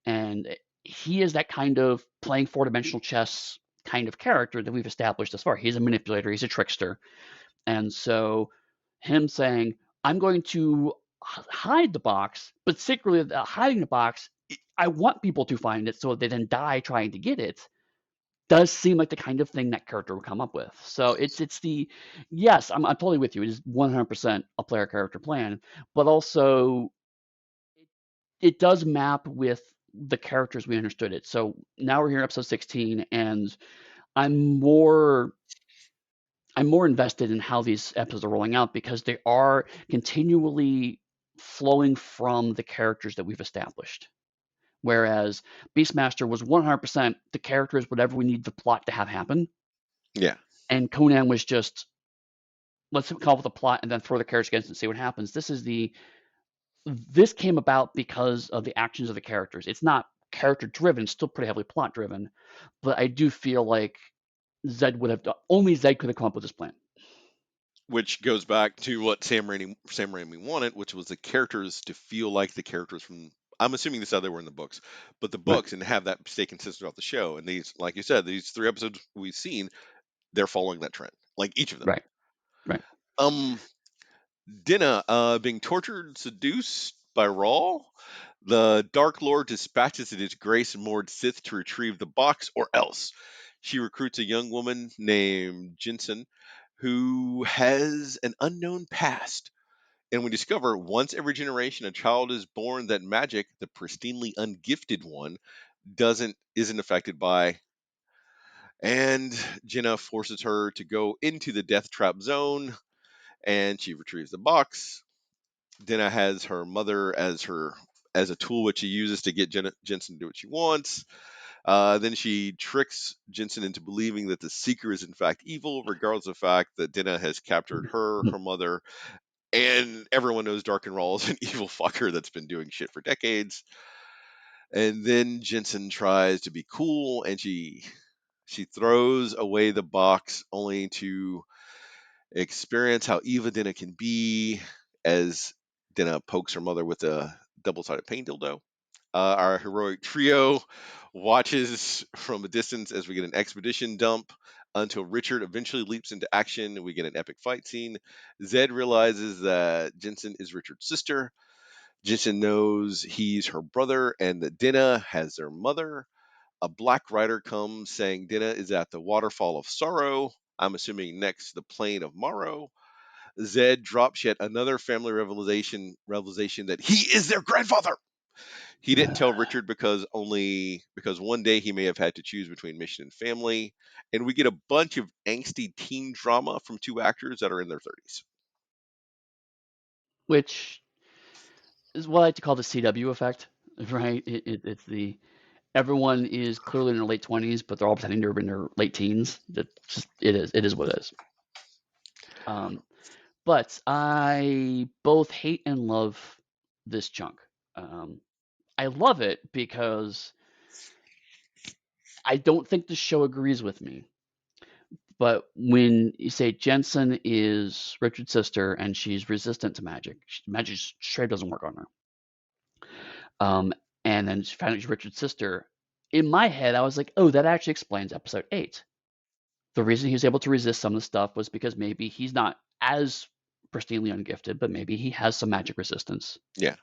and he is that kind of playing four-dimensional chess kind of character that we've established thus far. He's a manipulator. He's a trickster, and so him saying, "I'm going to hide the box, but secretly hiding the box, I want people to find it so they then die trying to get it." Does seem like the kind of thing that character would come up with. So it's the yes, I'm totally with you. It is 100% a player character plan, but also it does map with the characters we understood it. So now we're here in episode 16, and I'm more I'm more invested in how these episodes are rolling out because they are continually flowing from the characters that we've established. Whereas Beastmaster was 100% the character is whatever we need the plot to have happen, Yeah. and Conan was just let's come up with a plot and then throw the characters against it and see what happens. This came about because of the actions of the characters. It's not character driven, still pretty heavily plot driven, but I do feel like Zed would have done, only Zed could have come up with this plan. Which goes back to what Sam Raimi wanted, which was the characters to feel like the characters from. I'm assuming this other were in the books, but the Right, books and have that stay consistent throughout the show. And these, like you said, these 3 episodes we've seen, they're following that trend, like each of them. right, right. Um, Dinah, being tortured, and seduced by Raw, the Dark Lord dispatches in his grace moored Sith to retrieve the box, or else. She recruits a young woman named Jensen, who has an unknown past. And we discover once every generation a child is born that magic, the pristinely ungifted one, isn't affected by. And Jenna forces her to go into the death trap zone and she retrieves the box. Dinah has her mother as a tool which she uses to get Jensen to do what she wants. Then she tricks Jensen into believing that the Seeker is in fact evil, regardless of the fact that Dinah has captured her mother, and everyone knows Dark and Rawl is an evil fucker that's been doing shit for decades. And then Jensen tries to be cool, and she throws away the box, only to experience how evil Dinah can be, as Dinah pokes her mother with a double-sided pain dildo. Our heroic trio watches from a distance as we get an expedition dump until Richard eventually leaps into action and we get an epic fight scene. Zed realizes that Jensen is Richard's sister. Jensen knows he's her brother and that Dinah has their mother. A black rider comes saying Dinah is at the waterfall of sorrow. I'm assuming next to the plain of Morrow. Zed drops yet another family revelation that he is their grandfather. He didn't tell Richard because one day he may have had to choose between mission and family, and we get a bunch of angsty teen drama from two actors that are in their 30s. Which is what I like to call the CW effect, right? It's the everyone is clearly in their late 20s, but they're all pretending they're in their late teens. It is what it is. Um, but I both hate and love this chunk. Um, I love it because I don't think the show agrees with me. But when you say Jensen is Richard's sister and she's resistant to magic, magic straight doesn't work on her. And then she found out she's Richard's sister. In my head, I was like, oh, that actually explains episode 8. The reason he was able to resist some of the stuff was because maybe he's not as pristinely ungifted, but maybe he has some magic resistance. Yeah.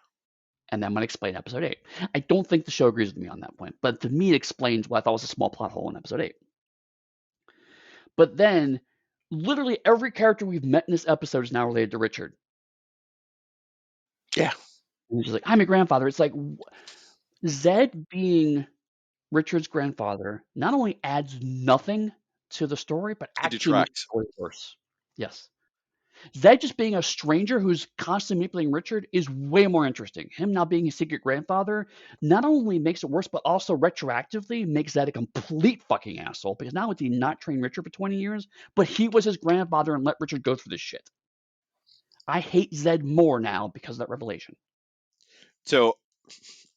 And that might explain episode 8. I don't think the show agrees with me on that point, but to me, it explains what I thought was a small plot hole in episode 8. But then, literally every character we've met in this episode is now related to Richard. Yeah. And she's like, I'm your grandfather. It's like, Zed being Richard's grandfather not only adds nothing to the story, but It actually makes the detracts. story worse. Yes. Zed just being a stranger who's constantly manipulating Richard is way more interesting. Him now being his secret grandfather not only makes it worse, but also retroactively makes Zed a complete fucking asshole because not only did he not train Richard for 20 years, but he was his grandfather and let Richard go through this shit. I hate Zed more now because of that revelation. So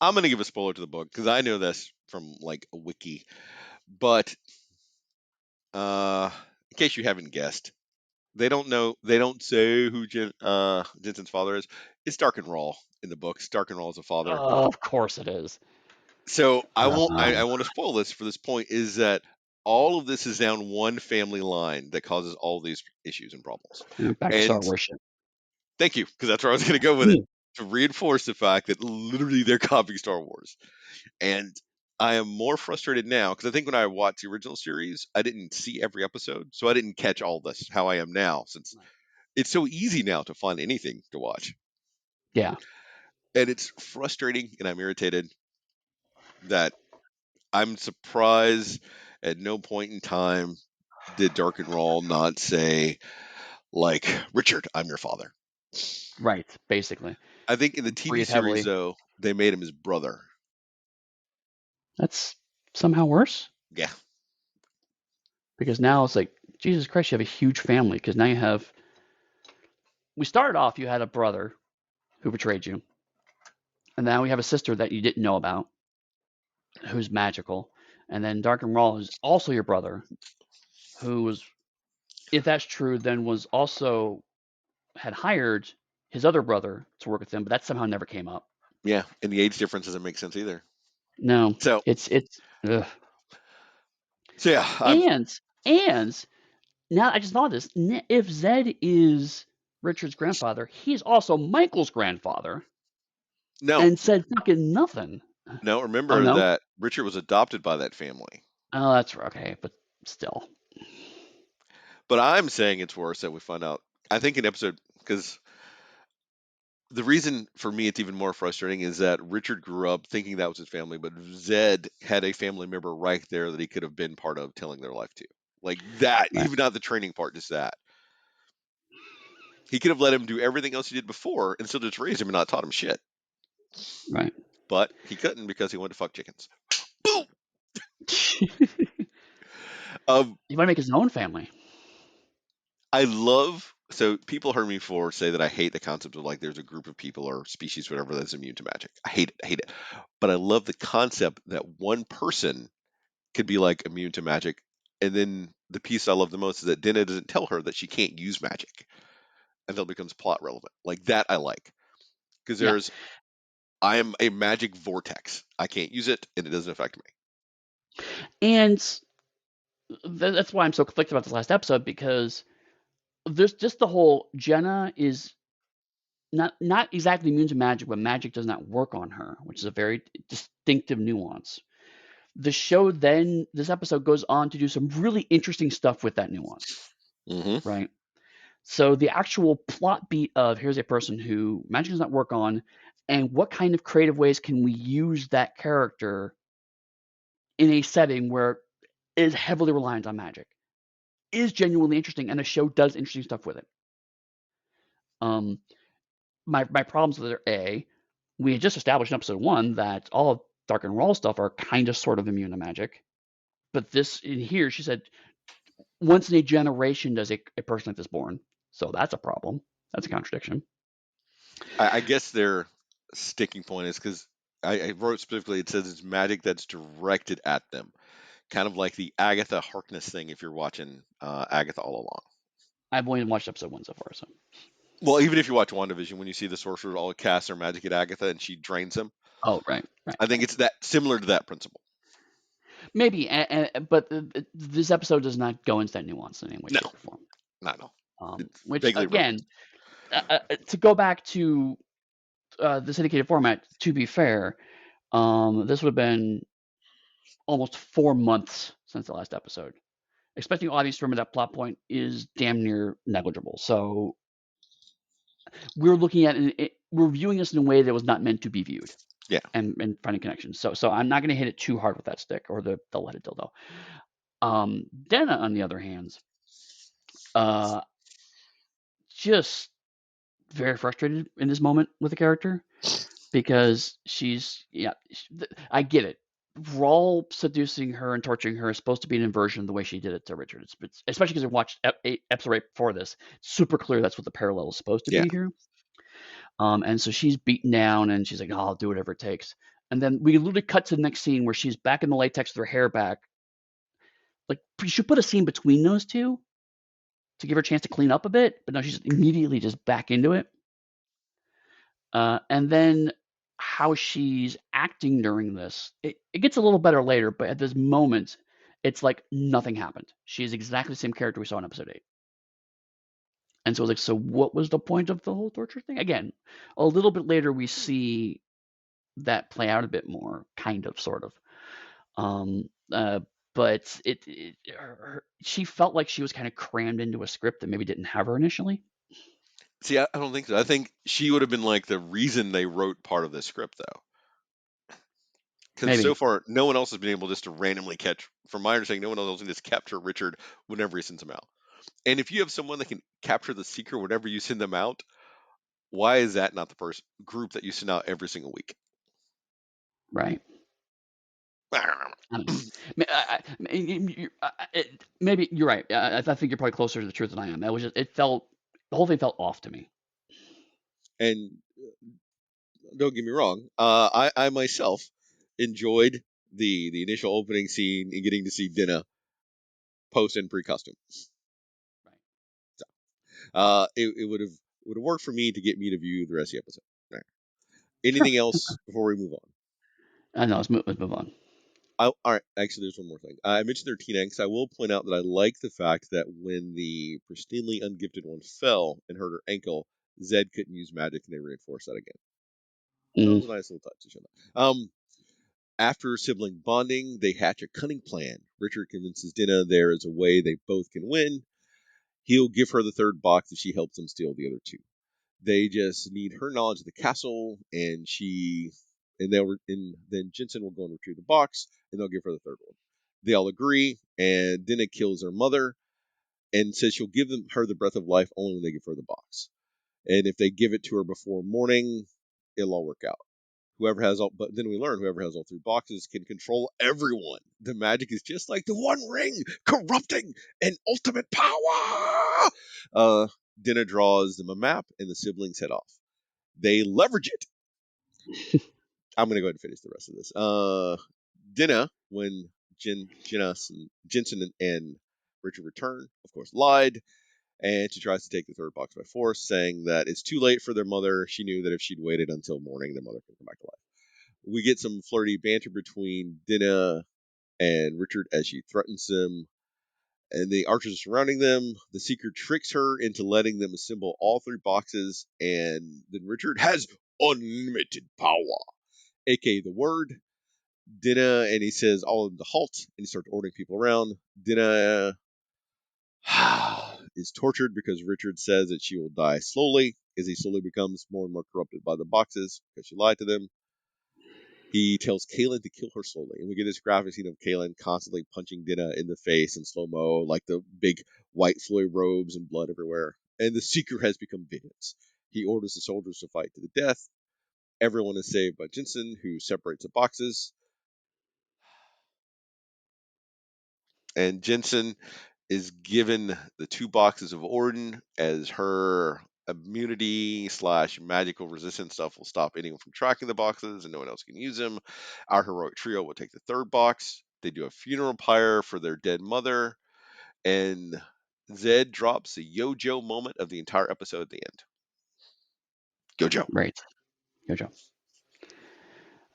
I'm going to give a spoiler to the book because I know this from like a wiki. But in case you haven't guessed, they don't know. They don't say who Jensen's father is. It's Dark and Rawl in the books. Dark and Rawl is a father. Of course it is. So I won't. I Um, want to spoil this for this point. Is that all of this is down one family line that causes all these issues and problems. Back to Star And Wars shit. thank you, because that's where I was going to go with it, to reinforce the fact that literally they're copying Star Wars. And I am more frustrated now because I think when I watched the original series, I didn't see every episode, so I didn't catch all this how I am now, since it's so easy now to find anything to watch. Yeah. And it's frustrating, and I'm irritated that I'm surprised at no point in time did Dark and Rawl not say, like, Richard, I'm your father. Right. Basically. I think in the TV Breathe series, heavily. though, they made him his brother. That's somehow worse Yeah. because now it's like, Jesus Christ, you have a huge family because now you have. We started off, you had a brother who betrayed you. And now we have a sister that you didn't know about who's magical. And then Dark and Raw is also your brother who was, if that's true, then was also had hired his other brother to work with him, but that somehow never came up. Yeah. And the age difference doesn't make sense either. No, So, it's ugh. so yeah, And now I just thought this: if Zed is Richard's grandfather, he's also Michael's grandfather, no, and said fucking nothing. no, Oh remember no, that Richard was adopted by that family. oh that's okay, but still, But I'm saying it's worse that we find out. I think in episode, because the reason for me it's even more frustrating is that Richard grew up thinking that was his family, but Zed had a family member right there that he could have been part of telling their life to. Like that, right. even not the training part, just that. He could have let him do everything else he did before and still just raised him and not taught him shit. Right. But he couldn't because he wanted to fuck chickens. Boom. Um, He might make his own family. I love. So people heard me before say that I hate the concept of like there's a group of people or species, whatever, that's immune to magic. I hate it. I hate it. But I love the concept that one person could be like immune to magic. And then the piece I love the most is that Dina doesn't tell her that she can't use magic until it becomes plot relevant. Like that, I like because Yeah. I am a magic vortex. I can't use it, and it doesn't affect me. And that's why I'm so conflicted about this last episode, because there's just the whole Jenna is not exactly immune to magic, but magic does not work on her, which is a very distinctive nuance. The show then, this episode goes on to do some really interesting stuff with that nuance, Hmm. right? So the actual plot beat of here's a person who magic does not work on, and what kind of creative ways can we use that character in a setting where it is heavily reliant on magic, is genuinely interesting, and the show does interesting stuff with it. Um, my problems with it are A, we had just established in episode one that all of Dark and Raw stuff are kind of sort of immune to magic. But this in here, she said, once in a generation does a person like this born. So that's a problem. That's a contradiction. I guess their sticking point is because I wrote specifically. It says it's magic that's directed at them, kind of like the Agatha Harkness thing. If you're watching Agatha all along, I've only watched episode one so far, so well, even if you watch WandaVision, when you see the sorcerer all cast their magic at Agatha and she drains him, oh right, right, I think it's that similar to that principle. maybe, but this episode does not go into that nuance in any way, No, shape, or form. not at all. It's Which vaguely relevant. again, to go back to the syndicated format, to be fair, this would have been almost 4 months since the last episode. Expecting audience to remember that plot point is damn near negligible. So we're looking at we're viewing this in a way that was not meant to be viewed, Yeah. and finding connections. So I'm not going to hit it too hard with that stick or the leaded dildo. Denna, on the other hand, uh, just very frustrated in this moment with the character, because I get it. Rawl seducing her and torturing her is supposed to be an inversion of the way she did it to Richard. Especially because I watched episode right before this. It's super clear that's what the parallel is supposed to Yeah. be here. And so she's beaten down and she's like, oh, I'll do whatever it takes. And then we literally cut to the next scene where she's back in the latex with her hair back. Like, you should put a scene between those two to give her a chance to clean up a bit, but no, she's immediately just back into it. And then how she's acting during this, it gets a little better later, but at this moment, it's like nothing happened. She is exactly the same character we saw in episode 8. And so I was like, so what was the point of the whole torture thing? Again, a little bit later, we see that play out a bit more, kind of, sort of. Um, uh, but she felt like she was kind of crammed into a script that maybe didn't have her initially. See, I don't think so. I think she would have been like the reason they wrote part of the script, though. Because so Maybe, far, no one else has been able just to randomly catch. From my understanding, no one else can just capture Richard whenever he sends him out. And if you have someone that can capture the seeker whenever you send them out, why is that not the person group that you send out every single week? right? I don't know. Maybe you're right. I think you're probably closer to the truth than I am. That was just, the whole thing felt off to me. And don't get me wrong, I myself enjoyed the initial opening scene and getting to see Dinah post and pre costume. Right. It would have worked for me to get me to view the rest of the episode. All right. Sure. Anything else before we move on? I know. Let's move on. All right. Actually, there's one more thing. I mentioned their teen angst. I will point out that I like the fact that when the pristinely ungifted one fell and hurt her ankle, Zed couldn't use magic, and they reinforced that again. So it Mm, was a nice little touch to show that. After sibling bonding, they hatch a cunning plan. Richard convinces Dinah there is a way they both can win. He'll give her the third box if she helps him steal the other two. They just need her knowledge of the castle, and then Jensen will go and retrieve the box, and they'll give her the third one. They all agree, and Dinah kills her mother and says she'll give her the breath of life only when they give her the box. and if they give it to her before morning, it'll all work out. Whoever has all, but then we learn whoever has all three boxes can control everyone. The magic is just like the One Ring, corrupting and ultimate power. Dinah draws them a map, and the siblings head off. They leverage it. I'm gonna go ahead and finish the rest of this. Dinah, when Jensen and Richard return, of course, lied, and she tries to take the third box by force, saying that it's too late for their mother. She knew that if she'd waited until morning, their mother could come back to life. We get some flirty banter between Dinah and Richard as she threatens him, and the archers are surrounding them. The Seeker tricks her into letting them assemble all three boxes, and then Richard has unlimited power, aka the word. Dinah, and he says all of them to halt, and he starts ordering people around. Dinah is tortured because Richard says that she will die slowly as he slowly becomes more and more corrupted by the boxes because she lied to them. He tells Kaylin to kill her slowly, and we get this graphic scene of Kaylin constantly punching Dinah in the face in slow mo, like the big white flowy robes and blood everywhere. And the Seeker has become vengeance. He orders the soldiers to fight to the death. Everyone is saved by Jensen, who separates the boxes. And Jensen is given the two boxes of Orden as her immunity slash magical resistance stuff will stop anyone from tracking the boxes and no one else can use them. Our heroic trio will take the third box. They do a funeral pyre for their dead mother, and Zed drops the Yo-Jo moment of the entire episode at the end. Yo-Jo. Right. Jojo.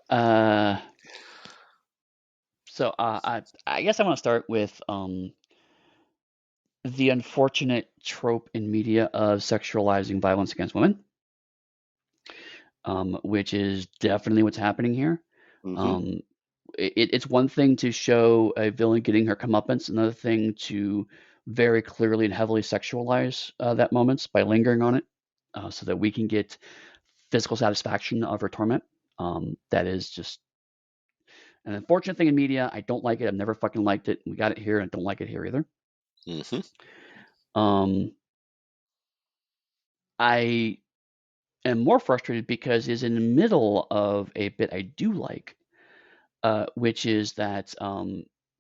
Uh, I guess I want to start with the unfortunate trope in media of sexualizing violence against women, which is definitely what's happening here. Mm-hmm. Um, it's one thing to show a villain getting her comeuppance, another thing to very clearly and heavily sexualize that moment by lingering on it, so that we can get physical satisfaction of her torment. That is just an unfortunate thing in media. I don't like it. I've never fucking liked it. We got it here, and I don't like it here either. Mm-hmm. Um, I am more frustrated because it's in the middle of a bit I do like, which is that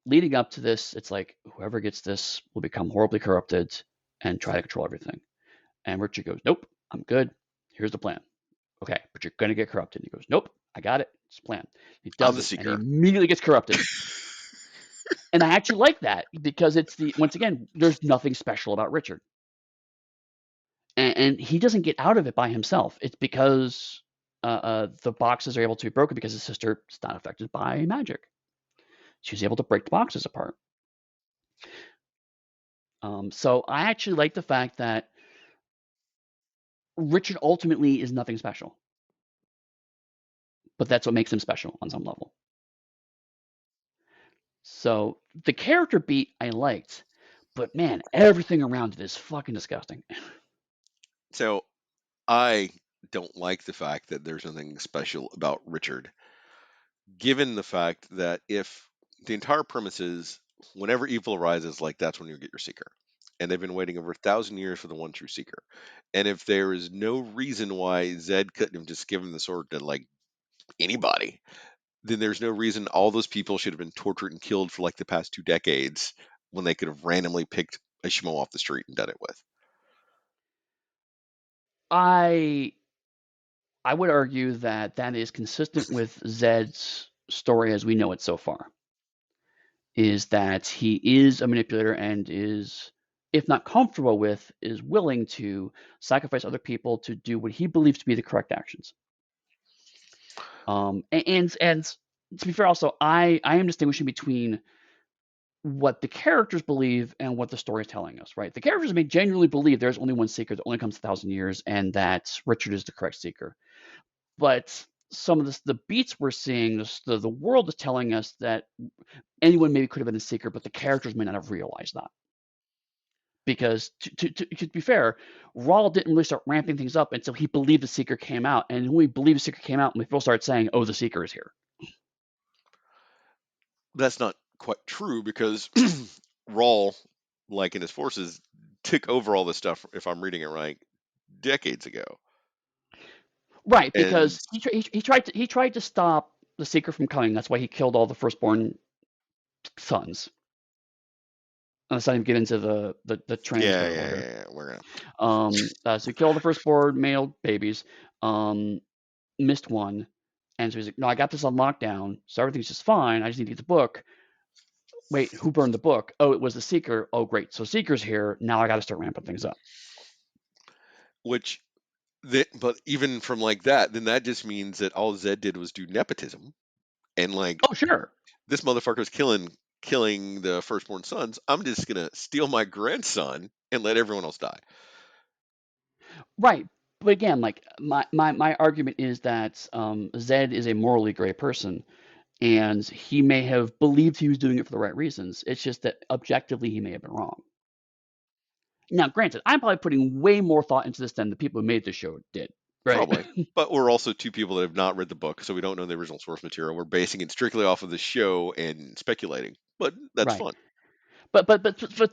leading up to this, it's like whoever gets this will become horribly corrupted and try to control everything. And Richard goes, "Nope, I'm good. Here's the plan." Okay, but you're gonna get corrupted. And he goes, "Nope, I got it. It's a plan." He I'm does the it, and he Seeker. immediately gets corrupted. And I actually like that because it's the once again, there's nothing special about Richard, and he doesn't get out of it by himself. It's because the boxes are able to be broken because his sister is not affected by magic. She's able to break the boxes apart. So I actually like the fact that Richard ultimately is nothing special, but that's what makes him special on some level. So the character beat I liked, but man, everything around it is fucking disgusting. So I don't like the fact that there's nothing special about Richard, given the fact that if the entire premise is whenever evil arises, like that's when you get your seeker. And they've been waiting over 1,000 years for the one true seeker. And if there is no reason why Zed couldn't have just given the sword to like anybody, then there's no reason all those people should have been tortured and killed for like the past 2 decades when they could have randomly picked a schmo off the street and done it with. I I would argue that that is consistent with Zed's story as we know it so far. Is that he is a manipulator and is, if not comfortable with, is willing to sacrifice other people to do what he believes to be the correct actions. And to be fair, also I am distinguishing between what the characters believe and what the story is telling us. Right, the characters may genuinely believe there's only one seeker that only comes 1,000 years, and that Richard is the correct seeker. But some of the beats we're seeing, the world is telling us that anyone maybe could have been a seeker, but the characters may not have realized that. Because to be fair, Rawl didn't really start ramping things up until he believed the Seeker came out. And when we believe the Seeker came out, and people started saying, "Oh, the Seeker is here." That's not quite true because Rawl, like in his forces, took over all this stuff, if I'm reading it right, decades ago. Right, And because he tried to stop the Seeker from coming. That's why he killed all the firstborn sons. Let's not even get into the yeah, transfer yeah, later. yeah, yeah. We're gonna. So he killed the firstborn male babies. Um, Missed one, and so he's like, "No, I got this on lockdown, so everything's just fine. I just need to get the book." Wait, who burned the book? Oh, it was the Seeker. Oh, great. So Seeker's here. Now I got to start ramping things up. Which but even from like that, then that just means that all Zed did was do nepotism, and like Oh, sure. this motherfucker's killing the firstborn sons. I'm just gonna steal my grandson and let everyone else die. Right. But again, like my argument is that Zed is a morally gray person, and he may have believed he was doing it for the right reasons. It's just that objectively he may have been wrong. Now, granted, I'm probably putting way more thought into this than the people who made the show did, right? Probably. But we're also two people that have not read the book, so we don't know the original source material. We're basing it strictly off of the show and speculating. But that's Right. fun. But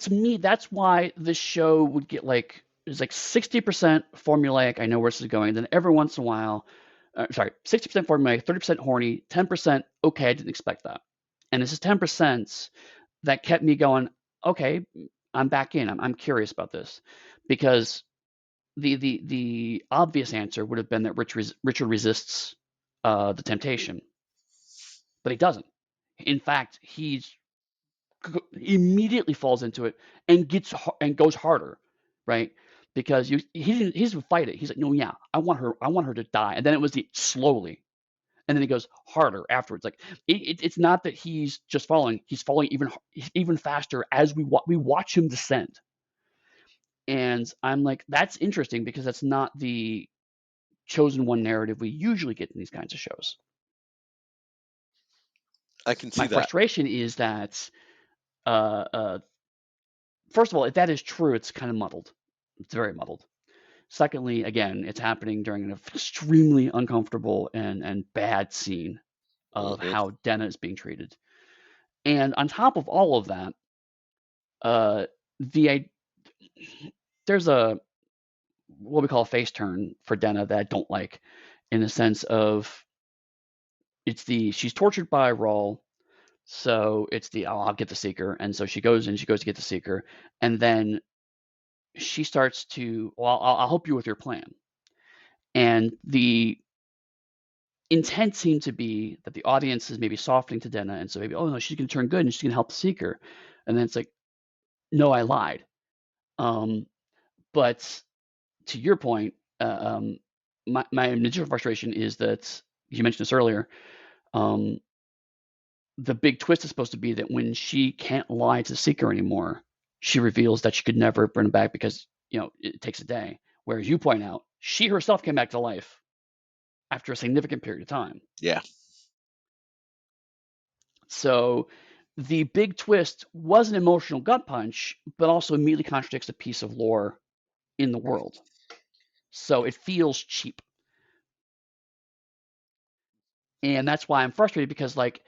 to me, that's why this show would get like it's like 60% formulaic. I know where this is going. Then every once in a while, sorry, 60% formulaic, 30% horny, 10% okay. I didn't expect that, and this is 10% that kept me going. Okay, I'm back in. I'm curious about this because the obvious answer would have been that Richard resists the temptation, but he doesn't. In fact, he's immediately falls into it and and goes harder, right? Because he doesn't fight it. He's like, no, yeah, I want her to die. And then it was the slowly, and then he goes harder afterwards. Like it's not that he's just falling; he's falling even faster as we watch him descend. And I'm like, that's interesting because that's not the chosen one narrative we usually get in these kinds of shows. I can see My that. frustration is that, uh, uh, first of all, if that is true, it's kind of muddled. It's very muddled. Secondly, again, it's happening during an extremely uncomfortable and bad scene of Hmm. how Denna is being treated. And on top of all of that, uh, the there's a what we call a face turn for Denna that I don't like, in the sense of she's tortured by Rawl, so it's oh, I'll get the Seeker, and so she goes to get the Seeker, and then she starts to well I'll help you with your plan, and the intent seemed to be that the audience is maybe softening to Denna, and so maybe, oh no, she's going to turn good and she's going to help the Seeker, and then it's like, no, I lied. Um, but to your point, my initial frustration is that you mentioned this earlier. Um, the big twist is supposed to be that when she can't lie to the Seeker anymore, she reveals that she could never bring him back because it takes a day. Whereas you point out, she herself came back to life after a significant period of time. Yeah. So the big twist was an emotional gut punch, but also immediately contradicts a piece of lore in the world. So it feels cheap. And that's why I'm frustrated because like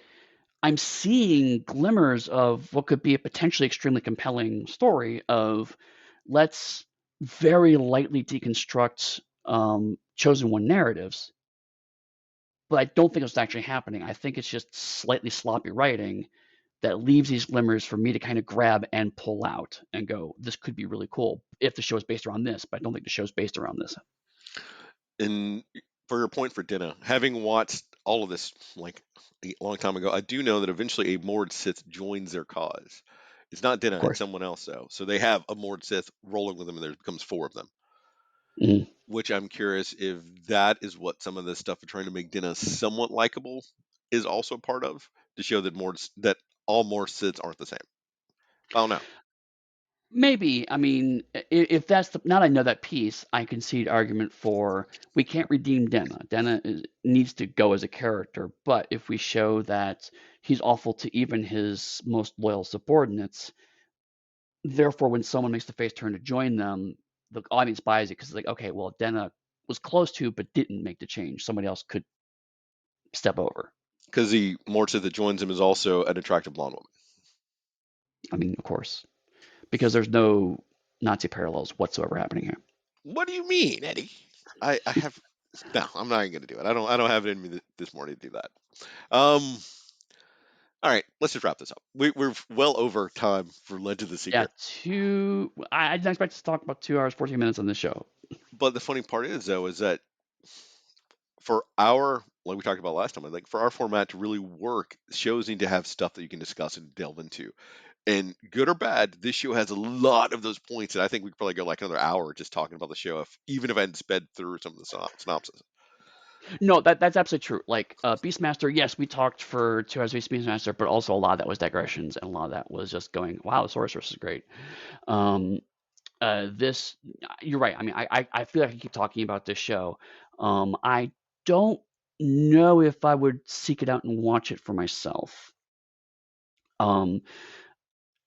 I'm seeing glimmers of what could be a potentially extremely compelling story of let's very lightly deconstruct chosen one narratives. But I don't think it's actually happening. I think it's just slightly sloppy writing that leaves these glimmers for me to kind of grab and pull out and go, this could be really cool if the show is based around this, but I don't think the show's based around this. And for your point for Dinah, having watched all of this like a long time ago, I do know that eventually a Mord Sith joins their cause. It's not Of Dinah, it's course. someone else though. So they have a Mord Sith rolling with them, and there becomes four of them. Mm. Which I'm curious if that is what some of this stuff of trying to make Dinah somewhat likable is also part of, to show that all Mord Siths aren't the same. I don't know. Maybe. I mean, if that's now that I know that piece, I can see the argument for we can't redeem Denna. Needs to go as a character, but if we show that he's awful to even his most loyal subordinates, therefore, when someone makes the face turn to join them, the audience buys it because it's like, okay, well, Denna was close to but didn't make the change. Somebody else could step over. Because the Mord Sith that joins him is also an attractive blonde woman. I mean, of course, because there's no Nazi parallels whatsoever happening here. What do you mean, Eddie? I have no. I'm not even gonna do it. I don't have it in me this morning to do that. Um. All right, let's just wrap this up. We're well over time for Legend of the Yeah, Secret. I didn't expect to talk about 2 hours, 14 minutes on this show. But the funny part is, though, is that for our, like we talked about last time, I think for our format to really work, shows need to have stuff that you can discuss and delve into. And good or bad, this show has a lot of those points, and I think we could probably go like another hour just talking about the show, if even if I hadn't sped through some of the synopsis. No, that's absolutely true. Like Beastmaster, yes, we talked for 2 hours of Beastmaster, but also a lot of that was digressions, and a lot of that was just going, "Wow, the sorceress is great." Um, this, you're right. I mean, I feel like I keep talking about this show. I don't know if I would seek it out and watch it for myself. Um,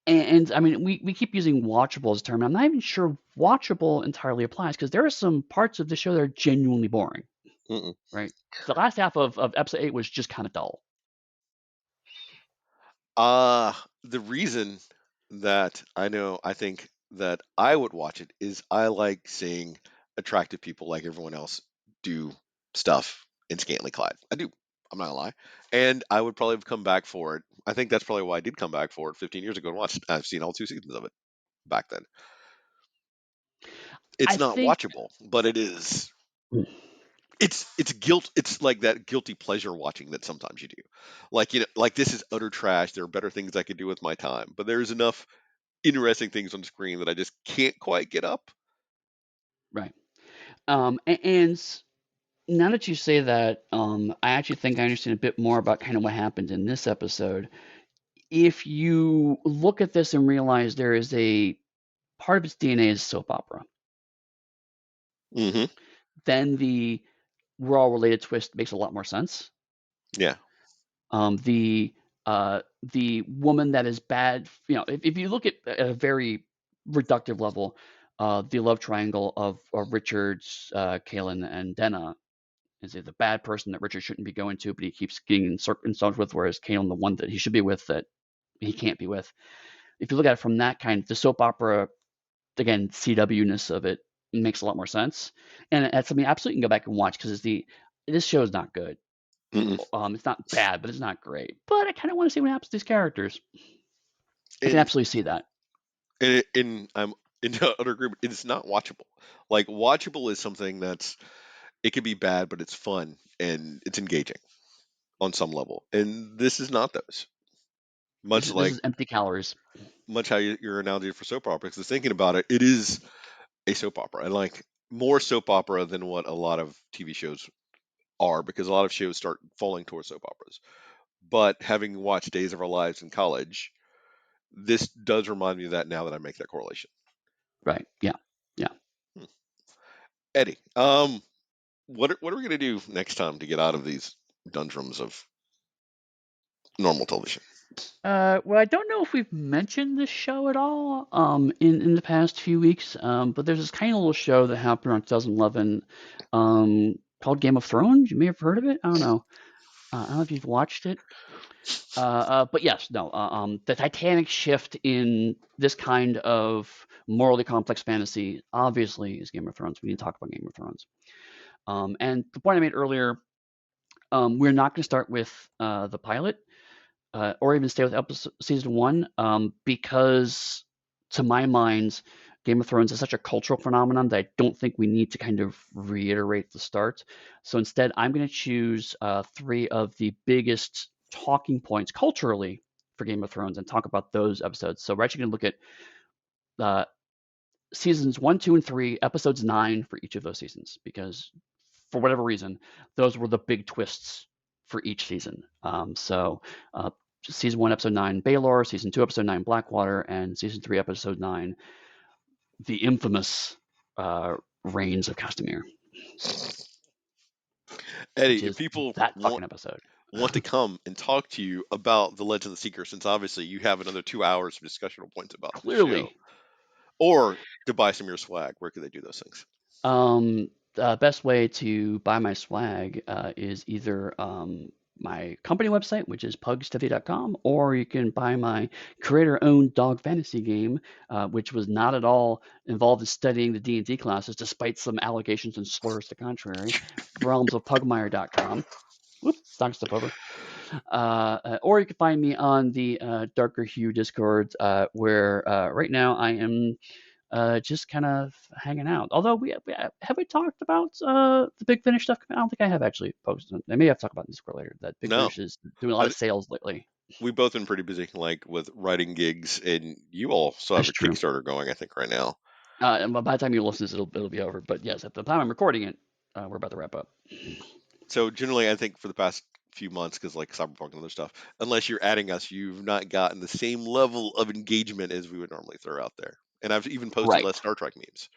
and I mean, we keep using watchable as a term. I'm not even sure watchable entirely applies because there are some parts of the show that are genuinely boring, Mm-mm. right? The last half of episode 8 was just kind of dull. The reason that I think that I would watch it is I like seeing attractive people like everyone else do stuff in scantily clad. I do. I'm not gonna lie. And I would probably have come back for it. I think that's probably why I did come back for it 15 years ago and watched. I've seen all 2 seasons of it back then. I It's not think watchable, but it is. It's guilt. It's like that guilty pleasure watching that sometimes you do. Like like this is utter trash. There are better things I could do with my time, but there's enough interesting things on screen that I just can't quite get up. right. And now that you say that, I actually think I understand a bit more about kind of what happened in this episode. If you look at this and realize there is a part of its DNA is soap opera, Hmm. then the we're all related twist makes a lot more sense. Yeah. Um, the the woman that is bad, if you look at a very reductive level, the love triangle of Richards, Kaylin, and Denna is the bad person that Richard shouldn't be going to, but he keeps getting insulted with, whereas Kaylin, the one that he should be with, that he can't be with. If you look at it from that kind, the soap opera, again, CW ness of it makes a lot more sense. And that's something I absolutely can go back and watch because this show is not good. Mm-mm. It's not bad, but it's not great. But I kind of want to see what happens to these characters. I can And absolutely see that. I'm in utter agreement. It's not watchable. Like watchable is something that's it can be bad, but it's fun and it's engaging on some level. And this is not those. This Much is this like is empty calories. much how your analogy for soap opera. Because thinking about it, it is a soap opera, and like more soap opera than what a lot of TV shows are, because a lot of shows start falling towards soap operas. But having watched Days of Our Lives in college, this does remind me of that now that I make that correlation. Right. Yeah. Yeah. Hmm. Eddie, what are we gonna do next time to get out of these doldrums of normal television? Well, I don't know if we've mentioned this show at all in the past few weeks, but there's this kind of little show that happened around 2011 called Game of Thrones. You may have heard of it. I don't know. I don't know if you've watched it. But yes, no. The titanic shift in this kind of morally complex fantasy obviously is Game of Thrones. We need to talk about Game of Thrones. And the point I made earlier, we're not going to start with the pilot or even stay with episode season one, because to my mind, Game of Thrones is such a cultural phenomenon that I don't think we need to kind of reiterate the start. So instead, I'm going to choose three of the biggest talking points culturally for Game of Thrones and talk about those episodes. So we're actually going to look at uh, seasons one, two, and three, episodes 9 for each of those seasons, because for whatever reason, those were the big twists for each season. Uh, season 1, episode 9, Baelor; season 2, episode 9, Blackwater; and season 3, episode 9, the infamous Reigns of Castamere, which Eddie, if is people that fucking episode. want to come and talk to you about the Legend of the Seeker, since obviously you have another 2 hours of discussional points about this show, Clearly, or to buy some of your swag, where could they do those things? the best way to buy my swag is either my company website, which is pugstudy.com, or you can buy my creator-owned dog fantasy game, which was not at all involved in studying the D&D classes, despite some allegations and slurs to the contrary. realmsofpugmire.com. Whoop, knocked stuff over. Or you can find me on the Darker Hue Discord, where right now I am just kind of hanging out. Although have we talked about the Big Finish stuff? I don't think I have actually posted. I may have to talk about in Discord later. That Big No, Finish is doing a lot I, of sales lately. we've both been pretty busy, like with writing gigs, and you also have That's a true. Kickstarter going, I think, right now. And by the time you listen to this, it'll be over. But yes, at the time I'm recording it, we're about to wrap up. So generally, I think for the past few months, because like Cyberpunk and other stuff, unless you're adding us, you've not gotten the same level of engagement as we would normally throw out there. And I've even posted less Right. Star Trek memes.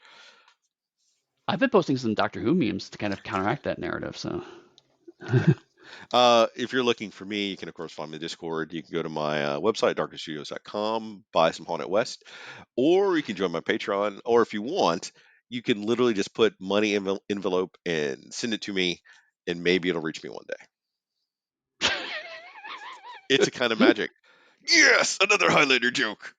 I've been posting some Doctor Who memes to kind of counteract that narrative. So Yeah. If you're looking for me, you can of course find me in Discord. You can go to my website, darkerstudios.com, buy some Haunted West, or you can join my Patreon. Or if you want, you can literally just put money envelope and send it to me, and maybe it'll reach me one day. It's a kind of magic. Yes, another Highlander joke.